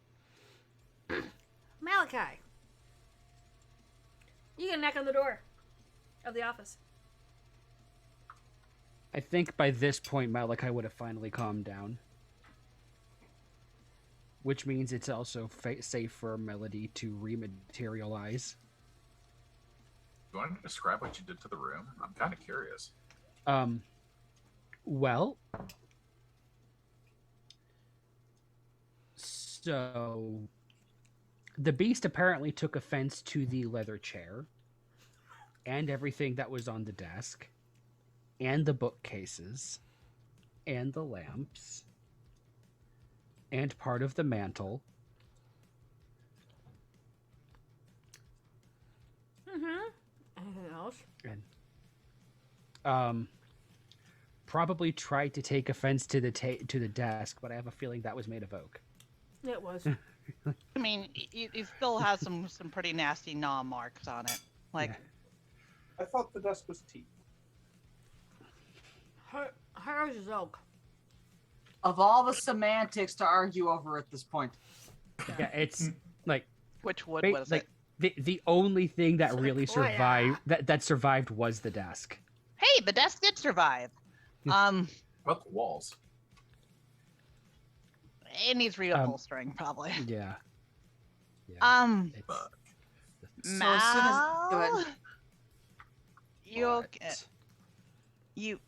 Malachi! You get a knock on the door of the office. I think by this point, Malachi would have finally calmed down. Which means it's also safe for Melody to rematerialize. You want to describe what you did to the room? I'm kind of curious. Well, so the beast apparently took offense to the leather chair and everything that was on the desk and the bookcases and the lamps and part of the mantle. Anything else? And probably tried to take offense to the desk, but I have a feeling that was made of oak. It was. I mean, it still has some pretty nasty gnaw marks on it. Like, I thought the desk was teak. Hers is oak. Of all the semantics to argue over at this point. Yeah, it's like which wood ba- was like, it? The only thing that really oh, yeah. survived that survived was the desk. Hey, the desk did survive. About the walls. It needs reupholstering, probably. Yeah. Mal, Go ahead. you okay? You.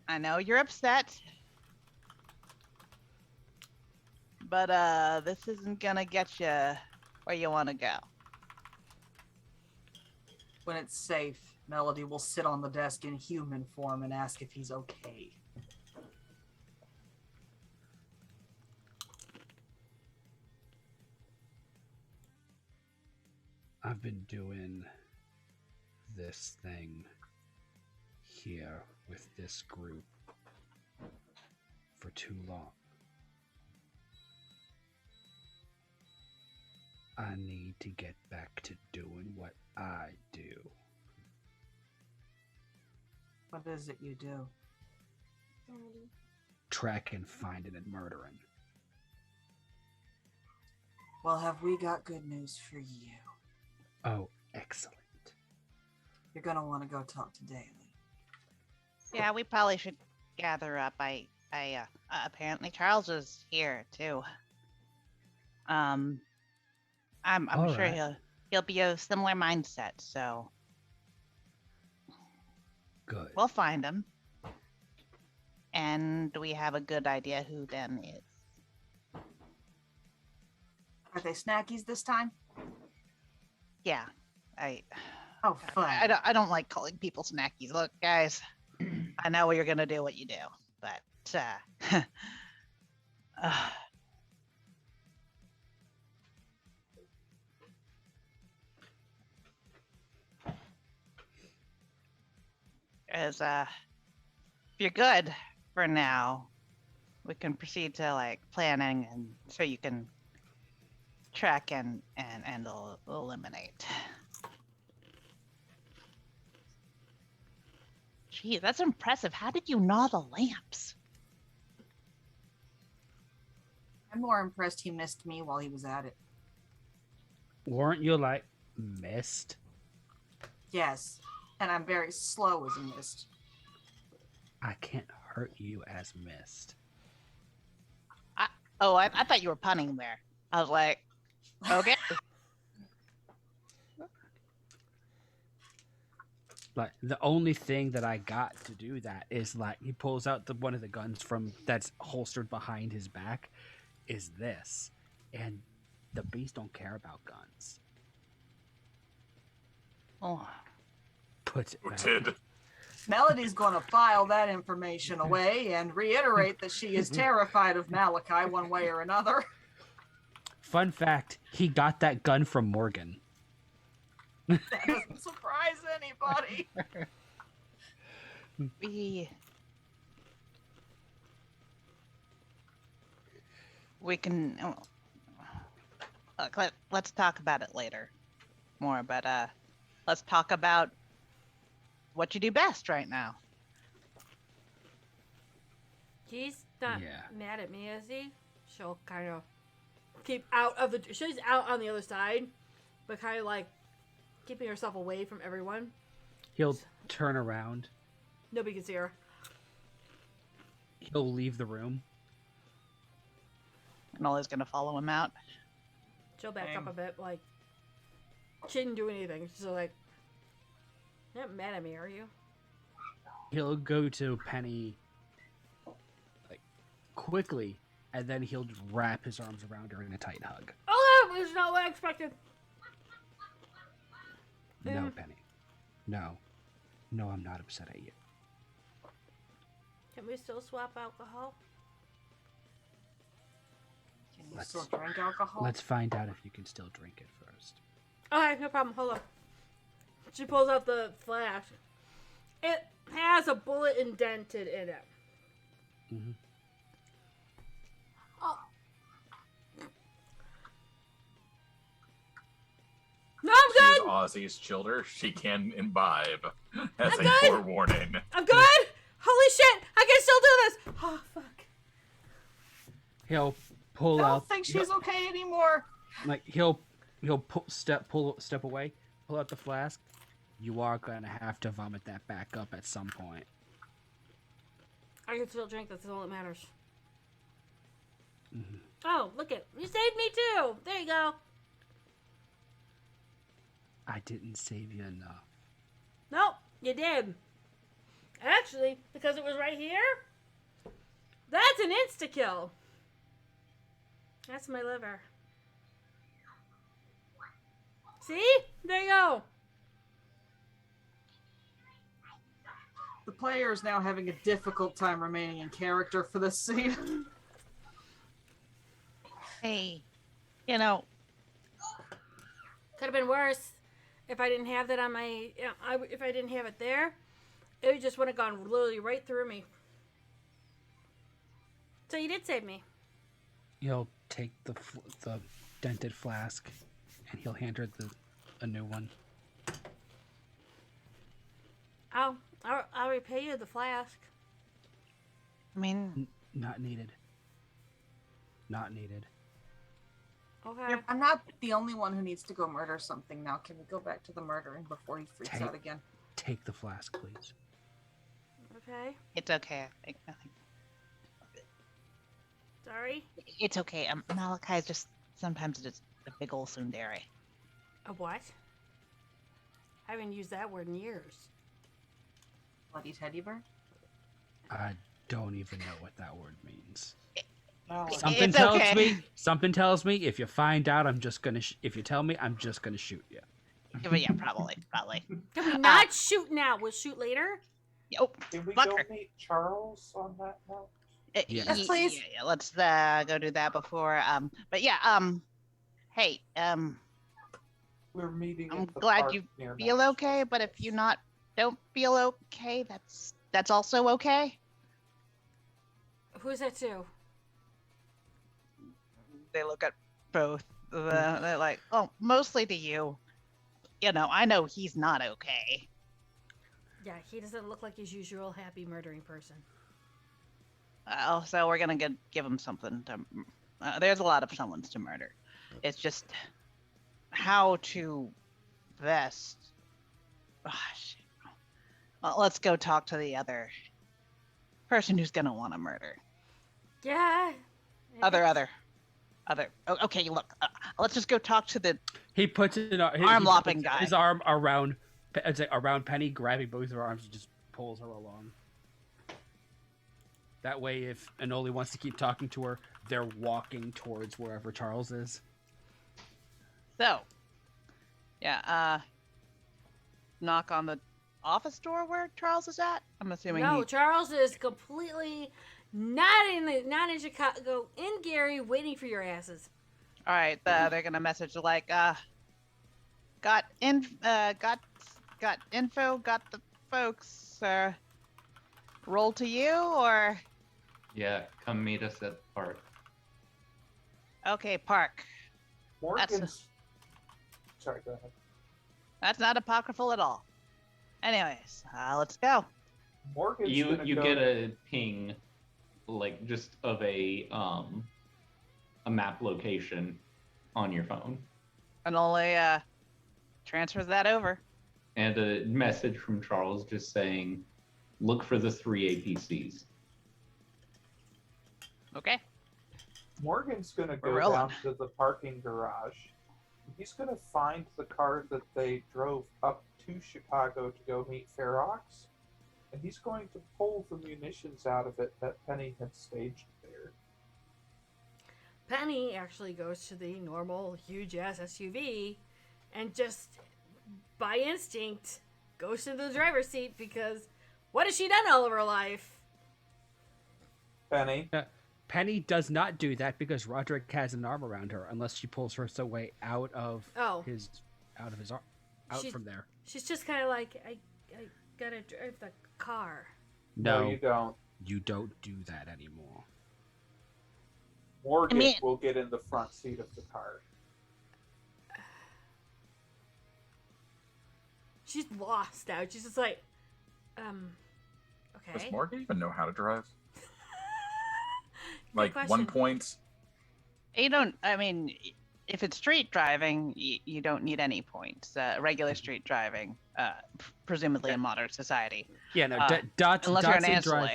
I know you're upset, but this isn't gonna get you where you want to go. When it's safe, Melody will sit on the desk in human form and ask if he's okay. I've been doing this thing here with this group for too long. I need to get back to doing what I do. What is it you do? Tracking, finding, and murdering. Well, have we got good news for you? Oh, excellent. You're gonna want to go talk to Daly. Yeah, we probably should gather up. Apparently Charles is here too. I'm All sure right. he'll be a similar mindset, so Good. we'll find him. And we have a good idea who them is. Are they snackies this time? Yeah, Oh, fun. I don't like calling people snackies. Look, guys, I know you're gonna do what you do, but if you're good for now, we can proceed to like planning, and so you can track and eliminate. Gee, that's impressive. How did you gnaw the lamps? I'm more impressed he missed me while he was at it. Weren't you like missed? Yes, and I'm very slow as a mist. I can't hurt you as missed. I thought you were punning there. I was like, okay. Like the only thing that I got to do that is like he pulls out one of the guns from that's holstered behind his back, is this, and the beast don't care about guns. Oh, Put it back. Noted. Melody's going to file that information away and reiterate that she is terrified of Malachi one way or another. Fun fact: he got that gun from Morgan. That doesn't surprise anybody. We can look, let's talk about it later more, but let's talk about what you do best right now. He's not Yeah. mad at me, is he? She'll kind of keep out of the. She's out on the other side, but kind of like keeping herself away from everyone. He'll turn around. Nobody can see her. He'll leave the room. Nola's gonna follow him out. She'll back up a bit, like she didn't do anything. She's like, "You're not mad at me, are you?" He'll go to Penny like quickly, and then he'll just wrap his arms around her in a tight hug. Oh, that was not what I expected. No, Penny. No. No, I'm not upset at you. Can we still swap alcohol? Can you still drink alcohol? Let's find out if you can still drink it first. Okay, no problem. Hold on. She pulls out the flask. It has a bullet indented in it. Mm-hmm. Oh. No, I'm good. She's Ozzy's childer. She can imbibe as I'm a good. forewarning. I'm good. Holy shit! I can still do this. Oh fuck. He'll pull I don't out. think she's okay anymore. Like he'll step away, pull out the flask. You are gonna have to vomit that back up at some point. I can still drink. That's all that matters. Mm-hmm. Oh, look it! You saved me too. There you go. I didn't save you enough. Nope, you did. Actually, because it was right here, that's an insta-kill. That's my liver. See? There you go. The player is now having a difficult time remaining in character for this scene. Hey, you know, Could have been worse if I didn't have that on my. If I didn't have it there, it just would have gone literally right through me. So you did save me. He'll take the dented flask, and he'll hand her a new one. I'll repay you the flask. I mean, Not needed. Not needed. Okay. I'm not the only one who needs to go murder something now. Can we go back to the murdering before he freaks out again? Take the flask, please. Okay. it's okay. I think Sorry. it's okay. Malachi's just sometimes just a big old tsundere. A what? I haven't used that word in years. Bloody teddy bear? I don't even know what that word means. No. Something It's tells okay. me. Something tells me if you find out, I'm just gonna. If you tell me, I'm just gonna shoot you. But yeah, probably. Can we not shoot now? We'll shoot later. Yep. Did we Fuck go her. meet Charles on that note? Yes, please. Yeah, let's go do that before. But yeah. Hey. We're meeting. I'm at the glad park you near feel Mass. okay. But if you don't feel okay, that's also okay. Who's that to? They look at both. They're like, oh, mostly to you. You know, I know he's not okay. Yeah, he doesn't look like his usual happy murdering person. So we're gonna give him something to. There's a lot of someones to murder. It's just how to best. Shit. Well, let's go talk to the other person who's gonna want to murder. Yeah. Other. Okay, look. Let's just go talk to the. He puts it. Arm lopping guy. His arm around Penny, grabbing both of her arms, and just pulls her along. That way, if Anoli wants to keep talking to her, they're walking towards wherever Charles is. So, yeah, knock on the office door where Charles is at? I'm assuming No, Charles is completely not in Chicago, in Gary, waiting for your asses. All right, they're gonna message like, got info, got the folks. Roll to you, or Yeah, come meet us at the park. okay, Park. Morgan's. Sorry, go ahead. That's not apocryphal at all. Anyways, let's go. Morgan's You gonna you go- get a ping, like just of a map location on your phone, And only transfers that over. and a message from Charles just saying, "Look for the 3 APCs." Okay. Morgan's gonna go We're rolling. down to the parking garage. He's gonna find the car that they drove up to Chicago to go meet Ferox, and he's going to pull the munitions out of it that Penny had staged there. Penny actually goes to the normal huge ass SUV and just by instinct goes to the driver's seat because what has she done all of her life? Penny. Penny does not do that because Roderick has an arm around her, unless she pulls her way out of his arm, out She's- from there. She's just kind of like, I gotta drive the car. No, you don't. You don't do that anymore. Morgan will get in the front seat of the car. She's lost now. She's just like, okay. Does Morgan even know how to drive? Like question. 1 point. You don't. I mean, if it's street driving, you don't need any points. Regular street driving, presumably in modern society. Yeah, no, unless you're an Dots and Drive. ancillary.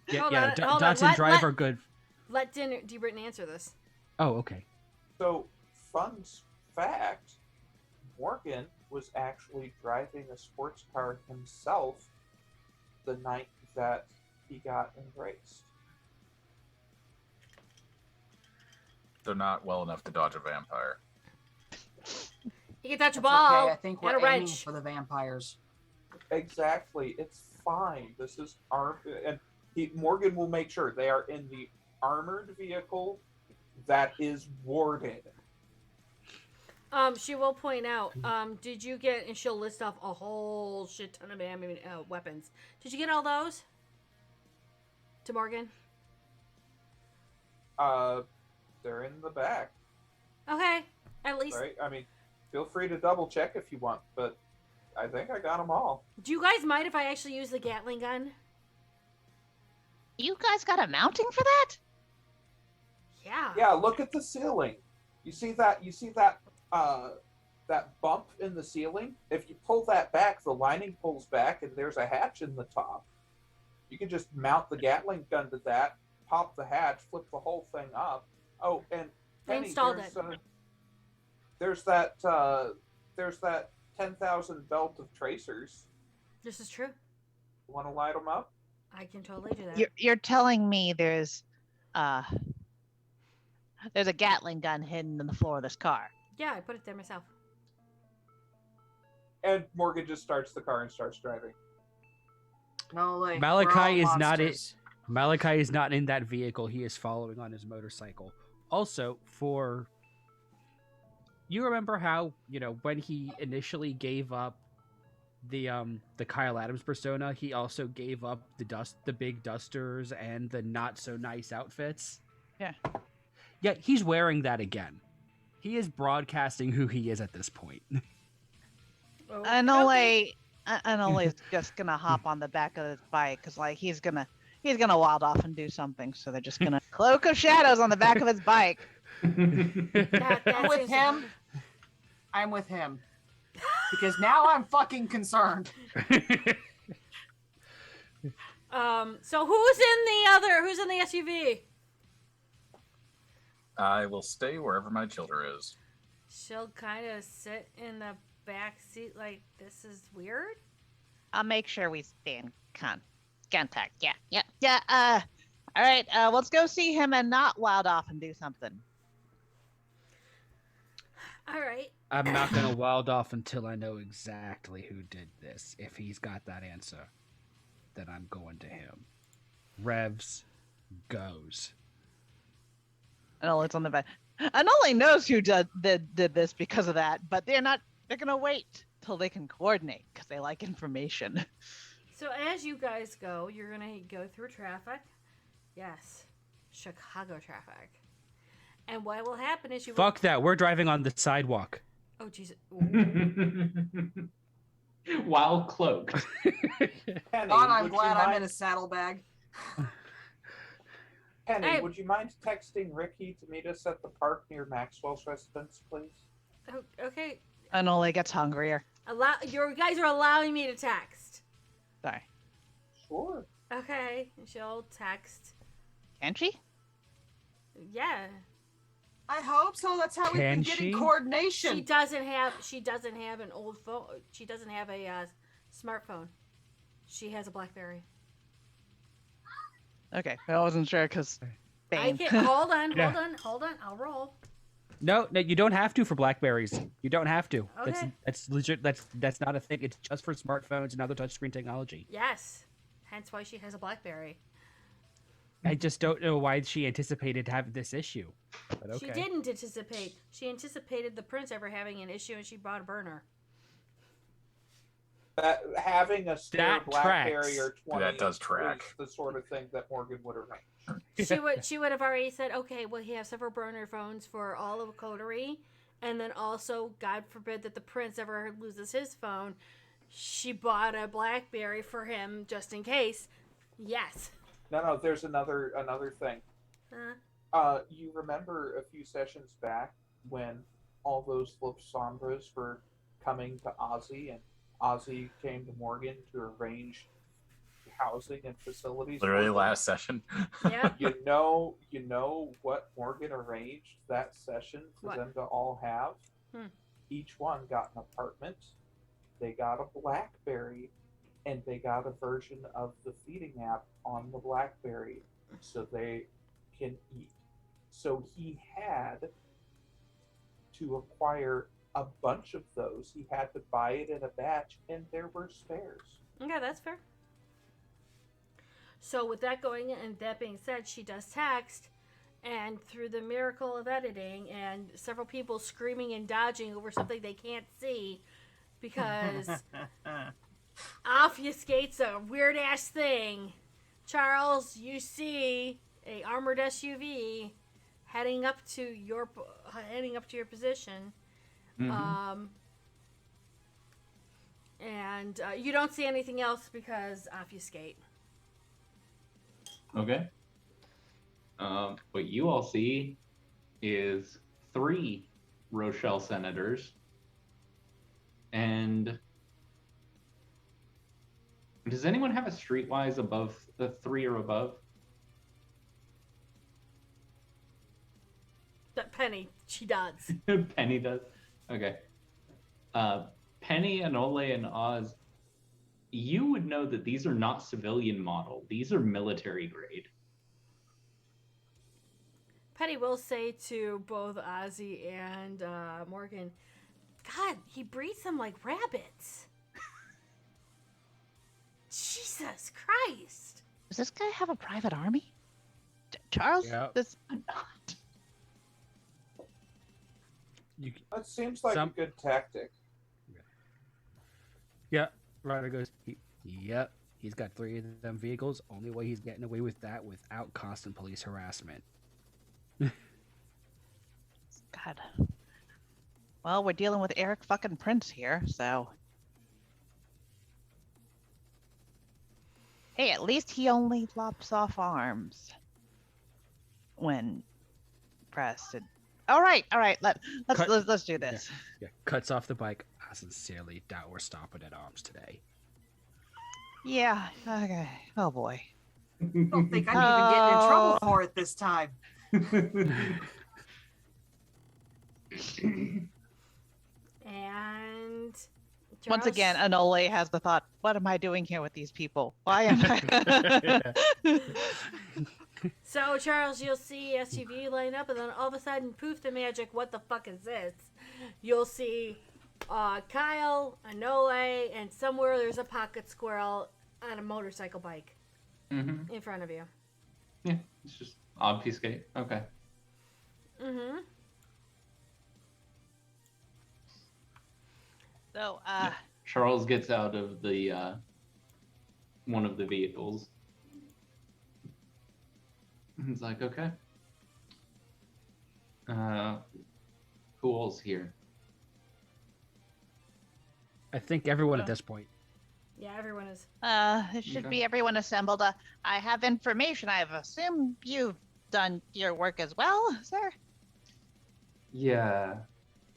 Yeah, Hold yeah, on, hold on. Dots and Let- Drive let- are good. Let D. Britton answer this. Oh, okay. So, fun fact, Morgan was actually driving a sports car himself the night that he got embraced. They're not well enough to dodge a vampire. He can touch a That's ball okay. I think and we're a aiming wrench. for the vampires. Exactly. It's fine. This is and Morgan will make sure they are in the armored vehicle that is warded. She will point out, did you get, and she'll list off a whole shit ton of weapons. Did you get all those? To Morgan? They're in the back. Okay, at least. Right? I mean, feel free to double check if you want, but I think I got them all. Do you guys mind if I actually use the Gatling gun? You guys got a mounting for that? Yeah. Yeah, look at the ceiling. You see that? That bump in the ceiling? If you pull that back, the lining pulls back, and there's a hatch in the top. You can just mount the Gatling gun to that, pop the hatch, flip the whole thing up. Oh, and They Penny, installed there's that 10,000 belt of tracers. This is true. Want to light them up? I can totally do that. You're telling me there's a Gatling gun hidden in the floor of this car. Yeah, I put it there myself. And Morgan just starts the car and starts driving. No, like Malachi is not it. Malachi is not in that vehicle. He is following on his motorcycle. Also, you remember how, when he initially gave up the Kyle Adams persona, he also gave up the big dusters and the not so nice outfits? Yeah. Yeah, he's wearing that again. He is broadcasting who he is at this point. Anole is just gonna hop on the back of his bike because he's gonna wild off and do something. So they're just gonna cloak of shadows on the back of his bike. I'm with him. I'm with him. Because now I'm fucking concerned. So who's in the SUV? I will stay wherever my children is. She'll kind of sit in the back seat like, this is weird. I'll make sure we stay in contact. Yeah. All right, let's go see him and not wild off and do something. All right. I'm not going to wild off until I know exactly who did this. If he's got that answer, then I'm going to him. Revs goes. Anoli's on the bed. Anoli knows who did this because of that, but they're going to wait till they can coordinate because they like information. So as you guys go, you're going to go through traffic. Yes. Chicago traffic. And what will happen is you will... Fuck that. We're driving on the sidewalk. Oh, Jesus. While cloaked. Penny, God, I'm would you glad I'm mind- in a saddlebag. Penny, Hey. would you mind texting Ricky to meet us at the park near Maxwell's residence, please? Oh, okay. Anoli gets hungrier. You guys are allowing me to text. Sorry. Sure. Okay. She'll text. Can she? Yeah. I hope so. That's how we've been Can getting she? coordination. She doesn't have an old phone. She doesn't have a smartphone. She has a BlackBerry. Okay, I wasn't sure because. I can hold on. Yeah. I'll roll. No, you don't have to for Blackberries. You don't have to. Okay. That's legit. That's not a thing. It's just for smartphones and other touchscreen technology. Yes. Hence why she has a BlackBerry. I just don't know why she anticipated having this issue. But okay. She didn't anticipate. She anticipated the prince ever having an issue, and she bought a burner. Having a spare That BlackBerry tracks. or 20 That does track. is the sort of thing that Morgan would arrange. She would have already said, okay, well, he has several burner phones for all of Coterie, and then also, God forbid that the prince ever loses his phone. She bought a BlackBerry for him just in case. Yes. No, there's another thing. You remember a few sessions back when all those Flip Sombras were coming to Ozzy, and Ozzy came to Morgan to arrange housing and facilities. Literally last session. Yeah. You know what Morgan arranged that session for What? them to all have? Each one got an apartment. They got a BlackBerry, and they got a version of the feeding app on the BlackBerry so they can eat. So he had to acquire a bunch of those. He had to buy it in a batch, and there were spares. Okay, that's fair. So with that going and that being said, she does text, and through the miracle of editing and several people screaming and dodging over something they can't see because obfuscates a weird ass thing. Charles, you see a armored SUV heading up to your position. Mhm. And you don't see anything else because obfuscate. Okay. What you all see is 3 Rochelle senators and does anyone have a streetwise above the 3 or above? But Penny, she does. Penny does. Okay. Penny, Anole, and Oz, you would know that these are not civilian model. These are military grade. Penny will say to both Ozzy and Morgan, God, he breeds them like rabbits. Jesus Christ. Does this guy have a private army? Charles? Yep. This That seems like a good tactic. Yeah, Ryder goes, yep, he's got 3 of them vehicles. Only way he's getting away with that without constant police harassment. God. Well, we're dealing with Eric fucking Prince here, so. Hey, at least he only lops off arms when pressed. All right. Let's do this. Yeah, cuts off the bike. I sincerely doubt we're stopping at arms today. Yeah. Okay. Oh boy. I don't think I'm even getting in trouble for it this time. And Once again, Anole has the thought, what am I doing here with these people? Why am I? So, Charles, you'll see SUV line up, and then all of a sudden, poof, the magic, what the fuck is this? You'll see Kyle, Anole, and somewhere there's a pocket squirrel on a motorcycle bike in front of you. Yeah, it's just obfuscate. Okay. Mm-hmm. So, Charles gets out of the one of the vehicles. He's like, okay. Who all's here? I think everyone at this point. Yeah, everyone is. It should Okay. be everyone assembled. I have information. I assume you've done your work as well, sir? Yeah,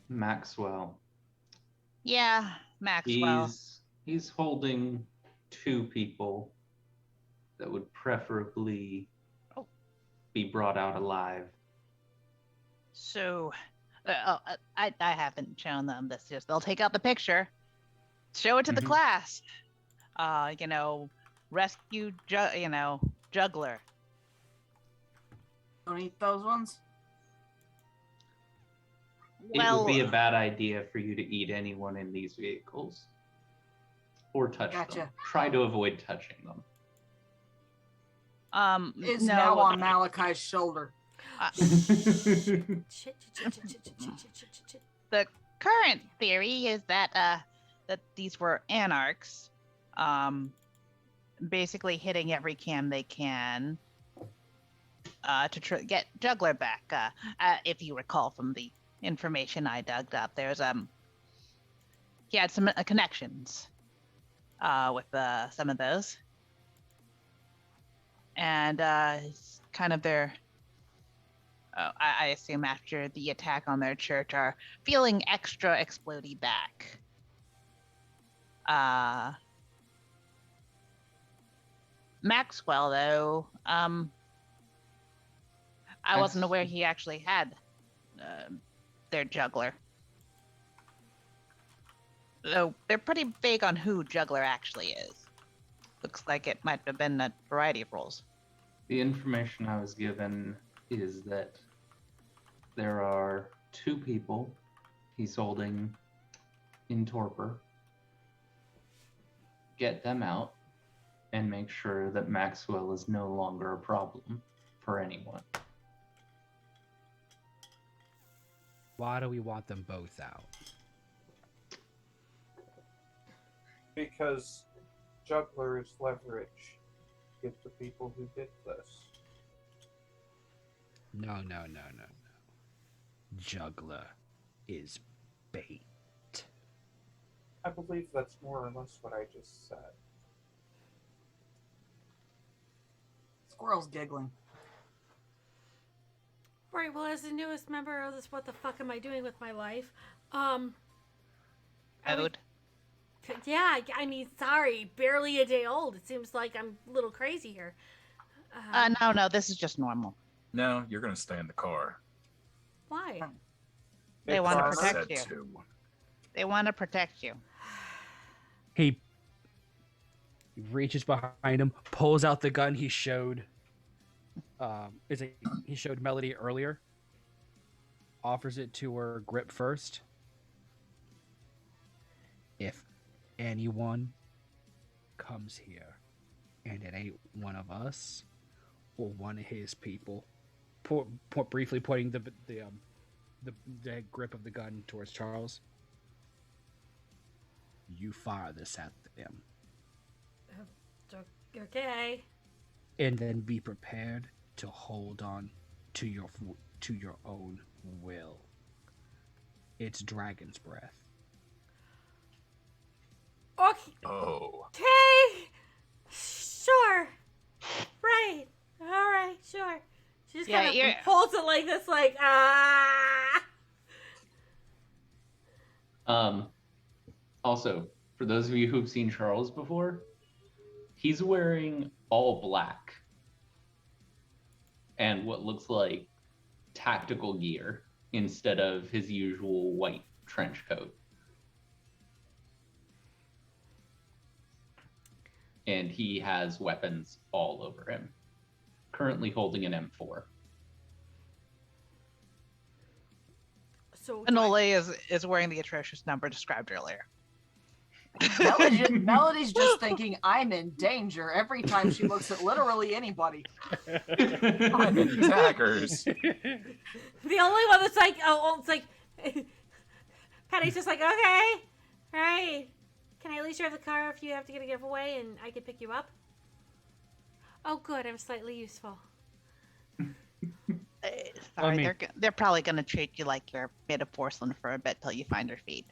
Maxwell. Yeah, Maxwell. He's holding 2 people that would preferably be brought out alive. So, I haven't shown them this. Just they'll take out the picture, show it to the class. Rescue, juggler. Don't eat those ones. It would be a bad idea for you to eat anyone in these vehicles or touch them. Gotcha. Try to avoid touching them. Is no, now well, on Malachi's shoulder. The current theory is that these were anarchs, basically hitting every cam they can to get Juggler back. If you recall from the information I dug up, there's he had some connections with some of those, and it's kind of their. I assume after the attack on their church, are feeling extra explodey back. Maxwell, though, I wasn't aware he actually had their juggler. Though they're pretty vague on who Juggler actually is. Looks like it might have been a variety of roles. The information I was given is that there are 2 people he's holding in torpor. Get them out and make sure that Maxwell is no longer a problem for anyone. Why do we want them both out? Because Juggler's leverage gives the people who did this. No. Juggler is bait. I believe that's more or less what I just said. Squirrel's giggling. Right, well, as the newest member of this What the Fuck Am I Doing With My Life, yeah, I mean, sorry, barely a day old. It seems like I'm a little crazy here. No, this is just normal. No, you're gonna stay in the car. Why? They want to Because I protect you. said to. They want to protect you. He reaches behind him, pulls out the gun he showed. He showed Melody earlier? Offers it to her grip first. If anyone comes here and it ain't one of us or one of his people, briefly pointing the grip of the gun towards Charles, you fire this at them. Okay. And then be prepared to hold on to your own will. It's dragon's breath. Okay. Oh. Okay. Sure. Right. All right. Sure. She just kind of holds it like this, like Also, for those of you who've seen Charles before, he's wearing all black and what looks like tactical gear instead of his usual white trench coat. And he has weapons all over him currently holding an M4. So Anole is wearing the atrocious number described earlier. Melody's just thinking, I'm in danger every time she looks at literally anybody. I'm in daggers. The only one that's like, it's like, Patty's just like, okay, all right. Can I at least drive the car if you have to get a giveaway and I can pick you up? Oh, good. I'm slightly useful. Sorry, they're probably gonna treat you like you're made of porcelain for a bit till you find your feet.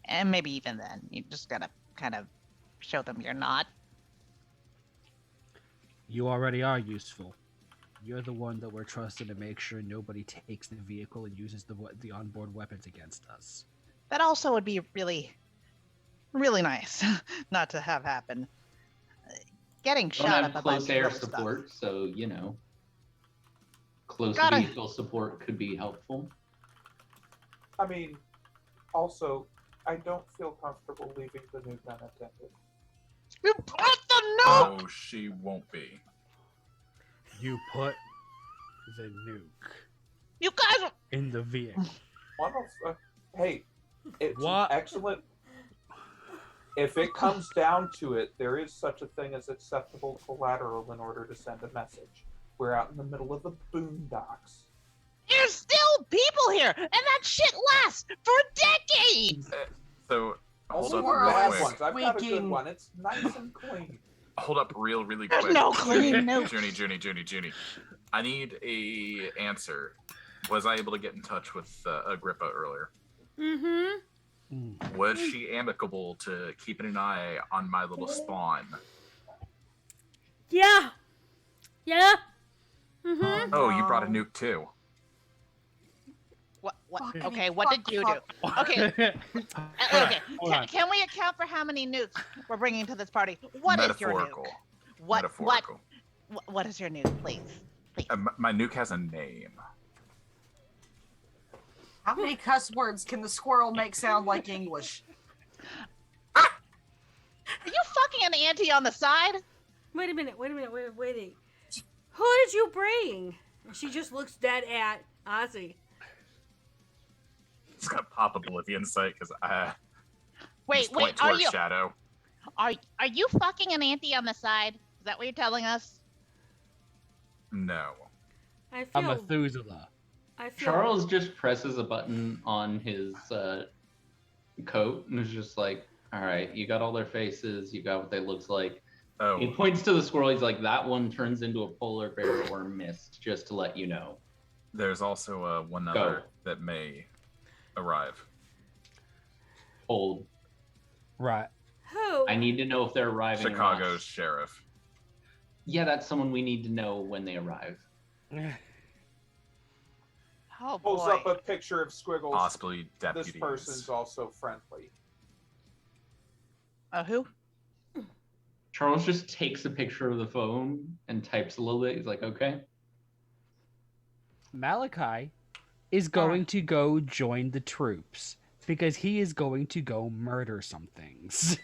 And maybe even then, you just gotta kind of show them you're not. You already are useful. You're the one that we're trusted to make sure nobody takes the vehicle and uses the onboard weapons against us. That also would be really, really nice not to have happen. Getting Don't shot have up by close air little stuff. support, so you know, close Gotta- vehicle support could be helpful. I mean, also, I don't feel comfortable leaving the nuke unattended. You put the Oh, she won't be. You put the nuke You guys. in the vehicle. Hey, it's What? excellent. If it comes down to it, there is such a thing as acceptable collateral in order to send a message. We're out in the middle of the boondocks. There's still people here, and that shit lasts for decades. So hold Also, up the real bad quick. ones. I've got a good Squeaking. one. It's nice and clean. Hold up really There's quick. no clean nukes. Junie. I need a answer. Was I able to get in touch with Agrippa earlier? Mm-hmm. Was she amicable to keeping an eye on my little spawn? Yeah. Yeah. Mm-hmm. Oh, you brought a nuke too. What? Fucking Okay, what did you do? Okay. Okay. Hold on. Can we account for how many nukes we're bringing to this party? What is your nuke? Metaphorical. What? Metaphorical. What is your nuke, please? My nuke has a name. How many cuss words can the squirrel make sound like English? Are you fucking an auntie on the side? Wait a minute. Wait. Who did you bring? And she just looks dead at Ozzy. It's gonna pop Oblivion sight because Wait, point are towards you Shadow. are you fucking an auntie on the side? Is that what you're telling us? No. I A feel. Methuselah. I feel. Charles just presses a button on his coat and is just like, all right, you got all their faces, you got what they looks like. Oh, He points to the squirrel, he's like, that one turns into a polar bear or mist, just to let you know. there's also one Go. other that may arrive. Hold. Right. Who? I need to know if they're arriving or not. Chicago's sheriff. Yeah, that's someone we need to know when they arrive. Oh Pulls boy. up a picture of Squiggles. Possibly This deputies. person's also friendly. Who? Charles just takes a picture of the phone and types a little bit. He's like, okay. Malachi is going to go join the troops because he is going to go murder some things.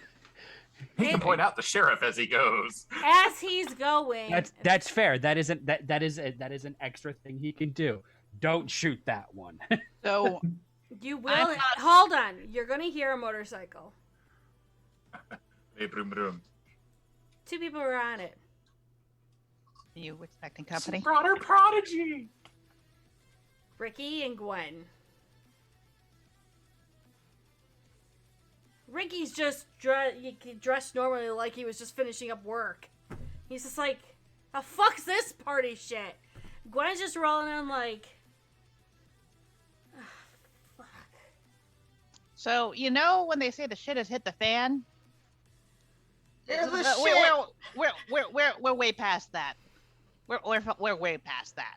He can point out the sheriff as he goes. As he's going. That's fair. That is an extra thing he can do. Don't shoot that one. So You will. Hold on. You're gonna hear a motorcycle. Hey, broom, broom. 2 people were on it. you expecting company? Broader prodigy. Ricky and Gwen. Ricky's just dressed normally like he was just finishing up work. He's just like, the fuck's this party shit? Gwen's just rolling on like, So you know when they say the shit has hit the fan? Here's the We're way past that. We're way past that.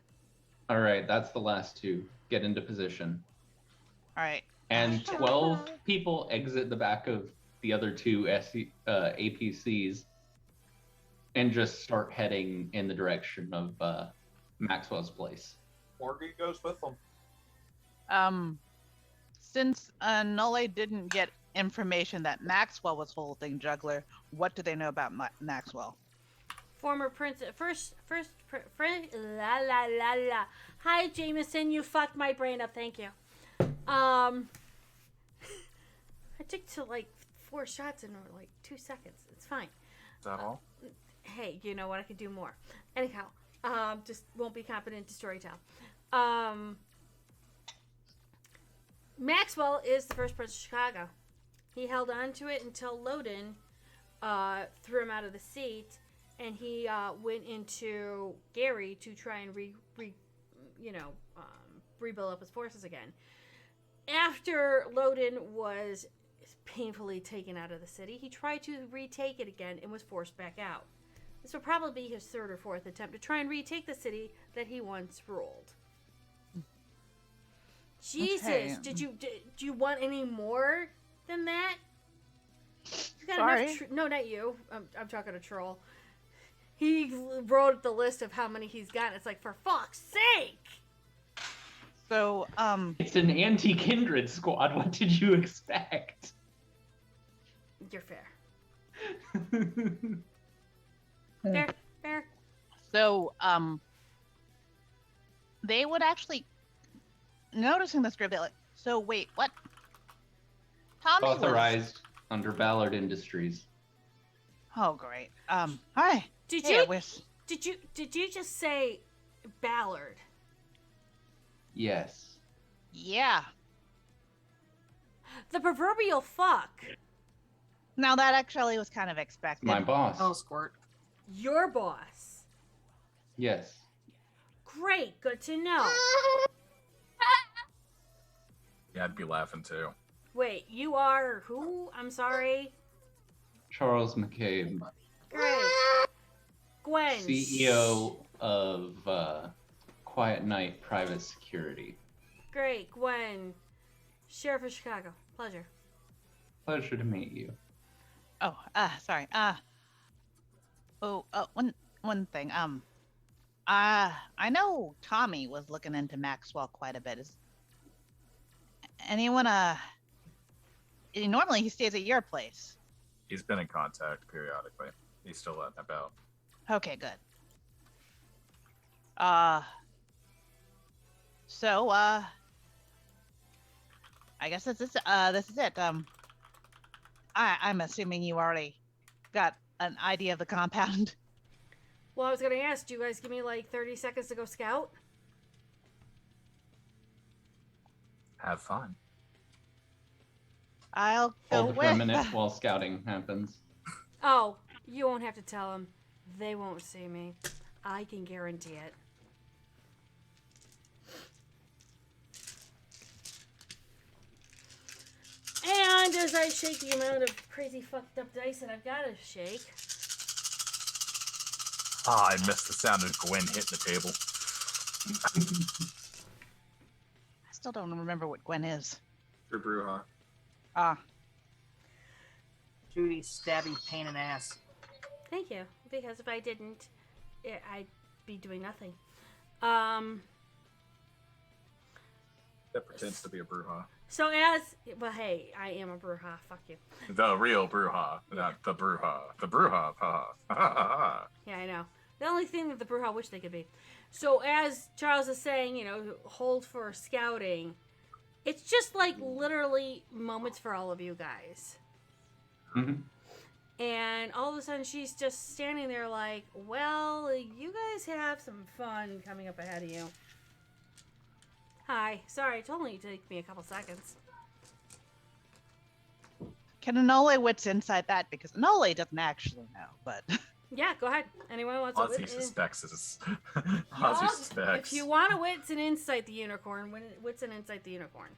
All right, that's the last two. Get into position. All right. And 12 people exit the back of the other two APCs and just start heading in the direction of Maxwell's place. Morgan goes with them. Since Nole didn't get information that Maxwell was holding Juggler, what do they know about Maxwell? former princess, la la la la. Hi, Jameson, you fucked my brain up. Thank you. I took to like 4 shots in like 2 seconds. It's fine. Is that all? Hey, you know what? I could do more. Anyhow, just won't be competent to storytell. Maxwell is the first prince of Chicago. He held on to it until Loden threw him out of the seat, and he went into Gary to try and rebuild up his forces again. After Loden was painfully taken out of the city, he tried to retake it again and was forced back out. This will probably be his 3rd or 4th attempt to try and retake the city that he once ruled. Jesus, Okay. do you want any more than that? You got Sorry. enough no, not you. I'm talking to Troll. He wrote the list of how many he's got. It's like, for fuck's sake! So, It's an anti-kindred squad. What did you expect? You're fair. Fair. So, they would actually, noticing this group, they're like, so wait, what? Tommy was... Authorized under Ballard Industries. Oh, great. Hi. Did Hey, you I wish... did you just say Ballard? Yes. Yeah. The proverbial fuck. Now that actually was kind of expected. My boss. Oh, Squirt. Your boss. Yes. Great, good to know. Yeah, I'd be laughing too. Wait, you are who? I'm sorry. Charles McCabe, Great. Gwen. CEO of Quiet Night Private Security. Great, Gwen. Sheriff of Chicago. Pleasure. Pleasure to meet you. Oh, sorry. One thing. I know Tommy was looking into Maxwell quite a bit. Is anyone, normally he stays at your place. He's been in contact periodically. He's still out and about. Okay, good. So, I guess this is it. I'm assuming you already got an idea of the compound. Well, I was gonna ask, do you guys give me like 30 seconds to go scout? Have fun. I'll go Hold it for with. a minute while scouting happens. Oh, you won't have to tell them. They won't see me. I can guarantee it. And as I shake the amount of crazy fucked up dice that I've got to shake. Ah, I missed the sound of Gwen hitting the table. I still don't remember what Gwen is. For Bruja. Ah. Judy, stabby, pain in the ass. Thank you. Because if I didn't, I'd be doing nothing. That pretends to be a Bruja. So well, hey, I am a Bruja. Fuck you. The real Bruja, not the Bruja. The Bruja. Ha. Yeah, I know. The only thing that the Bruja wish they could be. So as Charles is saying, hold for scouting. It's just like literally moments for all of you guys. Mm-hmm. And all of a sudden she's just standing there like, well, you guys have some fun coming up ahead of you. Hi. Sorry, it only took me a couple seconds. Can Anole wits inside that? Because Anole doesn't actually know, but... Yeah, go ahead. Anyone wants Ozzy to suspects is. Well, Ozzy suspects. if you want to wits and insight the unicorn, wits and insight the unicorn.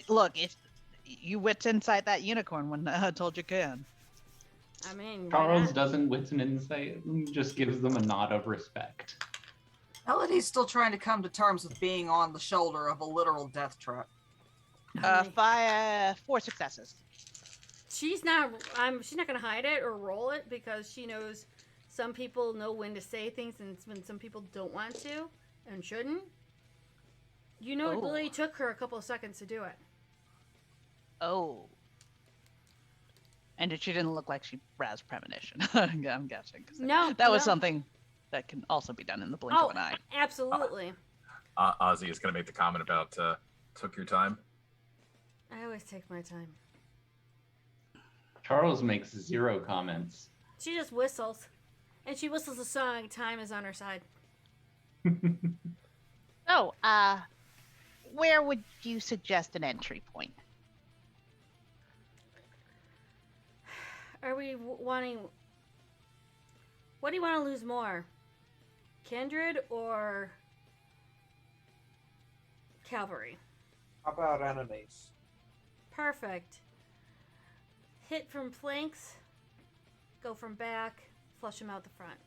Look, if you wits inside that unicorn when I told you can. I mean, Charles doesn't wits and insight, just gives them a nod of respect. Melody's still trying to come to terms with being on the shoulder of a literal death trap. 4 successes. She's not gonna hide it or roll it because she knows some people know when to say things and when some people don't want to and shouldn't. It really took her a couple of seconds to do it. Oh. And she didn't look like she roused premonition. I'm guessing. 'Cause No, that was no. something that can also be done in the blink Oh, of an eye. absolutely. Ozzy is going to make the comment about took your time. I always take my time. Charles makes 0 comments. She just whistles. And she whistles a song. Time is on her side. So, where would you suggest an entry point? Are we wanting... What do you want to lose more? Kindred or cavalry? How about enemies? Perfect. Hit from flanks, go from back, flush them out the front.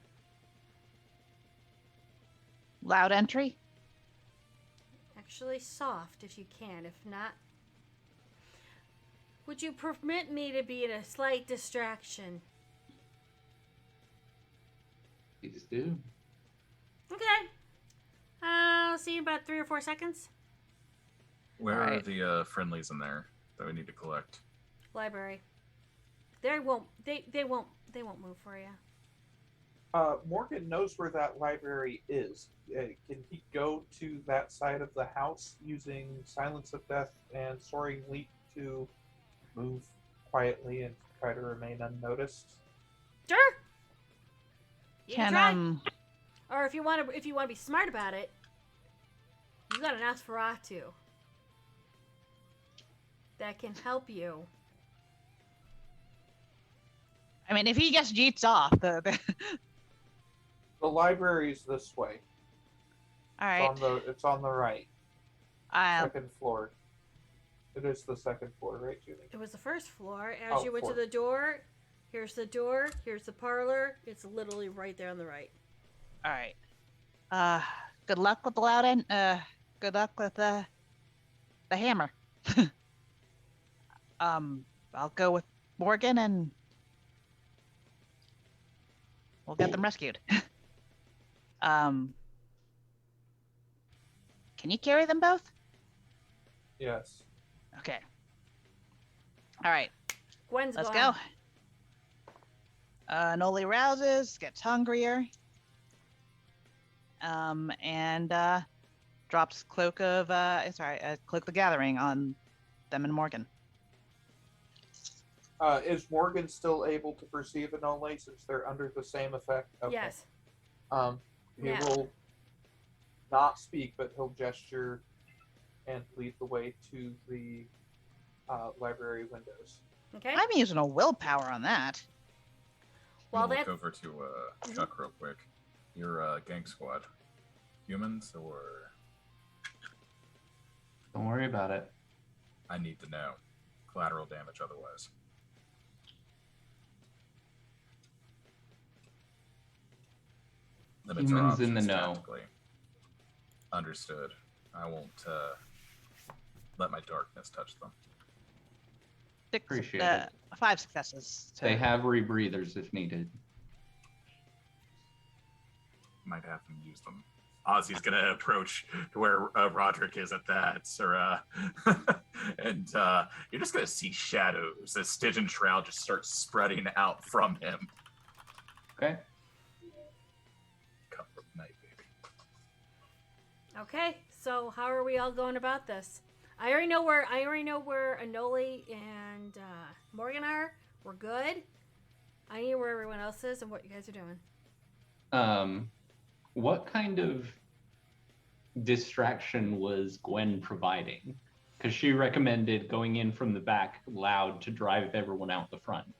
Loud entry? Actually, soft if you can. If not, would you permit me to be a slight distraction? Please do. Okay. I'll see you in about 3 or 4 seconds. Where are Alright. the friendlies in there that we need to collect? Library. They won't move for you. Morgan knows where that library is. Can he go to that side of the house using Silence of Death and Soaring Leap to move quietly and try to remain unnoticed? Sure. You Can try. Or if you want to be smart about it, you got an Nosferatu that can help you. I mean, if he just jeets off, The library's this way. all right. It's on the right. I'll Second floor. It is the second floor, right, Julie? It was the first floor. As Oh, you went to floor. the door, here's the door, here's the parlor. It's literally right there on the right. All right. Good luck with the loud end. Good luck with the hammer. I'll go with Morgan and we'll get them rescued. Can you carry them both? Yes. Okay. All right. Gwen's Let's gone. go. Noli rouses, gets hungrier. And drops Cloak of Cloak the Gathering on them and Morgan. Is Morgan still able to perceive Anole since they're under the same effect? Okay. Yes. He Yeah. will not speak, but he'll gesture and lead the way to the library windows. Okay. I'm using a willpower on that. Well, I'm gonna that look over to Chuck real quick. Your gang squad, humans or? Don't worry about it. I need to know. Collateral damage otherwise. Limits are Humans in the options, know. technically. Understood. I won't let my darkness touch them. Appreciate it. 5 successes. They have rebreathers if needed. Might have to use them. Ozzy's gonna approach to where Roderick is at that, or and you're just gonna see shadows as Stygian Shroud just starts spreading out from him. Okay. Cover of night, baby. Okay, so how are we all going about this? I already know where Anole and Morgan are. We're good. I know where everyone else is and what you guys are doing. What kind of distraction was Gwen providing? Because she recommended going in from the back loud to drive everyone out the front.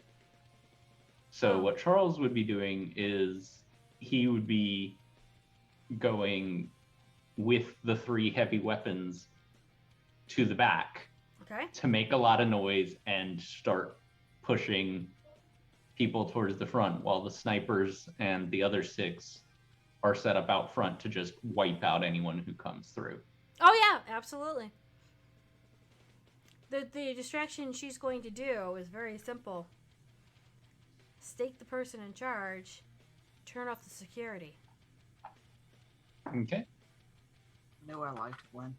So what Charles would be doing is he would be going with the 3 heavy weapons to the back Okay. to make a lot of noise and start pushing people towards the front while the snipers and the other 6 are set up out front to just wipe out anyone who comes through. Oh yeah, absolutely. The distraction she's going to do is very simple. Stake the person in charge, turn off the security. Okay. Knew I liked Gwen.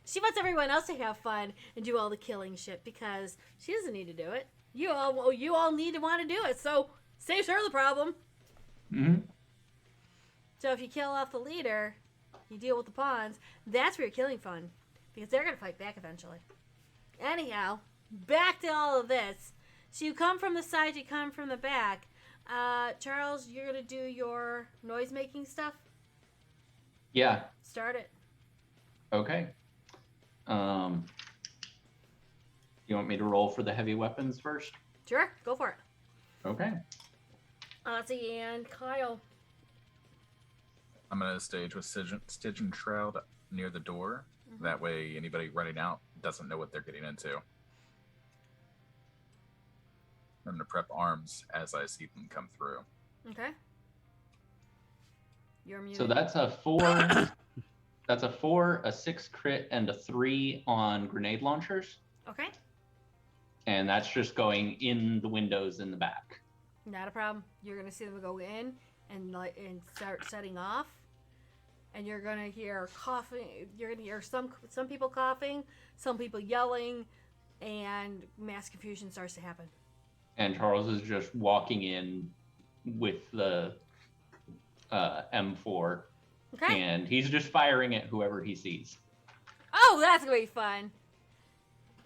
She wants everyone else to have fun and do all the killing shit because she doesn't need to do it. You all need to want to do it, so saves her the problem. Mm-hmm. So if you kill off the leader, you deal with the pawns. That's where you're killing fun, because they're gonna fight back eventually. Anyhow, back to all of this. So you come from the side, you come from the back. Charles, you're gonna do your noise making stuff. Yeah. Start it. Okay. You want me to roll for the heavy weapons first? Sure, go for it. Okay. Ozzy and Kyle. I'm gonna stage with Stygian Shroud near the door. Mhm. That way, anybody running out doesn't know what they're getting into. I'm gonna prep arms as I see them come through. Okay. You're muted. So that's a 4. That's a 4, a 6 crit, and a 3 on grenade launchers. Okay. And that's just going in the windows in the back. Not a problem. You're gonna see them go in and start setting off, and you're gonna hear coughing. You're gonna hear some people coughing, some people yelling, and mass confusion starts to happen. And Charles is just walking in with the M4. Okay. And he's just firing at whoever he sees. Oh, that's gonna be fun.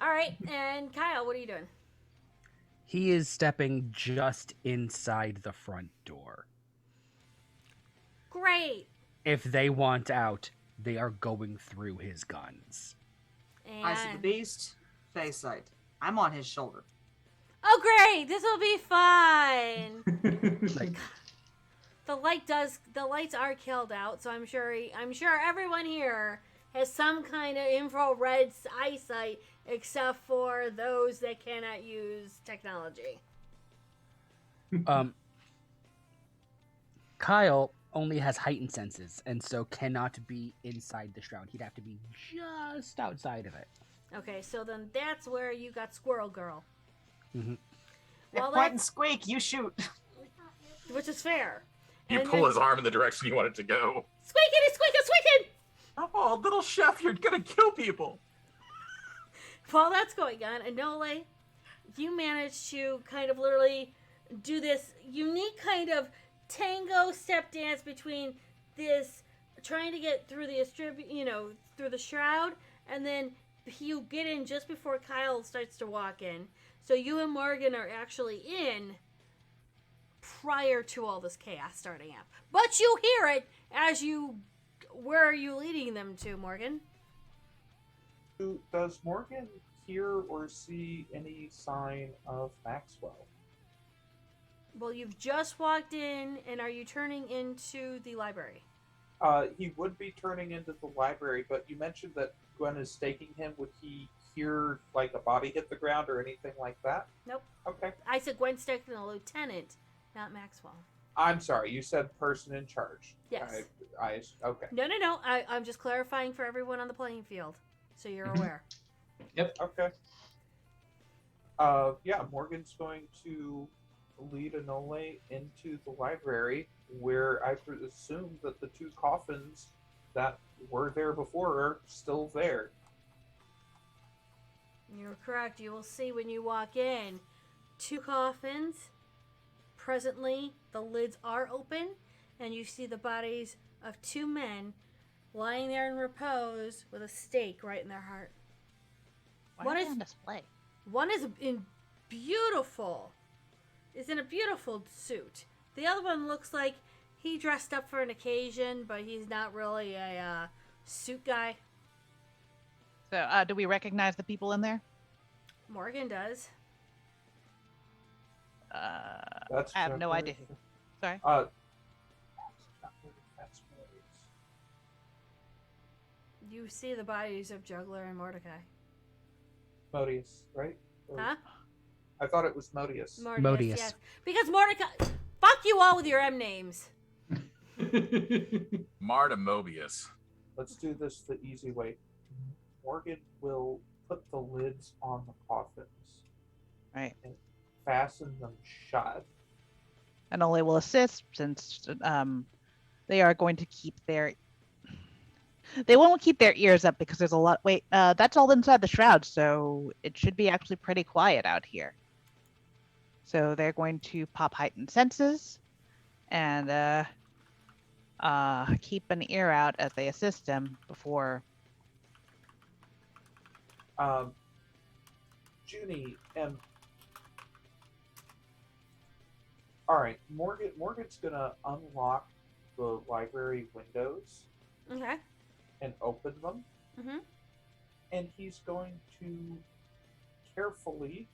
All right, and Kyle, what are you doing? He is stepping just inside the front door. Great. If they want out, they are going through his guns. And I see the beast. Face sight. I'm on his shoulder. oh, great! This will be fun. The lights are killed out, so I'm sure everyone here has some kind of infrared eyesight, except for those that cannot use technology. Kyle only has heightened senses, and so cannot be inside the shroud. He'd have to be just outside of it. Okay, so then that's where you got Squirrel Girl. Mm-hmm. Well, Point and squeak, you shoot. Which is fair. You And pull then- his arm in the direction you want it to go. Squeaking, squeaking! Oh, little chef, you're gonna kill people. While that's going on, Anole, you manage to kind of literally do this unique kind of tango step dance between this trying to get through the through the shroud, and then you get in just before Kyle starts to walk in. So you and Morgan are actually in prior to all this chaos starting up. But you hear it as you... Where are you leading them to, Morgan? Does Morgan hear or see any sign of Maxwell? Well, you've just walked in, and are you turning into the library? He would be turning into the library, but you mentioned that Gwen is staking him. Would he hear, like, a body hit the ground or anything like that? Nope. Okay. I said Gwen Stackton, a lieutenant, not Maxwell. I'm sorry, you said person in charge. Yes. Okay. No. I'm just clarifying for everyone on the playing field, so you're aware. Yep. Okay. Yeah, Morgan's going to lead Anole into the library, where I assume that the 2 coffins that were there before are still there. You're correct. You will see when you walk in 2 coffins. Presently, the lids are open, and you see the bodies of 2 men lying there in repose with a stake right in their heart. Why are they on display? One is in a beautiful suit. The other one looks like he dressed up for an occasion, but he's not really a suit guy. So, do we recognize the people in there? Morgan does. That's I have no idea. Sorry. You see the bodies of Juggler and Mordecai. Modius, right? Or- Huh? I thought it was Modius. Modius. Yes. Because Mordecai... Fuck you all with your M names. Marta Mobius. Let's do this the easy way. Morgan will put the lids on the coffins. Right. And fasten them shut. And only will assist since they are going to keep their They won't keep their ears up because there's a lot. Wait, that's all inside the shroud, so it should be actually pretty quiet out here. So they're going to pop heightened senses and keep an ear out as they assist him before. Junie, all right, Morgan's gonna unlock the library windows. Okay. And open them. Mm-hmm. And he's going to carefully.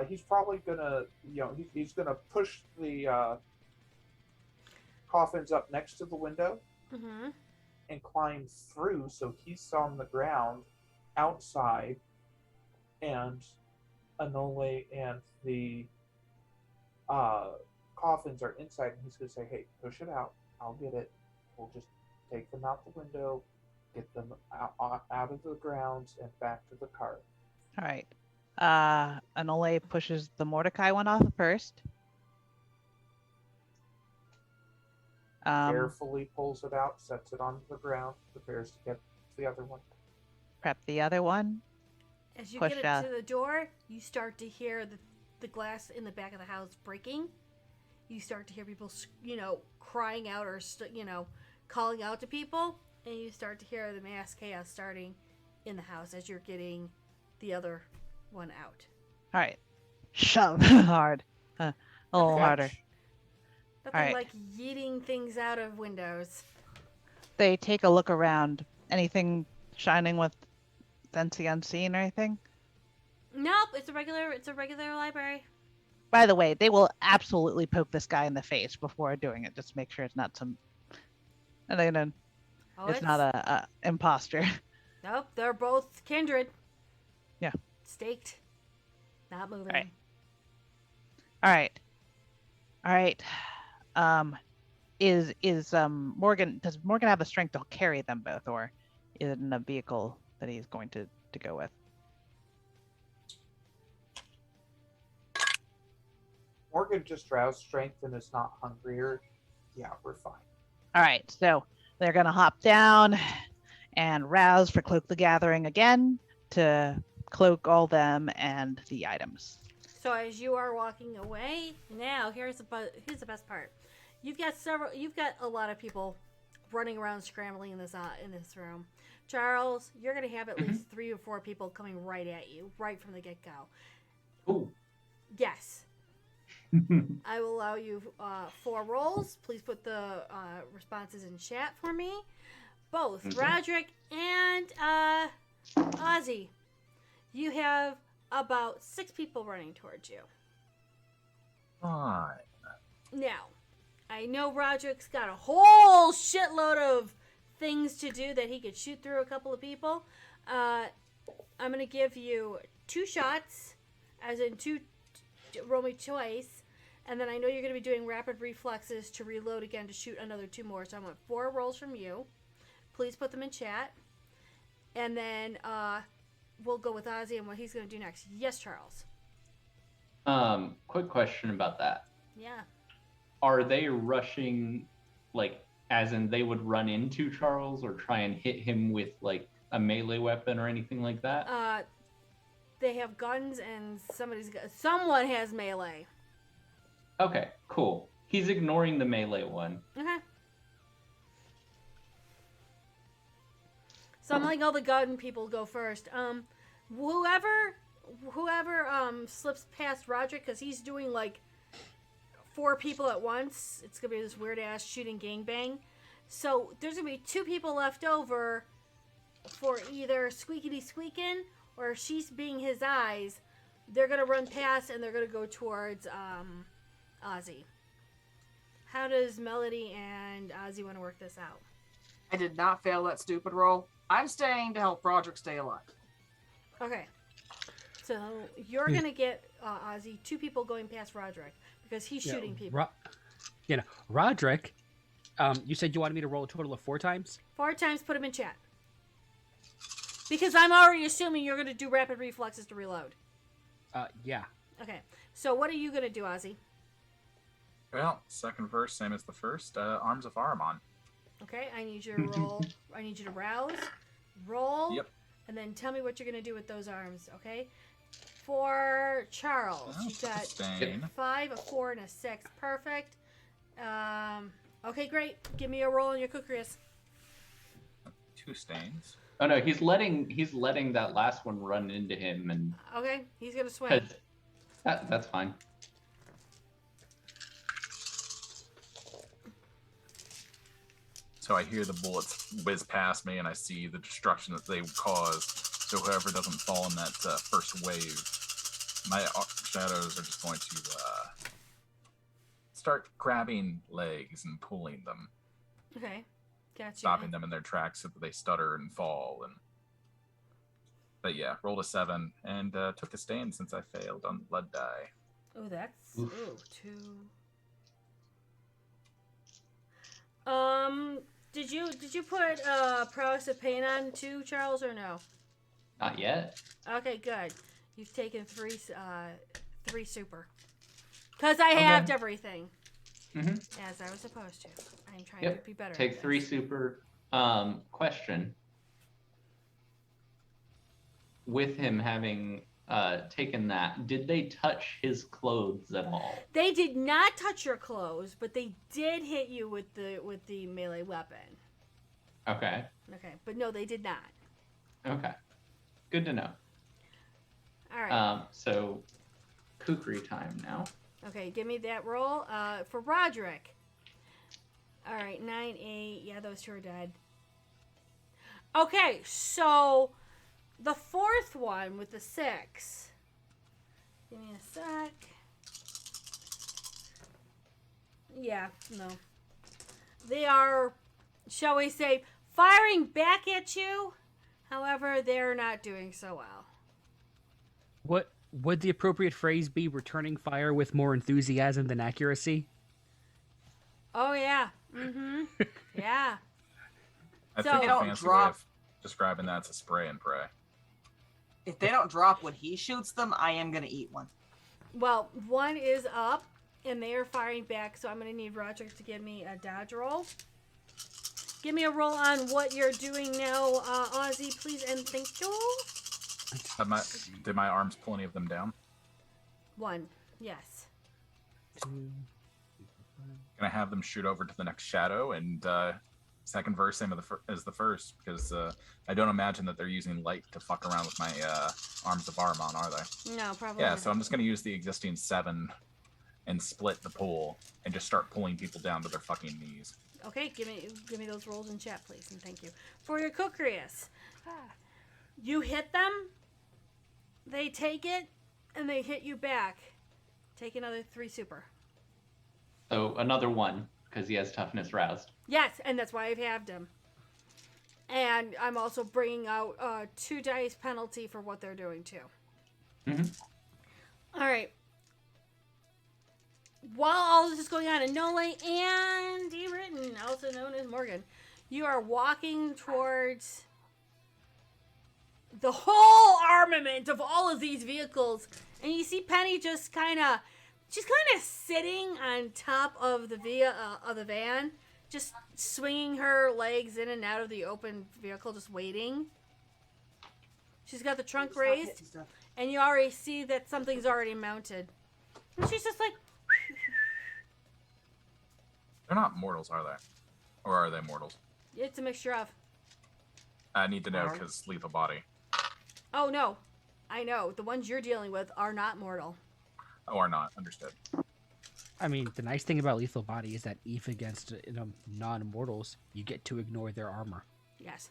He's probably gonna, he's gonna push the coffins up next to the window. Mm-hmm. And climb through, so he's on the ground outside, and Anole and the coffins are inside, and he's gonna say, "Hey, push it out. I'll get it. We'll just take them out the window, get them out of the grounds, and back to the car." All right. Anole pushes the Mordecai one off first. Carefully pulls it out, sets it onto the ground, prepares to get the other one. Prep the other one. As you push get it to the door, you start to hear the glass in the back of the house breaking. You start to hear people, crying out or, calling out to people. And you start to hear the mass chaos starting in the house as you're getting the other one out. All right. Shove hard. A little harder. Nothing All right. like yeeting things out of windows. They take a look around. Anything shining with sense unseen or anything? Nope, it's a regular library. By the way, they will absolutely poke this guy in the face before doing it, just to make sure it's not some. And then it's not a imposter. Nope, they're both kindred. Yeah. Staked. Not moving. All right. Is Morgan? Does Morgan have the strength to carry them both, or is it in a vehicle that he's going to go with? Morgan just roused strength and is not hungrier. Yeah, we're fine. All right, so they're gonna hop down and rouse for Cloak the Gathering again to cloak all them and the items. So as you are walking away, now here's the best part. You've got a lot of people running around scrambling in this room. Charles, you're gonna have at least 3 or 4 people coming right at you, right from the get-go. Ooh. Yes. I will allow you 4 rolls. Please put the responses in chat for me. Both Okay. Roderick and Ozzy. You have about 6 people running towards you. Fine. Now, I know Roderick's got a whole shitload of things to do that he could shoot through a couple of people. I'm going to give you 2 shots, as in 2 roll me twice, and then I know you're going to be doing rapid reflexes to reload again to shoot another 2 more. So I want 4 rolls from you. Please put them in chat. And then we'll go with Ozzy and what he's going to do next. Yes, Charles. Quick question about that. Yeah. Are they rushing, like, as in they would run into Charles or try and hit him with, like, a melee weapon or anything like that? They have guns and someone has melee. Okay, cool. He's ignoring the melee one. Okay. So I'm letting all the gun people go first. Whoever slips past Roderick, because he's doing like 4 people at once. It's gonna be this weird ass shooting gangbang. So there's gonna be 2 people left over for either Squeakity Squeakin' or she's being his eyes. They're gonna run past and they're gonna go towards Ozzy. How does Melody and Ozzy want to work this out? I did not fail that stupid roll. I'm staying to help Roderick stay alive. Okay. So you're gonna get Ozzy 2 people going past Roderick because he's shooting people. Roderick. You said you wanted me to roll a total of 4 times. 4 times. Put him in chat. Because I'm already assuming you're gonna do rapid reflexes to reload. Yeah. Okay. So what are you gonna do, Ozzy? Well, second verse, same as the first. Arms of Ahriman. Okay, I need you to roll. I need you to rouse, roll, Yep. and then tell me what you're gonna do with those arms. Okay. For Charles, you got Sustain. 5, a 4, and a 6. Perfect. Okay, great. Give me a roll on your Kukrius. 2 stains. Oh no, he's letting that last one run into him, and Okay, he's gonna swing. that's fine. So I hear the bullets whiz past me, and I see the destruction that they cause. So whoever doesn't fall in that first wave, my shadows are just going to start grabbing legs and pulling them, Okay, gotcha. stopping them in their tracks so that they stutter and fall. But yeah, rolled a 7 and took a stain since I failed on the blood die. Oh, that's Oof. 2. Did you put prowess of pain on too, Charles, or no? Not yet. Okay, good. You've taken 3 super. Cause I halved everything. Mm-hmm. As I was supposed to. I'm trying Yep. to be better. Take at 3 this. super. Question. With him having taken that, did they touch his clothes at all? They did not touch your clothes, but they did hit you with the melee weapon. Okay. Okay, but no, they did not. Okay. Good to know. All right. So, kukri time now. Okay, give me that roll. For Roderick. All right, 9, 8. Yeah, those 2 are dead. Okay, so the 4th one with the 6. Give me a sec. Yeah, no. They are, shall we say, firing back at you. However, they're not doing so well. What would the appropriate phrase be? Returning fire with more enthusiasm than accuracy? Oh, yeah. Mm-hmm. Yeah. I So- think They the don't fancy drop- way of describing that's a spray and pray. If they don't drop when he shoots them, I am gonna eat one. Well, one is up, and they are firing back, so I'm going to need Roderick to give me a dodge roll. Give me a roll on what you're doing now, Ozzy, please, and thank you. Did my arms pull any of them down? 1, yes. 2. Gonna have them shoot over to the next shadow, and second verse same as the first, because I don't imagine that they're using light to fuck around with my arms of Ahriman, are they? No, probably Yeah, not. so I'm just gonna use the existing 7 and split the pool and just start pulling people down to their fucking knees. Okay, give me those rolls in chat, please, and thank you. For your Kukrius, you hit them, they take it, and they hit you back. Take another 3 super. So another 1, because he has toughness roused. Yes, and that's why I've halved him. And I'm also bringing out 2 dice penalty for what they're doing too. Mm-hmm. All right. While all this is going on, Enole and Written, also known as Morgan, you are walking towards the whole armament of all of these vehicles, and you see Penny just kind of sitting on top of the van, just swinging her legs in and out of the open vehicle, just waiting. She's got the trunk raised, and you already see that something's already mounted. And she's just like, They're not mortals, are they? Or are they mortals? it's a mixture of. I need to know, because lethal body. Oh no, I know. The ones you're dealing with are not mortal. Or not, understood. I mean, the nice thing about lethal body is that if against non-mortals, you get to ignore their armor. Yes.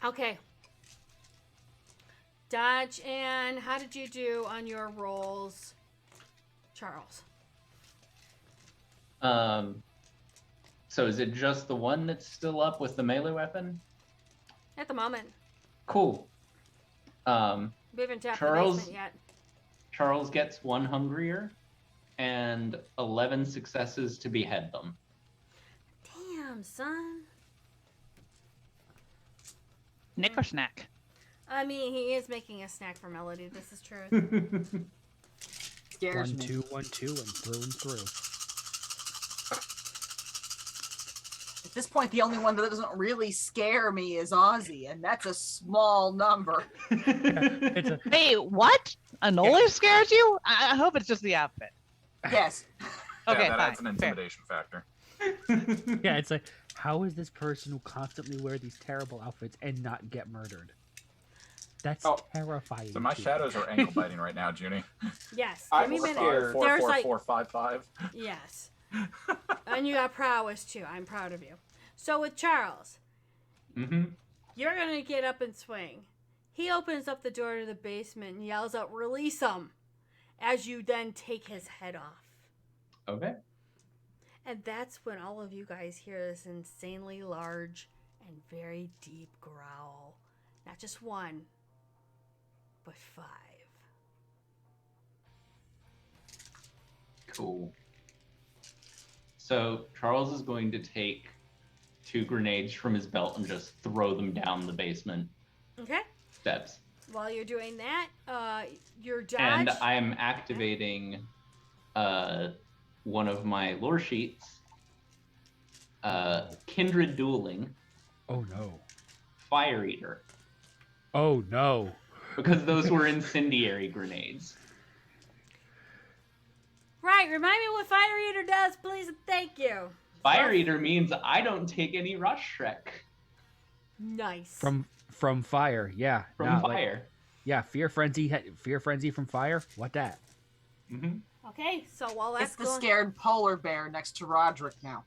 Okay. Dodge, and how did you do on your rolls, Charles? So is it just the one that's still up with the melee weapon? At the moment. Cool. We haven't tapped the Charles- basement yet. Charles gets 1 hungrier and 11 successes to behead them. Damn, son. Nick or snack? I mean, he is making a snack for Melody. This is true. Scares 1, me. 2, 1, 2, and through and through. this point, the only one that doesn't really scare me is Ozzy, and that's a small number. Hey, what? Enola scares you? I hope it's just the outfit. Yes. Okay, Yeah, that adds fine, an fair. intimidation factor. Yeah, it's like, how is this person who constantly wear these terrible outfits and not get murdered? That's terrifying. So my to me. shadows are ankle biting right now, Junie. Yes. I'm Give me a minute. scared. There's like 44455. yes, and you got prowess too. I'm proud of you. So with Charles, you're gonna get up and swing. He opens up the door to the basement and yells out, "Release him!" as you then take his head off. Okay. And that's when all of you guys hear this insanely large and very deep growl. Not just one, but 5. Cool. So Charles is going to take 2 grenades from his belt and just throw them down the basement Okay. steps. While you're doing that, your dodge. And I'm activating one of my lore sheets. Kindred Dueling. Oh no. Fire Eater. Oh no. Because those were incendiary grenades. Right, remind me what Fire Eater does, please, and thank you. Fire Eater means I don't take any rush Shrek. Nice. From fire, yeah. From not like- fire. yeah, fear frenzy from fire. What that? Mm-hmm. Okay, so while that's It's the going, scared polar bear next to Roderick now.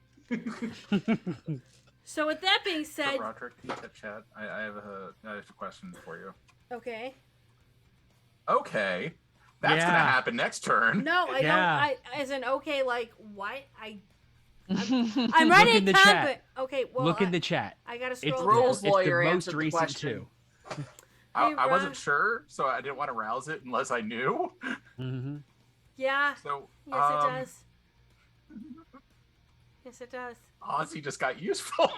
so with that being So, said, Roderick, can you check chat? I have a question for you. okay. Okay. That's gonna Yeah. happen next turn. No, I Yeah. don't. As in, okay, like what? I'm Look writing in the comment. chat. Okay, well, Look in the chat. I gotta It's, scroll Rules down. it's lawyer the most answered the recent question. too. I Hey, wasn't Rod. sure, so I didn't want to rouse it unless I knew. Mm-hmm. Yeah. So, Yes, it does. Yes, it does. Ozzy just got useful.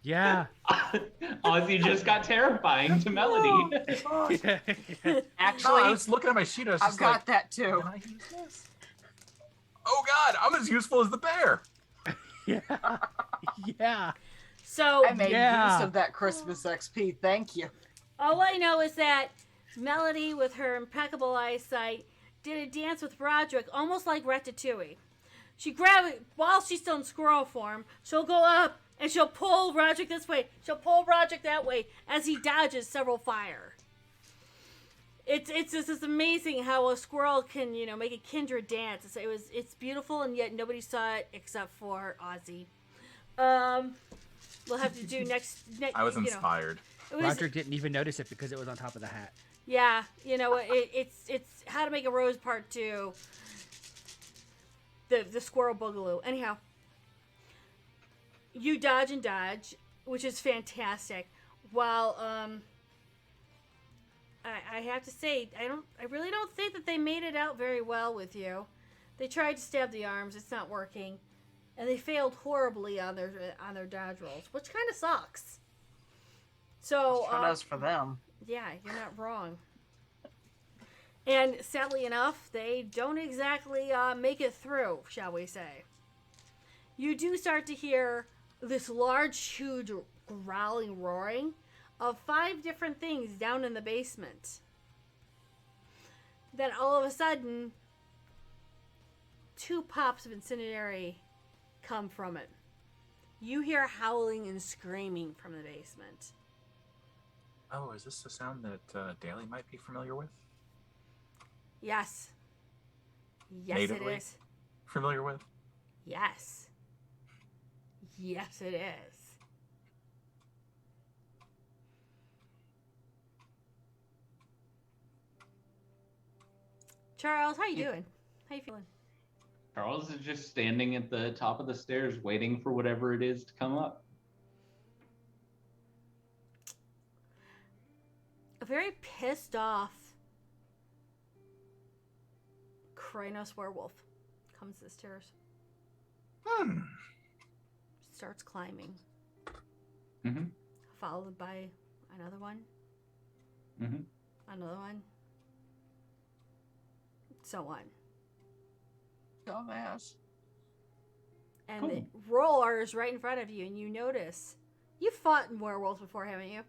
Yeah. Ozzy just got terrifying to Melody. Actually, No, I was looking at my sheet. I was I've just got like, that too. can I use this? Oh God, I'm as useful as the bear. Yeah. Yeah. So I made Yeah. use of that Christmas XP. Thank you. all I know is that Melody, with her impeccable eyesight, did a dance with Roderick, almost like Ratatouille. She grabbed it while she's still in squirrel form. She'll go up and she'll pull Roderick this way. She'll pull Roderick that way as he dodges several fire. It's just this amazing how a squirrel can make a kindred dance. It's beautiful, and yet nobody saw it except for Ozzy. We'll have to do next. I was inspired. It was, Roderick didn't even notice it because it was on top of the hat. yeah, it's How to Make a Rose Part 2. The Squirrel Boogaloo. Anyhow, you dodge and dodge, which is fantastic. While I have to say, I really don't think that they made it out very well with you. They tried to stab the arms, it's not working, and they failed horribly on their dodge rolls, which kind of sucks. So Sure does for them. yeah, you're not wrong. And sadly enough, they don't exactly make it through, shall we say. You do start to hear this large, huge growling roaring of 5 different things down in the basement. Then all of a sudden, 2 pops of incendiary come from it. You hear howling and screaming from the basement. Oh, is this a sound that Daly might be familiar with? Yes. Yes, Natively? it is. Familiar with? Yes. Yes, it is. Charles, how you doing? How you feeling? Charles is just standing at the top of the stairs waiting for whatever it is to come up. A very pissed off Krynos werewolf comes to the stairs. Starts climbing. Mm-hmm. Followed by another one. Mm-hmm. Another one. So on. Dumbass. And Cool. the roar is right in front of you, and you notice you've fought werewolves before, haven't you?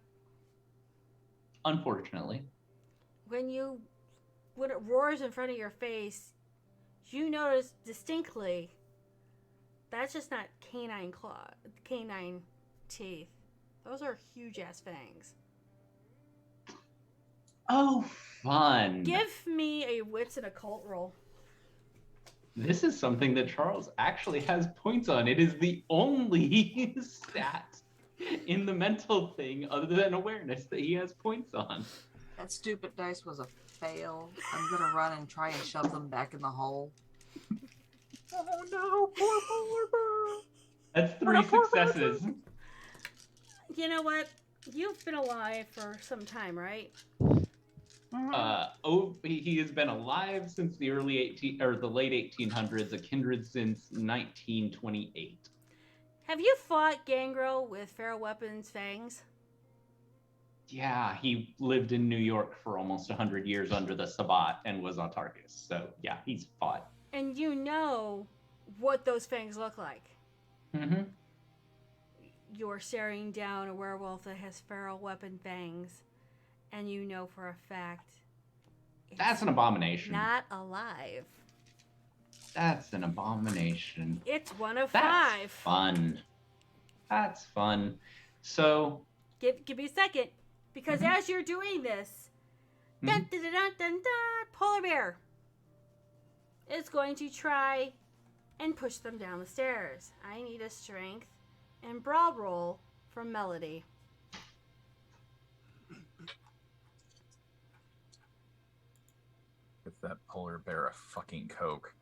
Unfortunately. When it roars in front of your face, you notice distinctly that's just not canine teeth. Those are huge ass fangs. Oh, fun. Give me a wits and occult roll. This is something that Charles actually has points on. It is the only stat in the mental thing other than awareness that he has points on. That stupid dice was a fail. I'm gonna run and try and shove them back in the hole. Oh no, poor Polar That's 3 successes. You know what? You've been alive for some time, right? He has been alive since the the late 1800s, a kindred since 1928. Have you fought Gangrel with feral weapons fangs? Yeah, he lived in New York for almost 100 years under the Sabbat and was Autarchus. So yeah, he's fought. And you know what those fangs look like. Mm-hmm. You're staring down a werewolf that has feral weapon fangs, and you know for a fact That's an abomination. not alive. That's an abomination. It's one of That's 5. fun. That's fun. So Give me a second, because as you're doing this, dun, dun, dun, dun, dun, dun, Polar Bear is going to try and push them down the stairs. I need a strength and brawl roll from Melody. Give that polar bear a fucking Coke.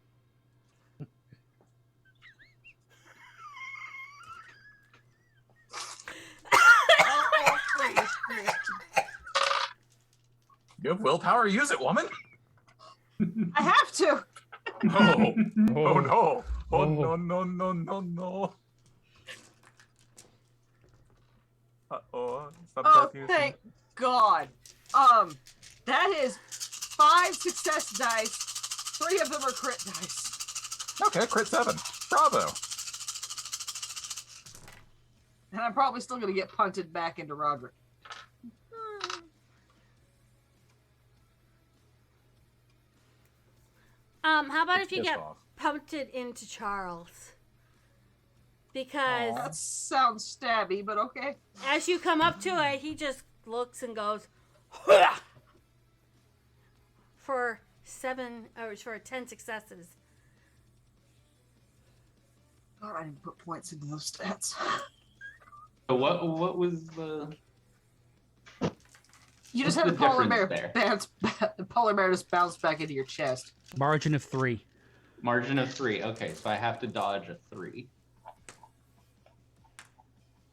You have willpower? Use it, woman! I have to. No! Oh no! Oh no, no, no, no, no. Uh-oh. Oh, thank God. That is 5 success dice. 3 of them are crit dice. Okay, crit 7. Bravo. And I'm probably still going to get punted back into Roderick. How about if you Pissed get off. punted into Charles? Because That sounds stabby, but okay. as you come up to it, he just looks and goes, "Hua!" for 10 successes. God, I didn't put points into those stats. So what was the? You just What's had a the polar difference bear there? the polar bear just bounced back into your chest. Margin of 3. Margin of 3. Okay, so I have to dodge a 3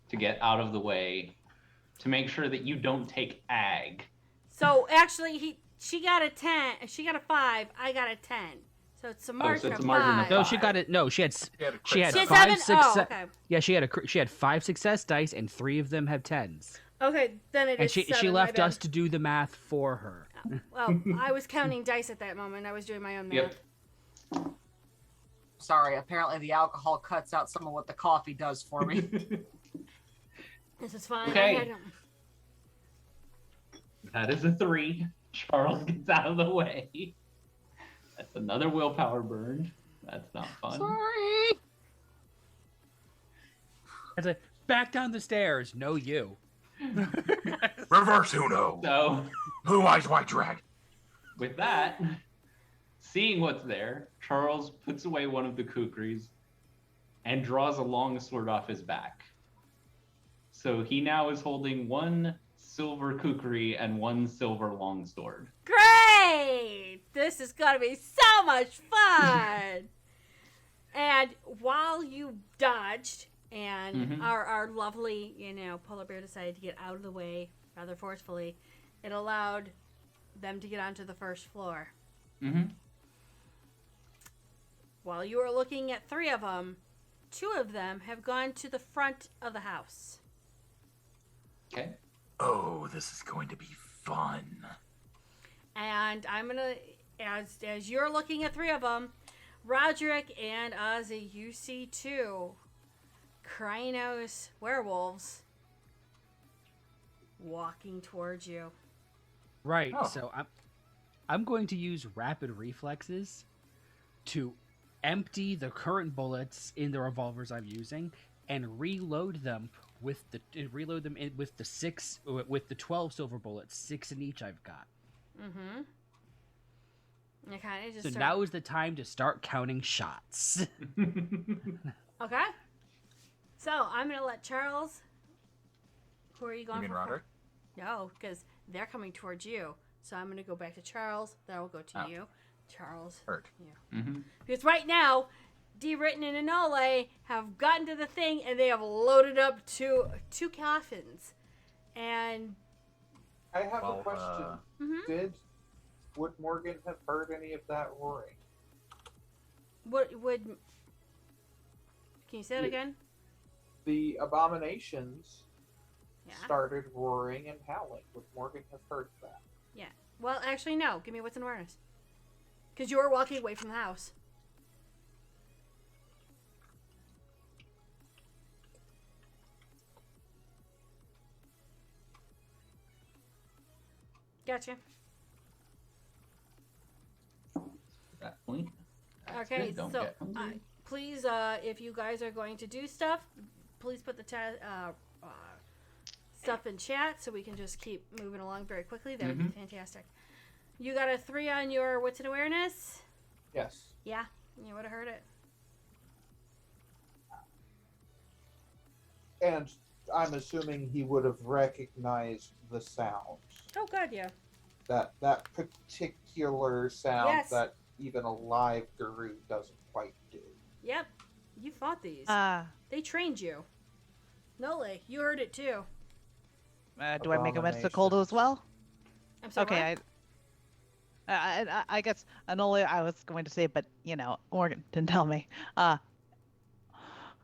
to get out of the way to make sure that you don't take ag. So actually, she got a 10. She got a 5. I got a 10. So it's a margin so it's of a margin of 5. No, she got it. No, she had She had 5 7? success. Oh, okay. Yeah, she had 5 success dice, and 3 of them have 10s. Okay, then it And is she 7, my left bad. us to do the math for her. Well, I was counting dice at that moment. I was doing my own math. Yep. Sorry, apparently the alcohol cuts out some of what the coffee does for me. This is fine. Okay. I had 'em. That is a 3. Charles gets out of the way. That's another willpower burn. That's not fun. Sorry. It's like, back down the stairs. No, you. Reverse Uno. So, Blue Eyes White Dragon. with that, seeing what's there, Charles puts away one of the kukris and draws a long sword off his back. So he now is holding 1 silver kukri and 1 silver longsword. Great! This is gonna be so much fun! And while you dodged, and Mhm. our lovely, polar bear decided to get out of the way rather forcefully, it allowed them to get onto the first floor. Mm-hmm. While you were looking at 3 of them, 2 of them have gone to the front of the house. Okay. Oh, this is going to be fun. And I'm gonna, as you're looking at 3 of them, Roderick and Ozzy, you see two Krynos werewolves walking towards you. Right. Oh. So I'm going to use rapid reflexes to empty the current bullets in the revolvers I'm using and reload them with the with the 12 silver bullets, 6 in each I've got. Mm-hmm. You kind of just So start... now is the time to start counting shots. Okay. So I'm gonna let Charles. Who are you going You mean for? Roderick? No, because they're coming towards you. So I'm gonna go back to Charles. Then I'll go to you, Charles. Hurt. You. Mm-hmm. Because right now, D-Written and Anole have gotten to the thing and they have loaded up two coffins. And I have Well, a question. Would Morgan have heard any of that roaring? what would? Can you say it again? The abominations Yeah. started roaring and howling. Would Morgan have heard that? Yeah. Well, actually, no. Give me what's in awareness. Because you were walking away from the house. Gotcha. That point. That's Okay, good. Don't so get hungry. please, if you guys are going to do stuff, please put the stuff in chat so we can just keep moving along very quickly. That would be fantastic. You got a 3 on your wits and awareness? Yes. Yeah, you would have heard it. And I'm assuming he would have recognized the sound. Oh, God, yeah. That particular sound Yes. that even a live guru doesn't quite do. Yep, you fought these. They trained you. Nole, you heard it too. Do I make a mystical as well? I'm sorry. Okay, I guess Anola I was going to say, but you know, Morgan didn't tell me.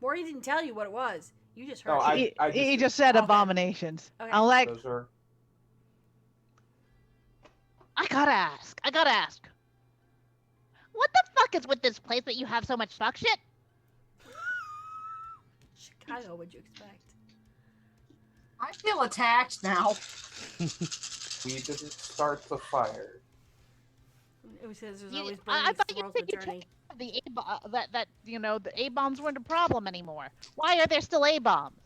Maury didn't tell you what it was. You just heard No, it. He just said abominations. Okay. I'm like, Those are I gotta ask. What the fuck is with this place that you have so much fuck shit? Chicago, what'd you expect? I feel attacked now. we didn't start the fire. It was because there's You- always I burning thought you swirls the said you journey. The that you know the A bombs weren't a problem anymore. Why are there still A bombs?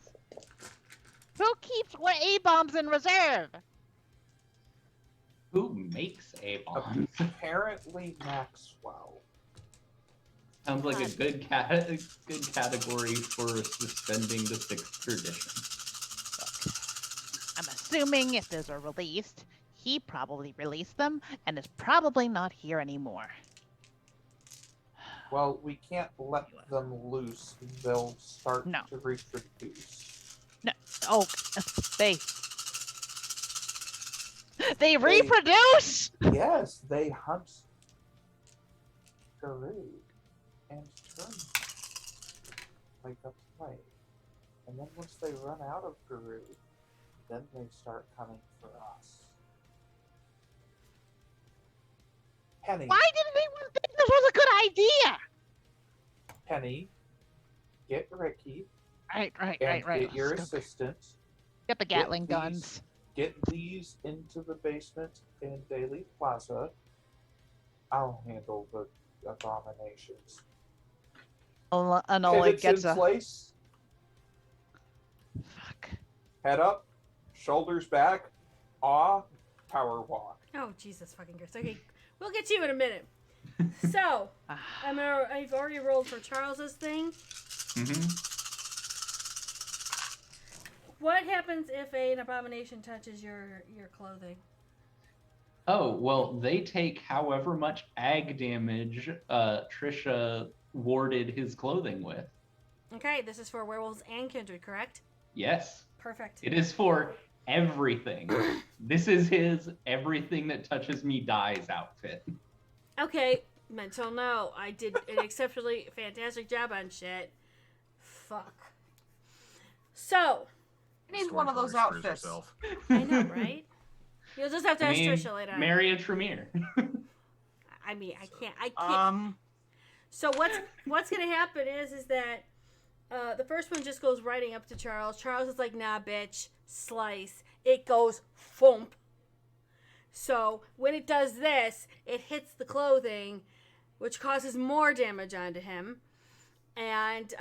Who keeps what A bombs in reserve? Who makes A bombs? Apparently Maxwell. Sounds like a good category for suspending the 6th tradition. I'm assuming if those are released, he probably released them and is probably not here anymore. Well, we can't let them loose. They'll start No. to reproduce. No. Oh, they reproduce. Yes, they hunt Guru and turn like a plague. And then once they run out of Guru, then they start coming for us. Penny, Why didn't anyone think this was a good idea? Penny, get Ricky Right. and get your assistant. Get the Gatling these- guns. Get these into the basement in Daily Plaza. I'll handle the abominations. Anola Pivots gets in a. place. Fuck. Head up, shoulders back, power walk. Oh, Jesus fucking Christ. Okay, we'll get to you in a minute. So, I've already rolled for Charles's thing. What happens if an abomination touches your clothing? Oh, well, they take however much ag damage Trisha warded his clothing with. Okay, this is for werewolves and kindred, correct? Yes. Perfect. It is for everything. This is his everything that touches me dies outfit. Okay, mental no. I did an exceptionally fantastic job on shit. Fuck. So, I need one of those outfits. I know, right? You'll just have to ask Trisha later on. Marry a Tremere. I mean, I can't. So what's gonna happen is that the first one just goes riding up to Charles. Charles is like, nah, bitch, slice. It goes thump. So when it does this, it hits the clothing, which causes more damage onto him. And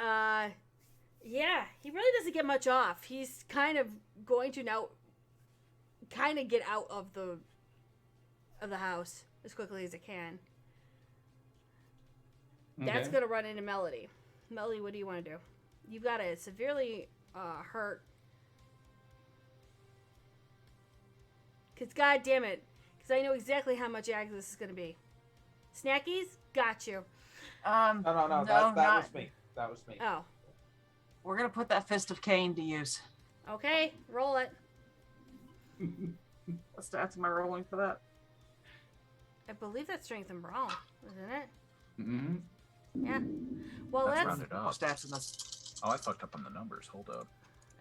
yeah, he really doesn't get much off. He's kind of going to now kind of get out of the house as quickly as it can. That's Okay. going to run into Melody. Melody, what do you want to do? You've got a severely hurt. Because, god damn it. Because I know exactly how much ag this is going to be. Snackies? Got you. No, that was me. That was me. Oh. We're gonna put that Fist of Cain to use. Okay, roll it. What stats am I rolling for that? I believe that's strength and brawl, isn't it? Mm-hmm. Yeah. Well, That's that's rounded up. Stats in this. Oh, I fucked up on the numbers. Hold up.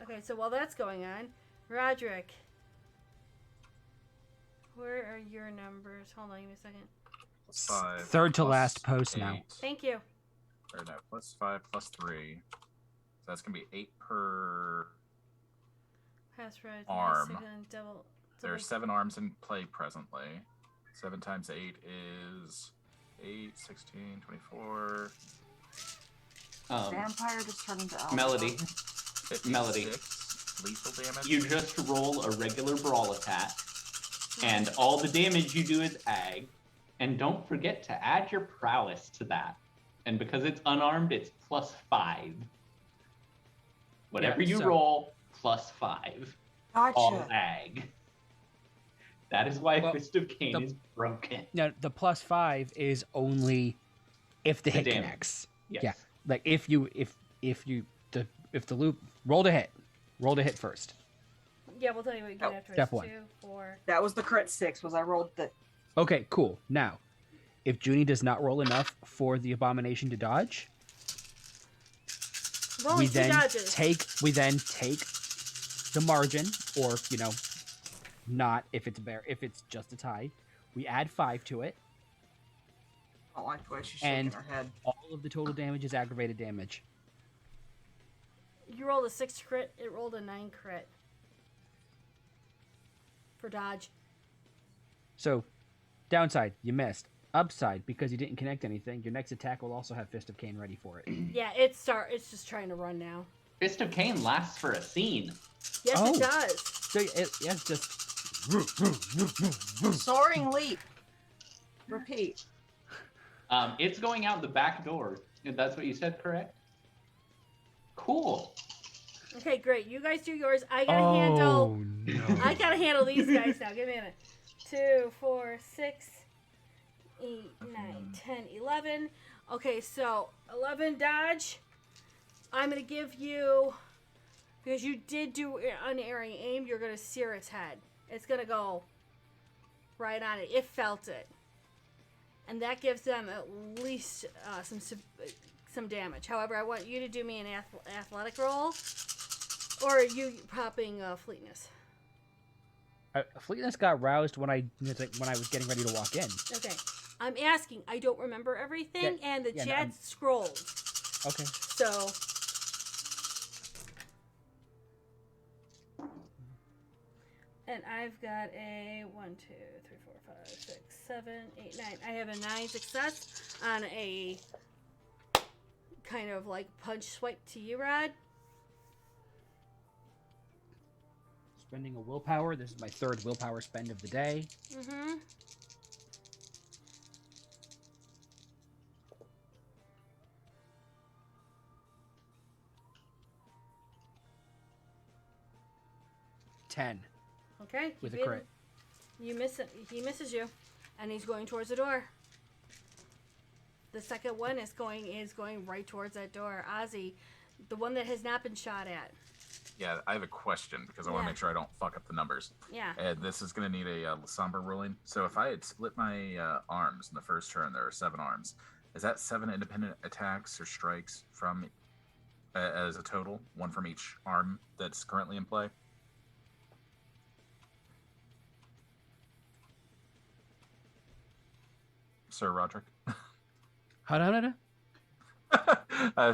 okay. So while that's going on, Roderick, where are your numbers? Hold on, give me a second. +5. Third to plus last post now. 8. Thank you. Or no, +5 +3. So that's gonna be 8 per Pass right. arm. Double. There are 7 arms in play presently. 7 times 8 is 8, 16, 24. Vampire just turned into alpha. Melody. 56 Melody. lethal damage. You just roll a regular brawl attack, and all the damage you do is ag. And don't forget to add your prowess to that. And because it's unarmed, it's +5. Whatever Yeah, you so- roll, +5. Gotcha. All ag. That is why Well, Fist of Cain the- is broken. No, the +5 is only if the hit damage. connects. Yes. Yeah, like if the loop roll to hit first. Yeah, we'll tell you what you get Oh, after. step one. 2, 4. That was the crit 6. Was I rolled the? Okay, cool. Now, if Junie does not roll enough for the abomination to dodge, Rolling we 2 then dodges. take the margin, or not if it's just a tie. We add 5 to it, I don't like the way she's shaking and her head. all of the total damage is aggravated damage. You rolled a 6 crit. It rolled a 9 crit for dodge. So, downside, you missed. Upside, because you didn't connect anything, your next attack will also have Fist of Cain ready for it. Yeah, it's just trying to run now. Fist of Cain lasts for a scene. Yes, Oh. it does. So it's just Soaring leap. Repeat. It's going out the back door. If that's what you said, correct? Cool. Okay, great. You guys do yours. I gotta handle. no. I gotta handle these guys now. Give me a minute. 2, 4, 6, 8, 9, 10, 11. Okay, so 11 dodge. I'm gonna give you, because you did do unerring aim, you're gonna sear its head. It's gonna go right on it. It felt it, and that gives them at least some damage. However, I want you to do me an athletic roll, or are you popping Fleetness? Fleetness got roused when I was getting ready to walk in. Okay. I'm asking. I don't remember everything, Yeah, and the yeah, no, chat I'm- scrolled. Okay. So. And I've got a 1, 2, 3, 4, 5, 6, 7, 8, 9. I have a 9 success on a kind of like punch swipe to you, Rod. Spending a willpower. This is my 3rd willpower spend of the day. Mm-hmm. Ten. Okay. With you a did- crit. You miss it. He misses you, and he's going towards the door. The second one is going right towards that door. Ozzy, the one that has not been shot at. Yeah, I have a question because I want Yeah. to make sure I don't fuck up the numbers. Yeah. And this is going to need a somber ruling. So if I had split my arms in the first turn, there are 7 arms. Is that 7 independent attacks or strikes from as a total? 1 from each arm that's currently in play? Sir Roderick? Hold on.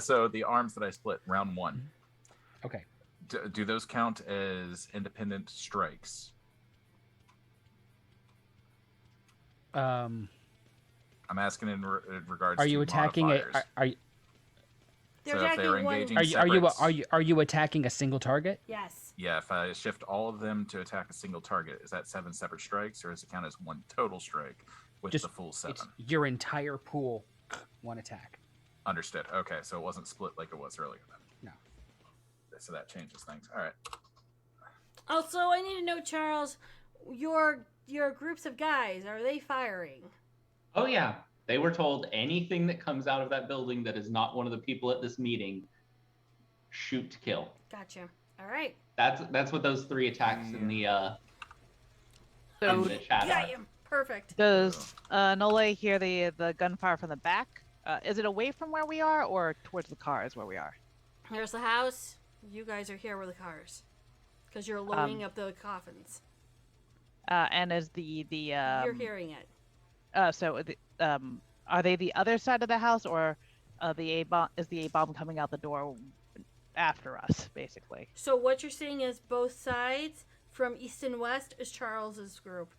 So the arms that I split, round 1. Okay. Do those count as independent strikes? Um, I'm asking in regards. are you to attacking modifiers. are you They're So if attacking they're one. engaging are separate, you attacking a single target? Yes. Yeah, if I shift all of them to attack a single target, is that 7 separate strikes, or does it count as 1 total strike with Just the full 7? It's your entire pool, 1 attack. Understood. Okay, so it wasn't split like it was earlier then. No. So that changes things. All right. Also, I need to know, Charles, your groups of guys, are they firing? Oh yeah, they were told anything that comes out of that building that is not one of the people at this meeting, shoot to kill. Gotcha. All right. That's what those 3 attacks in the So in the chat Got are. you. Perfect. does Nole hear the gunfire from the back? Is it away from where we are or towards the cars where we are? There's the house. You guys are here with the cars. Because you're loading up the coffins. And is the You're hearing it. so are they the other side of the house, or the A bomb coming out the door after us, basically? So what you're seeing is both sides. From east and west is Charles's group.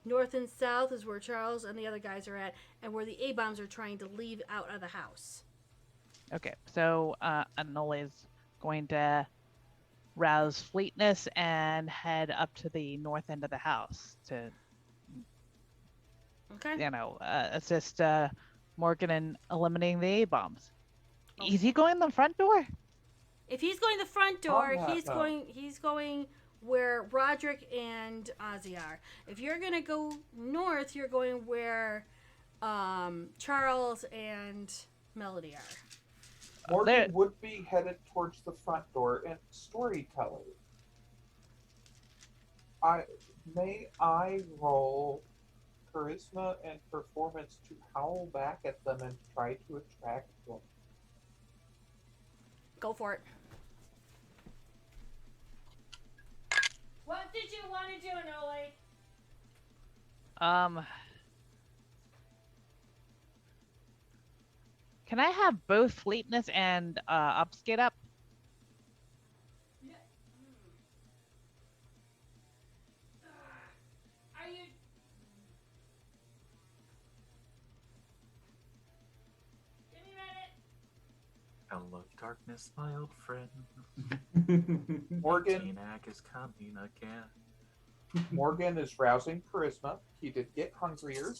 North and south is where Charles and the other guys are at, and where the A-bombs are trying to leave out of the house. Okay, so Nole is going to rouse Fleetness and head up to the north end of the house to, Okay. assist Morgan in eliminating the A-bombs. Is he going the front door? If he's going the front door, Oh, no. he's going where Roderick and Ozzy are. If you're gonna go north, you're going where Charles and Melody are. Morgan would be headed towards the front door, and storyteller. May I roll charisma and performance to howl back at them and try to attract them? Go for it. What did you want to do, Nole? Can I have both Fleetness and Obfuscate up? Are you? Give me Reddit. Hello, darkness, my old friend. Morgan. T-Nac is coming again. Morgan is rousing charisma. He did get hungrier.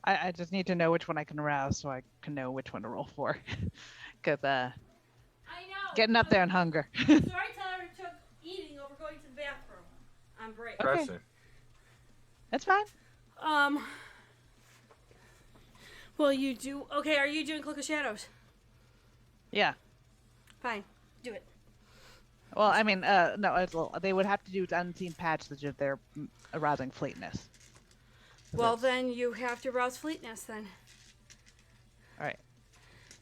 I just need to know which one I can rouse so I can know which one to roll for. Because I know. getting up there in hunger. Storyteller took eating over going to the bathroom on break. Okay. That's fine. Well, you do. Okay, are you doing Cloak of Shadows? Yeah. Fine, do it. Well, I mean, no, they would have to do unseen passage if they're arousing Fleetness. Well, then you have to rouse Fleetness then. All right.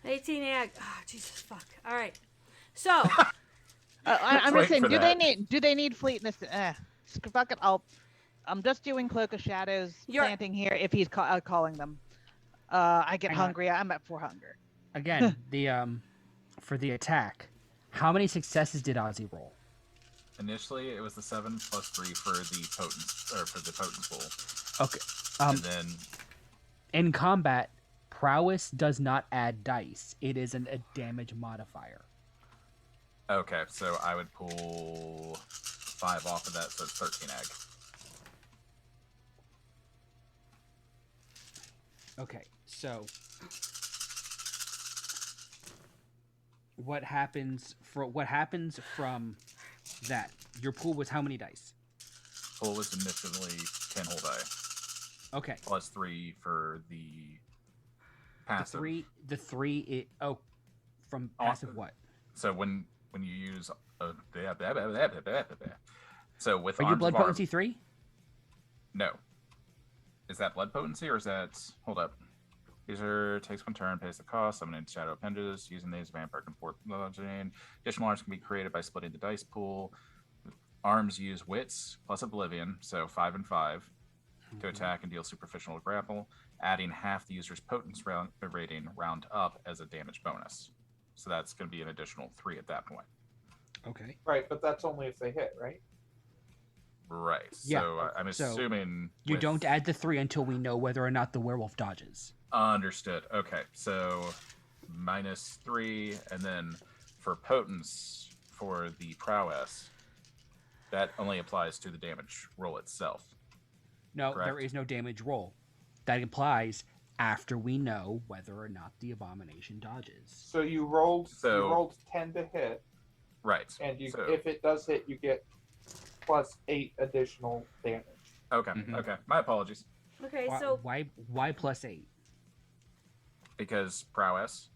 18 ag. Oh, Jesus fuck. All right. So. I'm just saying, do they need Fleetness? Fuck it. I'm just doing Cloak of Shadows, planting here if he's calling them. I get hungry. I'm at 4 hunger. Again, for the attack, how many successes did Ozzy roll? Initially, it was the 7 plus 3 for the potent pool. Okay. And then in combat, prowess does not add dice. It is a damage modifier. Okay, so I would pull 5 off of that, so it's 13 egg. Okay, so what happens from that? Your pool was how many dice? Pool was initially 10 whole die. Okay. Plus 3 for the passive. The three. From passive what? So when you use so with Are you blood potency 3? No. Is that blood potency or is that hold up? User takes 1 turn, pays the cost, summoning shadow appendages, using these vampire can port bludgeoning. Additional arms can be created by splitting the dice pool. Arms use wits plus oblivion, so 5 and 5. to attack and deal superficial grapple, adding half the user's potence rating round up as a damage bonus. So that's going to be an additional 3 at that point. Okay. Right, but that's only if they hit, right? Right. Yeah, So I'm so assuming You with- don't add the 3 until we know whether or not the werewolf dodges. Understood. Okay, so -3, and then for potence for the prowess, that only applies to the damage roll itself. No, Correct. there is no damage roll. That implies after we know whether or not the abomination dodges. So you rolled 10 to hit, Right. and So- if it does hit, you get +8 additional damage. Okay. Okay. My apologies. Okay, Why, so why +8? Because prowess.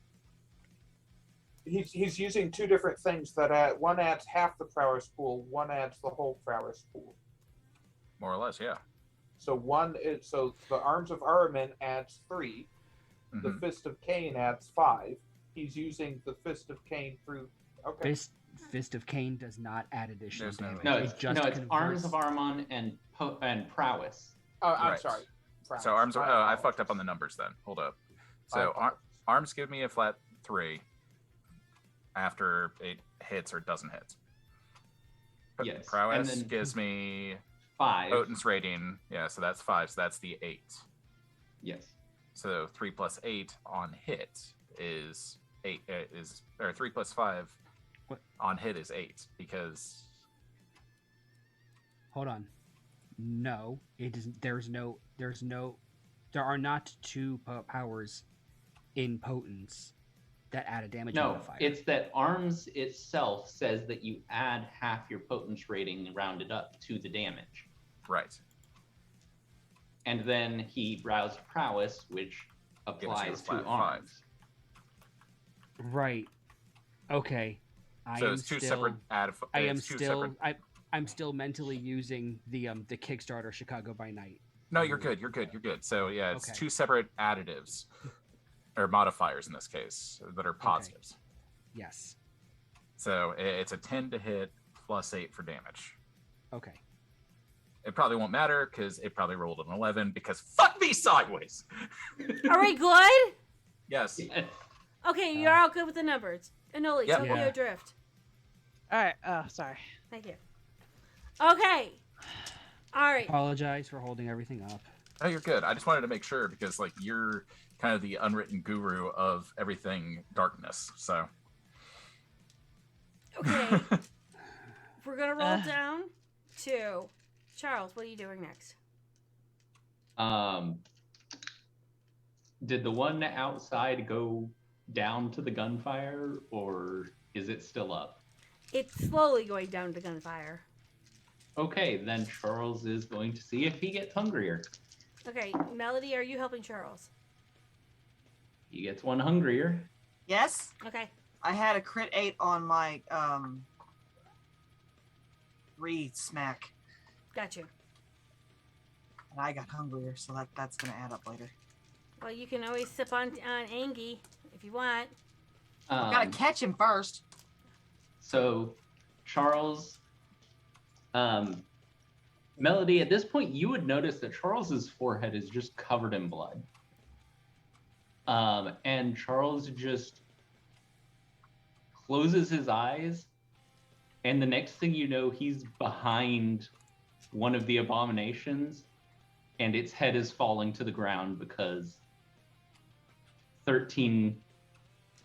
He's using two different things that one adds half the prowess pool, one adds the whole prowess pool. More or less, yeah. So the Arms of Aramin adds 3, the Mhm. Fist of Cain adds 5. He's using the Fist of Cain through. Okay. Fist of Cain does not add additional damage. No, It it's, just Arms converts- of Armon and Prowess. Oh, I'm Right. sorry. Prowess. So arms. My I fucked up on the numbers then. Hold up. My So apologies. arms give me a flat 3 after it hits or doesn't hit. Yes, Prowess and then- gives me 5. Potence rating. Yeah, so that's 5. So that's the 8. Yes. So 3 + 8 on hit is 8. Or 3 + 5 on hit is 8 because. Hold on. No, it is. There are not 2 powers in potence that add a damage No, modifier. it's that Arms itself says that you add half your potence rating rounded up to the damage. Right. And then he browsed Prowess, which applies to flat 5. Arms. Right. Okay. So it's two separate I'm still mentally using the Kickstarter Chicago by Night. No, you're good. You're good. So yeah, it's Okay. 2 separate additives or modifiers in this case that are positives. Yes. So it's a 10 to hit +8 for damage. Okay. It probably won't matter because it probably rolled an 11 because fuck me sideways. are we good? Yes. Okay, you're all good with the numbers. Anoli, Yep. Tokyo Yeah. Drift. All right. Sorry. Thank you. Okay. All right. Apologize for holding everything up. No, you're good. I just wanted to make sure because like you're kind of the unwritten guru of everything darkness. So Okay. We're gonna roll down to Charles. What are you doing next? Did the one outside go down to the gunfire, or is it still up? It's slowly going down to gunfire. Okay, then Charles is going to see if he gets hungrier. Okay, Melody, are you helping Charles? He gets one hungrier. Yes. Okay. I had a crit 8 on my smack, Got you. and I got hungrier, so that's gonna add up later. Well, you can always sip on Angie if you want. Gotta catch him first. So, Charles, Melody, at this point, you would notice that Charles's forehead is just covered in blood. And Charles just closes his eyes, and the next thing you know, he's behind one of the abominations, and its head is falling to the ground because 13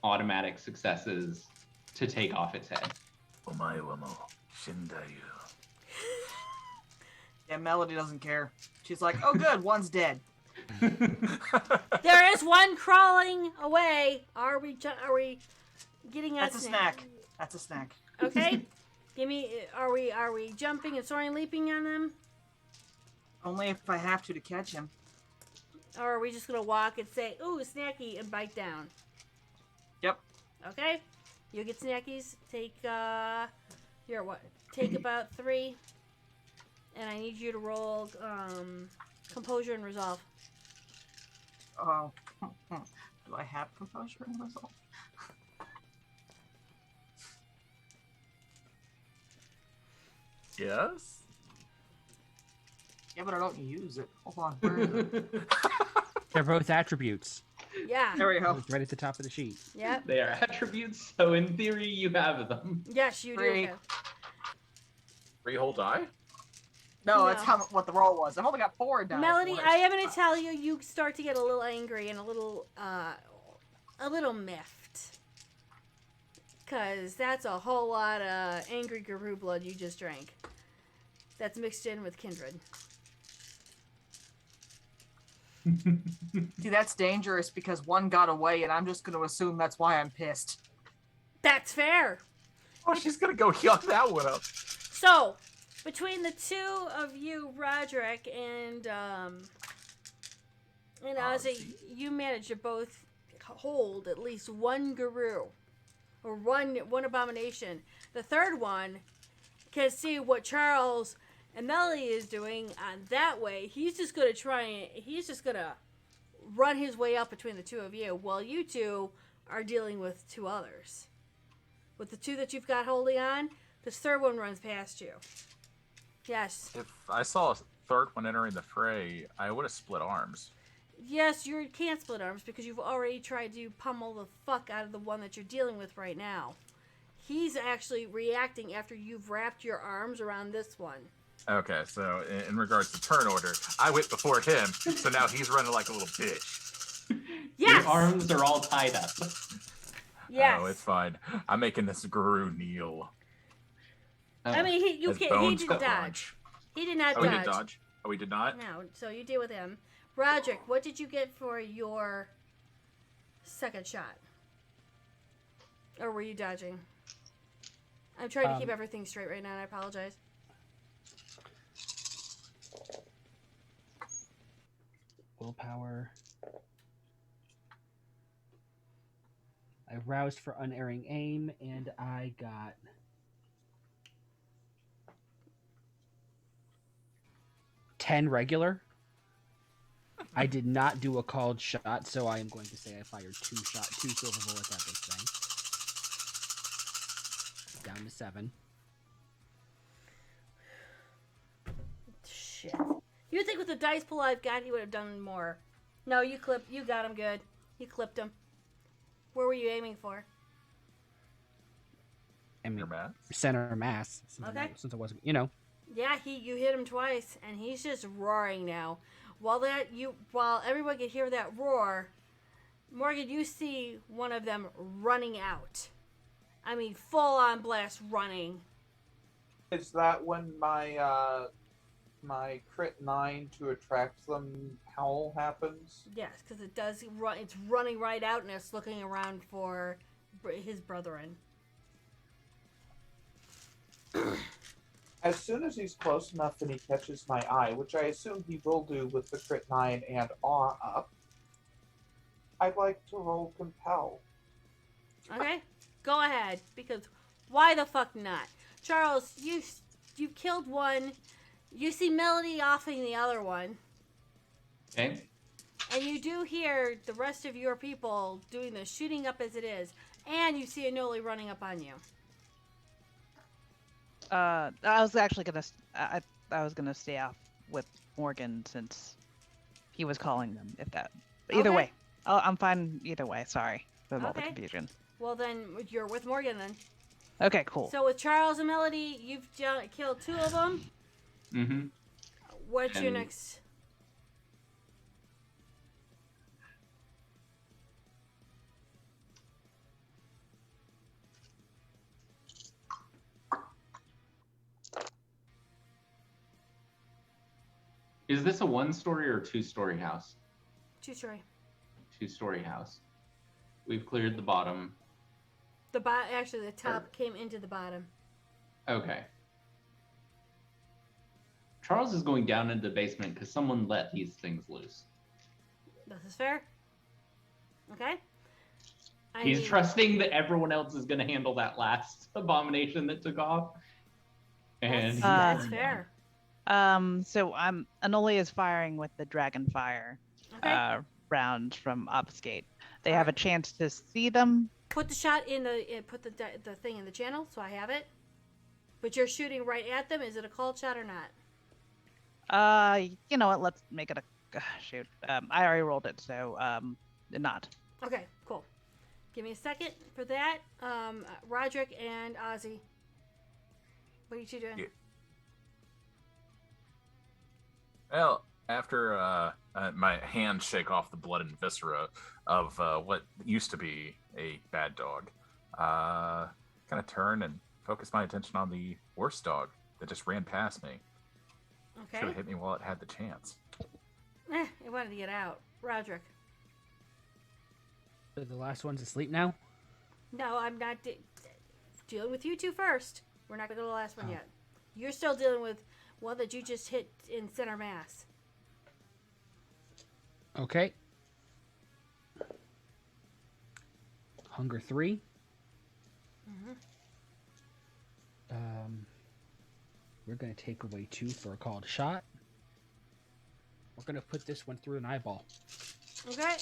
automatic successes to take off its head. Yeah, Melody doesn't care. She's like, "Oh, good, one's dead." There is one crawling away. Are we getting That's a snack. That's a snack. Okay. Give me. Are we jumping and soaring, leaping on them, Only if I have to catch him. or are we just gonna walk and say, "Ooh, snacky," and bite down? Yep. Okay. You get snackies. Take you're what? Take about 3, and I need you to roll composure and resolve. Oh, do I have composure and resolve? yes. Yeah, but I don't use it. Hold on. Where is it? They're both attributes. Yeah. There we go. It's right at the top of the sheet. Yep. They are attributes, so in theory you have them. Yes, you do. Three. Have. 3 whole die? No, that's what the roll was. I've only got 4 dice. Melody, I am going to tell you, you start to get a little angry and a little miffed. Because that's a whole lot of angry Garou blood you just drank. That's mixed in with Kindred. See, that's dangerous because one got away, and I'm just going to assume that's why I'm pissed. That's fair. Oh, she's gonna go yuck that one up. So, between the two of you, Roderick and Ozzy, you managed to both hold at least one Garou. Or one abomination. The third one can see what Charles and Melody is doing that way. He's just gonna run his way up between the two of you, while you two are dealing with 2 others. With the 2 that you've got holding on, this third one runs past you. Yes. If I saw a third one entering the fray, I would have split arms. Yes, you can't split arms because you've already tried to pummel the fuck out of the one that you're dealing with right now. He's actually reacting after you've wrapped your arms around this one. Okay, so in regards to turn order, I went before him, so now he's running like a little bitch. Yes! Your arms are all tied up. Yes. Oh, it's fine. I'm making this Garou kneel. I mean, he His didn't bones dodge. crunch. He did not Oh, dodge. he did dodge? Oh, he did not? No, so you deal with him. Roderick, what did you get for your second shot? Or were you dodging? I'm trying to keep everything straight right now, and I apologize. Willpower. I roused for unerring aim, and I got 10 regular. I did not do a called shot, so I am going to say I fired 2 silver bullets at this thing. Down to 7. Shit. You'd think with the dice pool I've got, he would have done more. No, you got him good. You clipped him. Where were you aiming for? I mean, center mass. Okay. Since it wasn't, you know. Yeah, you hit him twice, and he's just roaring now. While everyone could hear that roar, Morgan, you see one of them running out. I mean, full on blast running. Is that when my my crit 9 to attract them howl happens? Yes, because it does run. It's running right out, and it's looking around for his brethren. As soon as he's close enough and he catches my eye, which I assume he will do with the crit 9 and awe up, I'd like to roll compel. Okay, go ahead, because why the fuck not? Charles, you killed one. You see Melody offing the other one. Okay. And you do hear the rest of your people doing the shooting up as it is. And you see Anoli running up on you. I was actually gonna. I was gonna stay off with Morgan since he was calling them. If that. But either Okay. way, I'm fine. Either way. Sorry for all the Okay. confusion. Well, then you're with Morgan then. Okay, cool. So with Charles and Melody, you've killed 2 of them. Mm-hmm. What's your And- next? Is this a 1-story or 2-story house? 2-story. 2-story house. We've cleared the bottom. Actually, the top came into the bottom. Okay. Charles is going down into the basement because someone let these things loose. This is fair. Okay. He's trusting that everyone else is going to handle that last abomination that took off. And That's fair. So Anoli is firing with the dragon fire rounds from Obfuscate. They have a chance to see them. Put the shot in put the thing in the channel so I have it. But you're shooting right at them. Is it a called shot or not? You know what? Let's make it a shoot. I already rolled it, so not. Okay, cool. Give me a second for that. Roderick and Ozzy. What are you two doing? Yeah. Well, after my hands shake off the blood and viscera of what used to be a bad dog, kind of turn and focus my attention on the worst dog that just ran past me. Okay. Should have hit me while it had the chance. It wanted to get out. Roderick. So the last one's asleep now? No, I'm not dealing with you two first. We're not going to go to the last one Oh. yet. You're still dealing with one that you just hit in center mass. Okay. Hunger 3. Mm-hmm. We're going to take away 2 for a called shot. We're going to put this one through an eyeball. Okay.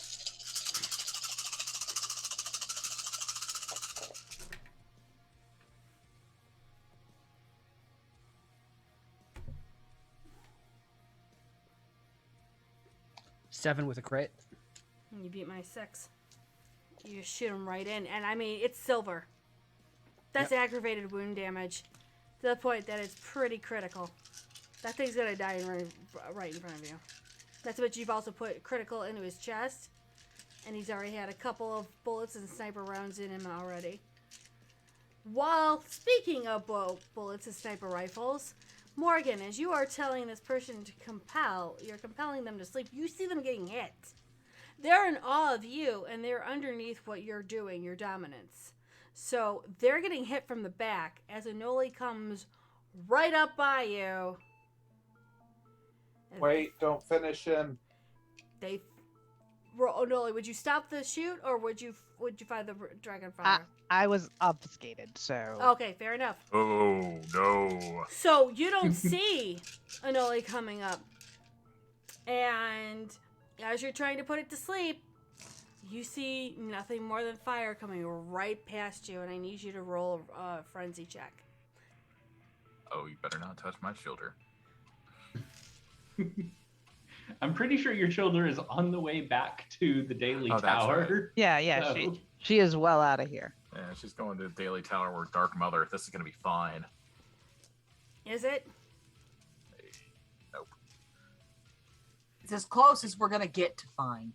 Seven with a crit. You beat my 6. You shoot him right in. And I mean, it's silver. That's aggravated wound damage. To the point that it's pretty critical. That thing's going to die right in front of you. That's what you've also put critical into his chest. And he's already had a couple of bullets and sniper rounds in him already. While speaking of bullets and sniper rifles, Morgan, as you are telling this person to compel, you're compelling them to sleep, you see them getting hit. They're in awe of you, and they're underneath what you're doing, your dominance. So they're getting hit from the back as Anoli comes right up by you. Wait, don't finish him. Anoli, would you stop the shoot, or would you find the dragon fire? I was obfuscated, so. Okay, fair enough. Oh, no. So you don't see Anoli coming up. And as you're trying to put it to sleep, you see nothing more than fire coming right past you, and I need you to roll a frenzy check. Oh, you better not touch my shoulder. I'm pretty sure your shoulder is on the way back to the Daily Oh, that's Tower. right. Yeah, So- she is well out of here. Yeah, she's going to Daily Tower or Dark Mother. This is going to be fine. Is it? Nope. It's as close as we're gonna get to fine.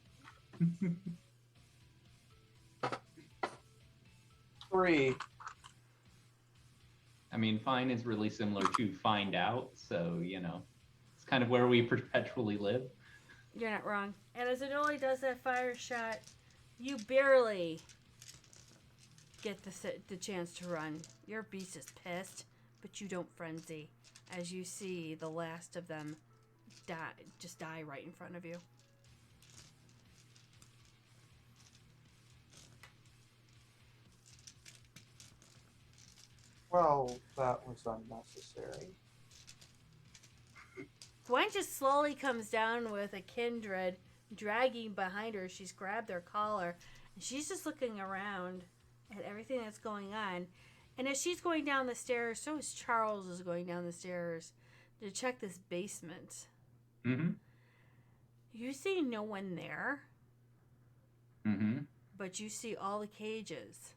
3. I mean, fine is really similar to find out, so, you know, it's kind of where we perpetually live. You're not wrong. And as Anoli does that fire shot, you barely get the chance to run. Your beast is pissed, but you don't frenzy as you see the last of them die right in front of you. Well, that was unnecessary. Gwen just slowly comes down with a kindred dragging behind her. She's grabbed their collar, and she's just looking around at everything that's going on. And as she's going down the stairs, so is Charles is going down the stairs to check this basement. Mm-hmm. You see no one there, Mm-hmm. but you see all the cages.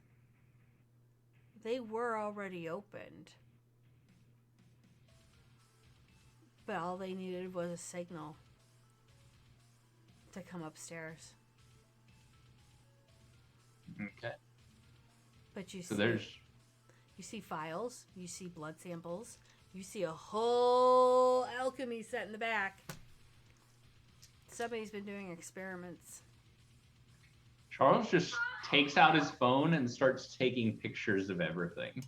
They were already opened. But all they needed was a signal to come upstairs. Okay. But you So see, there's you see files, you see blood samples, you see a whole alchemy set in the back. Somebody's been doing experiments. Charles just takes out his phone and starts taking pictures of everything.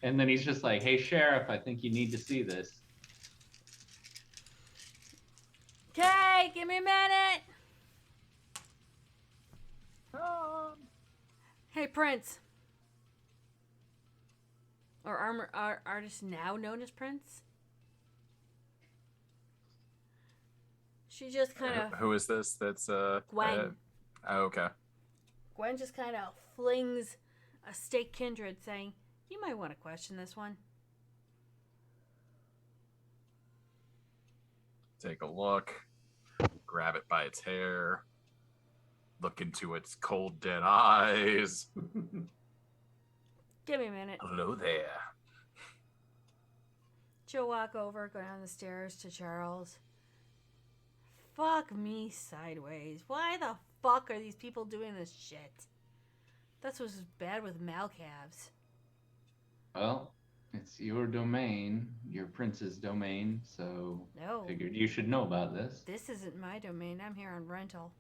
And then he's just like, "Hey, Sheriff, I think you need to see this." Okay, give me a minute. Hey, Prince. Or artist now known as Prince. She just kind of Who is this? That's Gwen. Oh, okay. Gwen just kind of flings a stake kindred, saying, "You might want to question this one." take a look, grab it by its hair, look into its cold, dead eyes. Give me a minute. Hello there. She'll walk over, go down the stairs to Charles. Fuck me sideways. Why the fuck are these people doing this shit? That's what's bad with Malcavs. Well, it's your domain, your prince's domain, so No. figured you should know about this. This isn't my domain. I'm here on rental.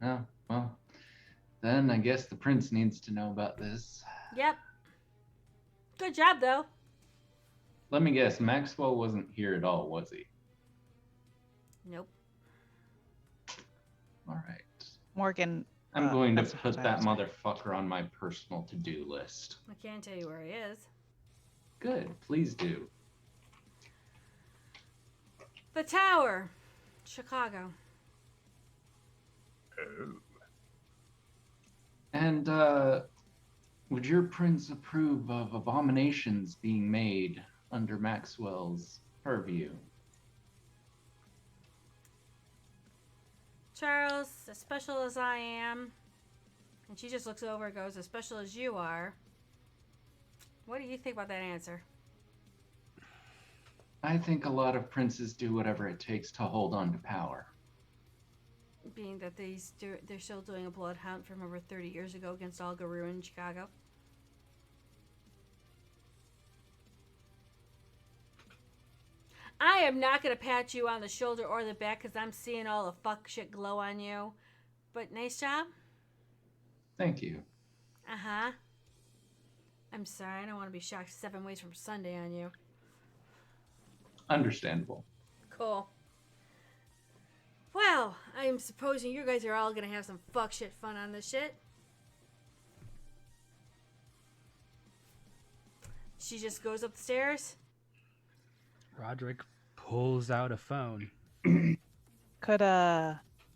Oh, well, then I guess the prince needs to know about this. Yep. Good job, though. Let me guess, Maxwell wasn't here at all, was he? Nope. All right. Morgan. I'm going to that's put what I that was saying. motherfucker on my personal to-do list. I can't tell you where he is. Good, please do. The Tower, Chicago. Oh. And would your prince approve of abominations being made under Maxwell's purview? Charles, as special as I am, and she just looks over and goes, as special as you are. What do you think about that answer? I think a lot of princes do whatever it takes to hold on to power. Being that they're still doing a blood hunt from over 30 years ago against Olga Rue in Chicago. I am not going to pat you on the shoulder or the back because I'm seeing all the fuck shit glow on you. But nice job. Thank you. Uh-huh. I'm sorry, I don't want to be shocked 7 ways from Sunday on you. Understandable. Cool. Well, I'm supposing you guys are all going to have some fuck shit fun on this shit. She just goes up the stairs. Roderick pulls out a phone. Could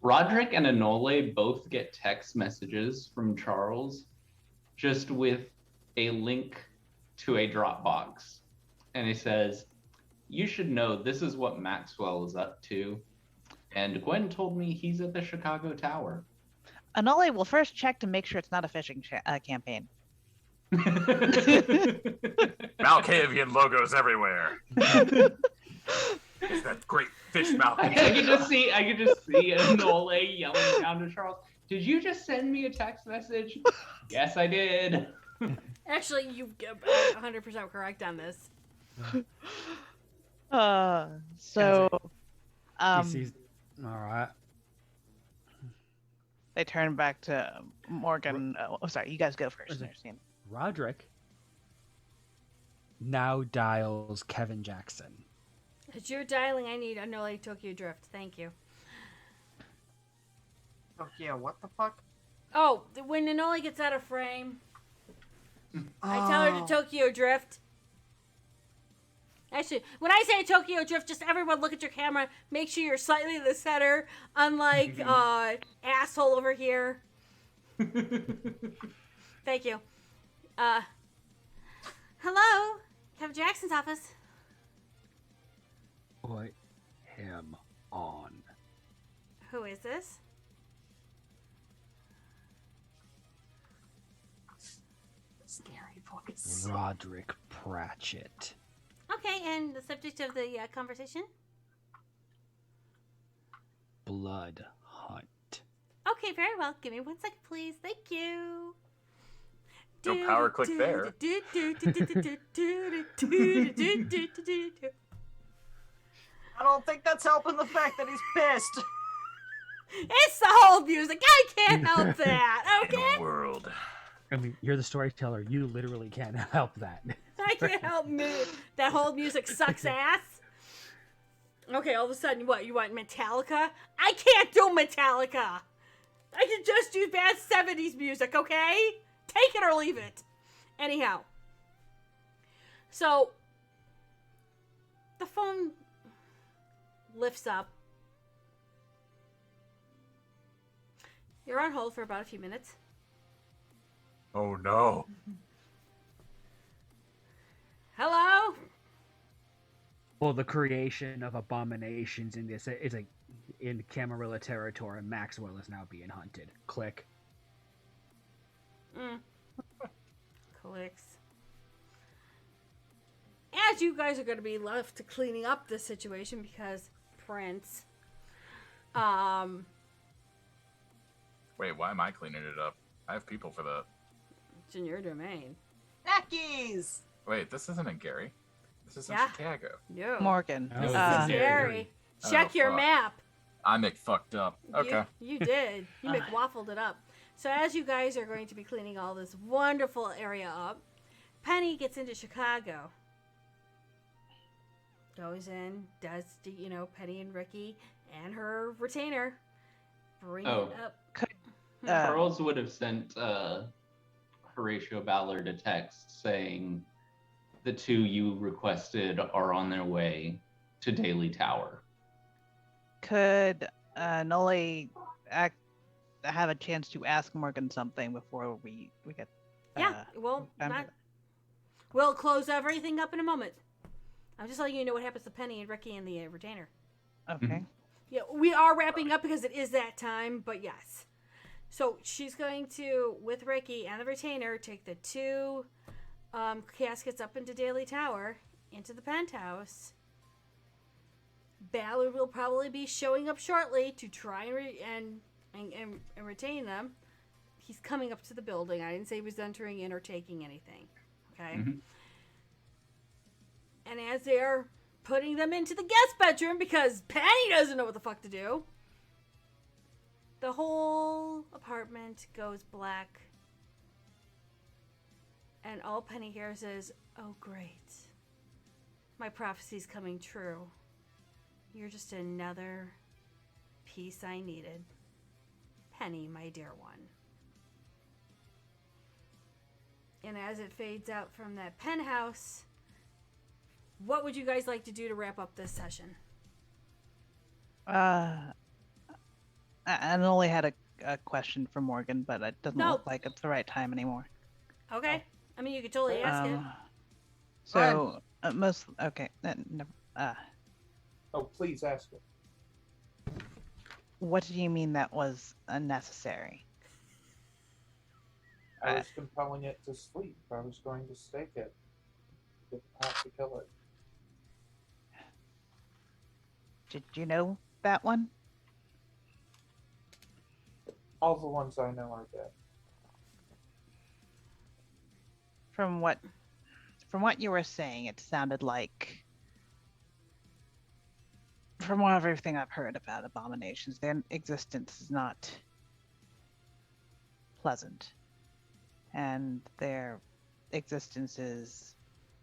Roderick and Enole both get text messages from Charles just with a link to a Dropbox. And he says, "You should know this is what Maxwell is up to. And Gwen told me he's at the Chicago Tower." Anole will first check to make sure it's not a phishing campaign. Malkavian logos everywhere. Is that great fish I Malkavian? could just see Enole yelling down to Charles, "Did you just send me a text message?" "Yes, I did." Actually, you get 100% correct on this. So, He sees, all right. they turn back to Morgan. Oh, sorry, you guys go first. Understand? Roderick now dials Kevin Jackson. As you're dialing, I need Anole Tokyo Drift. Thank you. Oh, yeah, what the fuck? Oh, when Anole gets out of frame, I tell her to Tokyo Drift. Actually, when I say Tokyo Drift, just everyone look at your camera. Make sure you're slightly in the center, unlike asshole over here. Thank you. Hello, Kevin Jackson's office. Put him on. Who is this? Scary voice. Roderick Pratchett. Okay, and the subject of the conversation? Blood hunt. Okay, very well. Give me 1 second, please. Thank you. Don't power click there. I don't think that's helping the fact that he's pissed. It's the whole music. I can't help that. Okay. World. I mean, you're the storyteller. You literally can't help that. I can't help me. That whole music sucks ass. Okay, all of a sudden, what? You want Metallica? I can't do Metallica. I can just do bad 70s music, okay? Take it or leave it. Anyhow. So, the phone lifts up. You're on hold for about a few minutes. Oh no. Well, the creation of abominations in this is in Camarilla territory, and Maxwell is now being hunted. Click. Clicks. As you guys are going to be left to cleaning up this situation because Prince, Wait, why am I cleaning it up? I have people for that. it's in your domain. Neckies! Wait, this isn't in Gary. This is in Yeah. Chicago. No. Morgan. This Uh, is Gary. Check your fuck. map. I make fucked up. Okay. You did. You McWaffled it up. So as you guys are going to be cleaning all this wonderful area up, Penny gets into Chicago. Goes in, does, Penny and Ricky and her retainer bring it up. Charles would have sent Horatio Ballard a text saying the two you requested are on their way to Daily Tower. Could Noli have a chance to ask Morgan something before we get? Yeah, time to- we'll close everything up in a moment. I'm just letting you know what happens to Penny and Ricky and the retainer. Okay. Yeah, we are wrapping up because it is that time, but yes. So she's going to, with Ricky and the retainer, take the two caskets up into Daily Tower, into the penthouse. Ballard will probably be showing up shortly to try and retain them. He's coming up to the building. I didn't say he was entering in or taking anything. Okay? Mhm. And as they're putting them into the guest bedroom because Penny doesn't know what the fuck to do, the whole apartment goes black. And all Penny hears is, "Oh, great. My prophecy's coming true. You're just another piece I needed. Penny, my dear one." And as it fades out from that penthouse, what would you guys like to do to wrap up this session? I only had a question for Morgan, but it doesn't No. look like it's the right time anymore. Okay. I mean, you could totally ask it. So okay. Oh, please ask it. What do you mean that was unnecessary? I was compelling it to sleep. I was going to stake it. Didn't have to kill it. Did you know that one? All the ones I know are dead. From what you were saying, it sounded like, from everything I've heard about abominations, their existence is not pleasant, and their existence is,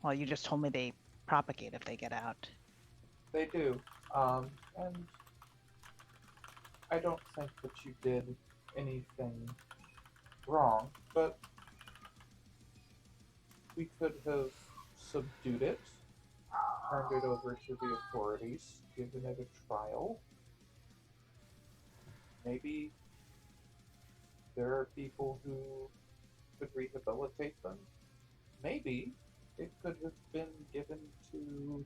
well, you just told me they propagate if they get out. They do. And I don't think that you did anything wrong, but we could have subdued it, turned it over to the authorities, given it a trial. Maybe there are people who could rehabilitate them. Maybe it could have been given to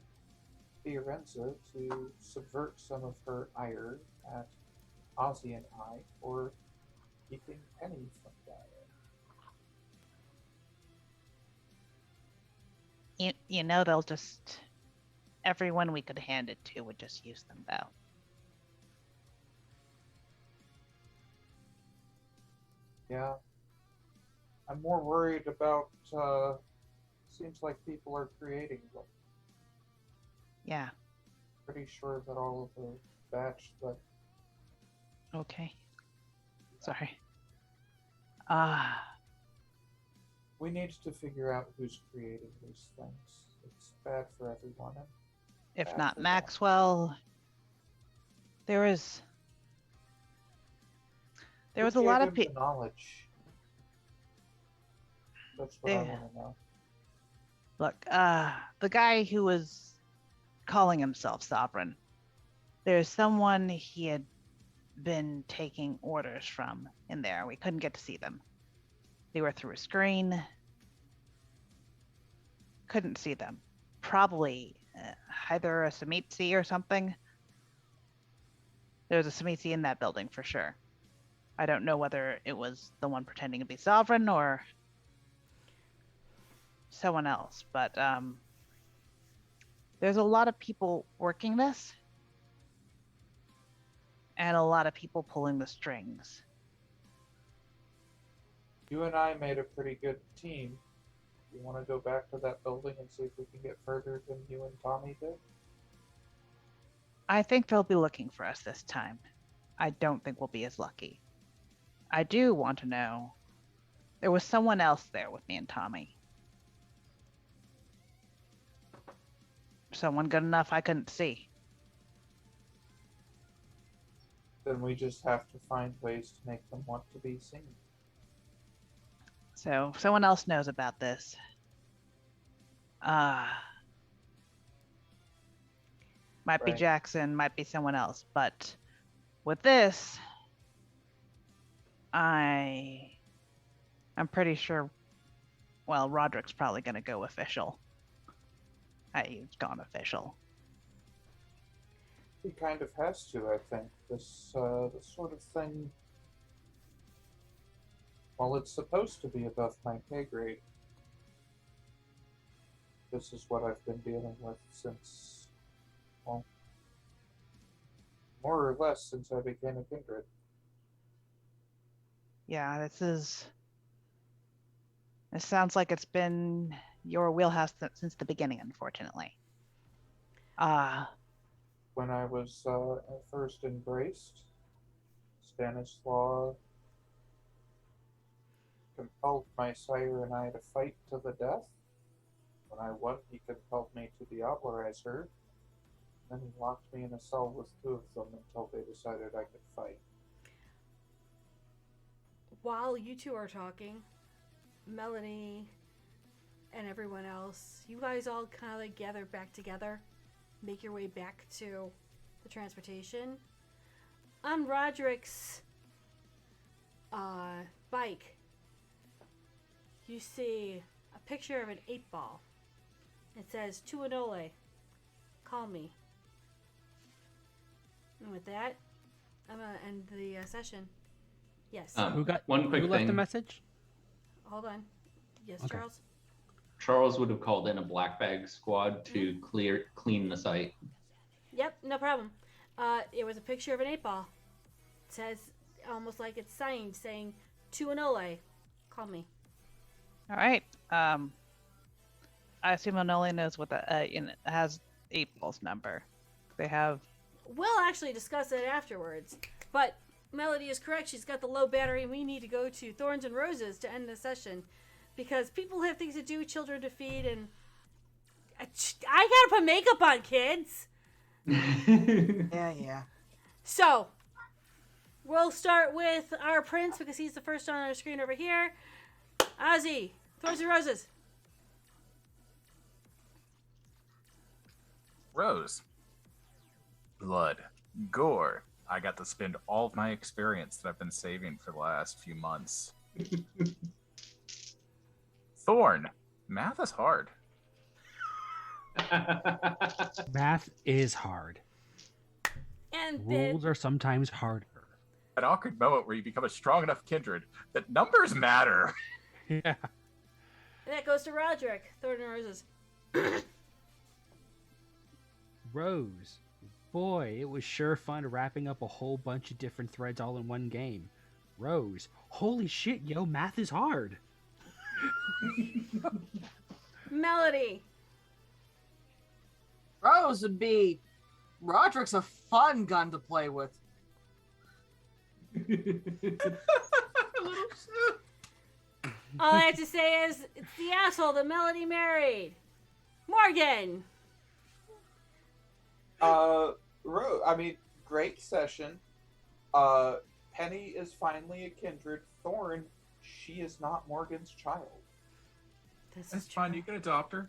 Fiorenza to subvert some of her ire at Ozzy and I, or keeping Penny from dying. You know, they'll just, everyone we could hand it to would just use them, though. Yeah. I'm more worried about, seems like people are creating them. Yeah. Pretty sure that all of the batch that Okay. Sorry. we need to figure out who's creating these things. It's bad for everyone. And If bad not for them. Maxwell, there was Who a gave lot of him the people. knowledge. That's what I There- want to know. Look, the guy who was calling himself Sovereign, there's someone he had been taking orders from in there. We couldn't get to see them. They were through a screen. Couldn't see them. Probably either a Samitsi or something. There's a Samitsi in that building for sure. I don't know whether it was the one pretending to be sovereign or someone else, but there's a lot of people working this and a lot of people pulling the strings. You and I made a pretty good team. You want to go back to that building and see if we can get further than you and Tommy did? I think they'll be looking for us this time. I don't think we'll be as lucky. I do want to know, there was someone else there with me and Tommy. Someone good enough I couldn't see. Then we just have to find ways to make them want to be seen. So if someone else knows about this. Might be Right. Jackson, might be someone else, but with this, I'm pretty sure, well, Roderick's probably going to go official. He's gone official. He kind of has to, I think. This sort of thing, well, it's supposed to be above my pay grade. This is what I've been dealing with since, well, more or less since I became a kindred. Yeah, this sounds like it's been your wheelhouse since the beginning, unfortunately. When I was first embraced, Stanislaw compelled my sire and I to fight to the death. When I won, he compelled me to diablerize her. Then he locked me in a cell with two of them until they decided I could fight. While you two are talking, Melanie and everyone else, you guys all kind of like gather back together, make your way back to the transportation. On Roderick's bike, you see a picture of an 8-ball. It says, "To Anole, call me." And with that, I'm going to end the session. Yes. Who left thing. the message? Hold on. Yes, Okay. Charles? Charles would have called in a black bag squad to clean the site. Yep, no problem. It was a picture of an 8-ball. It says, almost like it's signed, saying, "To Anole, call me." All right. I assume Anole knows what has 8-ball's number. They have. We'll actually discuss that afterwards. But Melody is correct. She's got the low battery, and we need to go to Thorns and Roses to end the session. Because people have things to do, children to feed, and I gotta put makeup on, kids. Yeah. So, we'll start with our prince, because he's the first on our screen over here. Ozzy, Thorns and Roses. Rose. Blood. Gore. I got to spend all of my experience that I've been saving for the last few months. Thorn. Math is hard. Math is hard. And Rules are sometimes harder. An awkward moment where you become a strong enough kindred that numbers matter. Yeah. And that goes to Roderick, Thorns and Roses. Rose. Boy, it was sure fun wrapping up a whole bunch of different threads all in one game. Rose. Holy shit, yo, math is hard. Melody. Rose would be. Roderick's a fun gun to play with. All I have to say is, it's the asshole that Melody married. Morgan. Great session. Penny is finally a kindred. Thorn, she is not Morgan's child. That's fine. You can adopt her.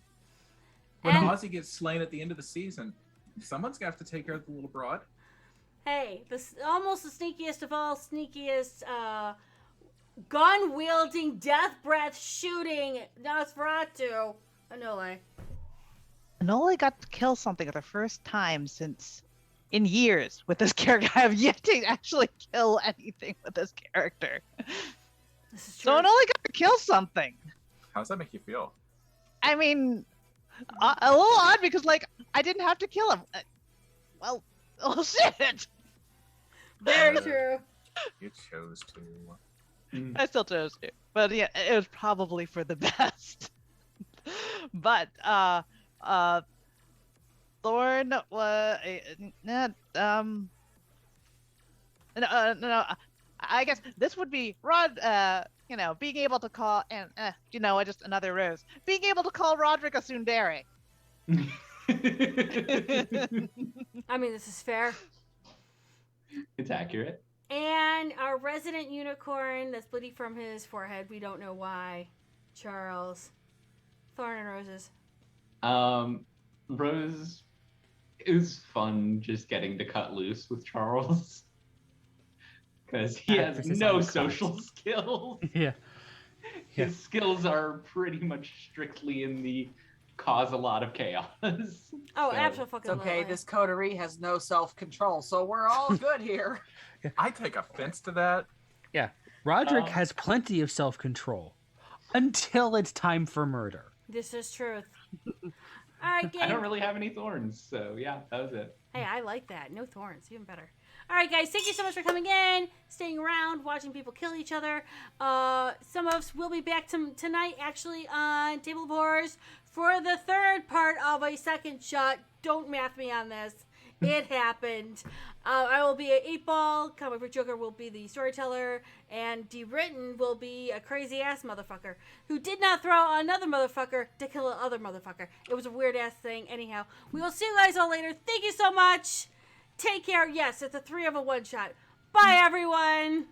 When Ozzy gets slain at the end of the season, someone's going to have to take care of the little broad. Hey, this almost the sneakiest of all sneakiest, gun-wielding, death breath shooting Nosferatu. Anole. Enola got to kill something for the first time since in years with this character. I have yet to actually kill anything with this character. This is So Enola got to kill something. How does that make you feel? I mean, a little odd because like I didn't have to kill him. Well, oh shit. Very true. You chose to. I still chose to, but yeah, it was probably for the best. But Thorn was no. I guess this would be Rod. Being able to call and just another rose. Being able to call Roderick a tsundere. I mean, this is fair. It's accurate. And our resident unicorn that's bleeding from his forehead. We don't know why. Charles. Thorn and Roses. Rose, it was fun just getting to cut loose with Charles. Because he has Emphasis no on cut. social skills. Yeah. His skills are pretty much strictly in the cause a lot of chaos. Oh, So- absolutely. It's okay. This coterie has no self-control, so we're all good here. I take offense to that. Yeah. Roderick has plenty of self-control until it's time for murder. This is truth. All right, gang. I don't really have any thorns, so yeah, that was it. Hey, I like that. No thorns. Even better. All right, guys. Thank you so much for coming in, staying around, watching people kill each other. Some of us will be back tonight, actually, on Table of Horrors for the third part of a second shot. Don't math me on this. It happened. I will be at 8-Ball. Comic Book Joker will be the storyteller. And DeWritten will be a crazy-ass motherfucker who did not throw another motherfucker to kill another motherfucker. It was a weird-ass thing. Anyhow, we will see you guys all later. Thank you so much. Take care. Yes, it's a 3 of a one-shot. Bye, everyone.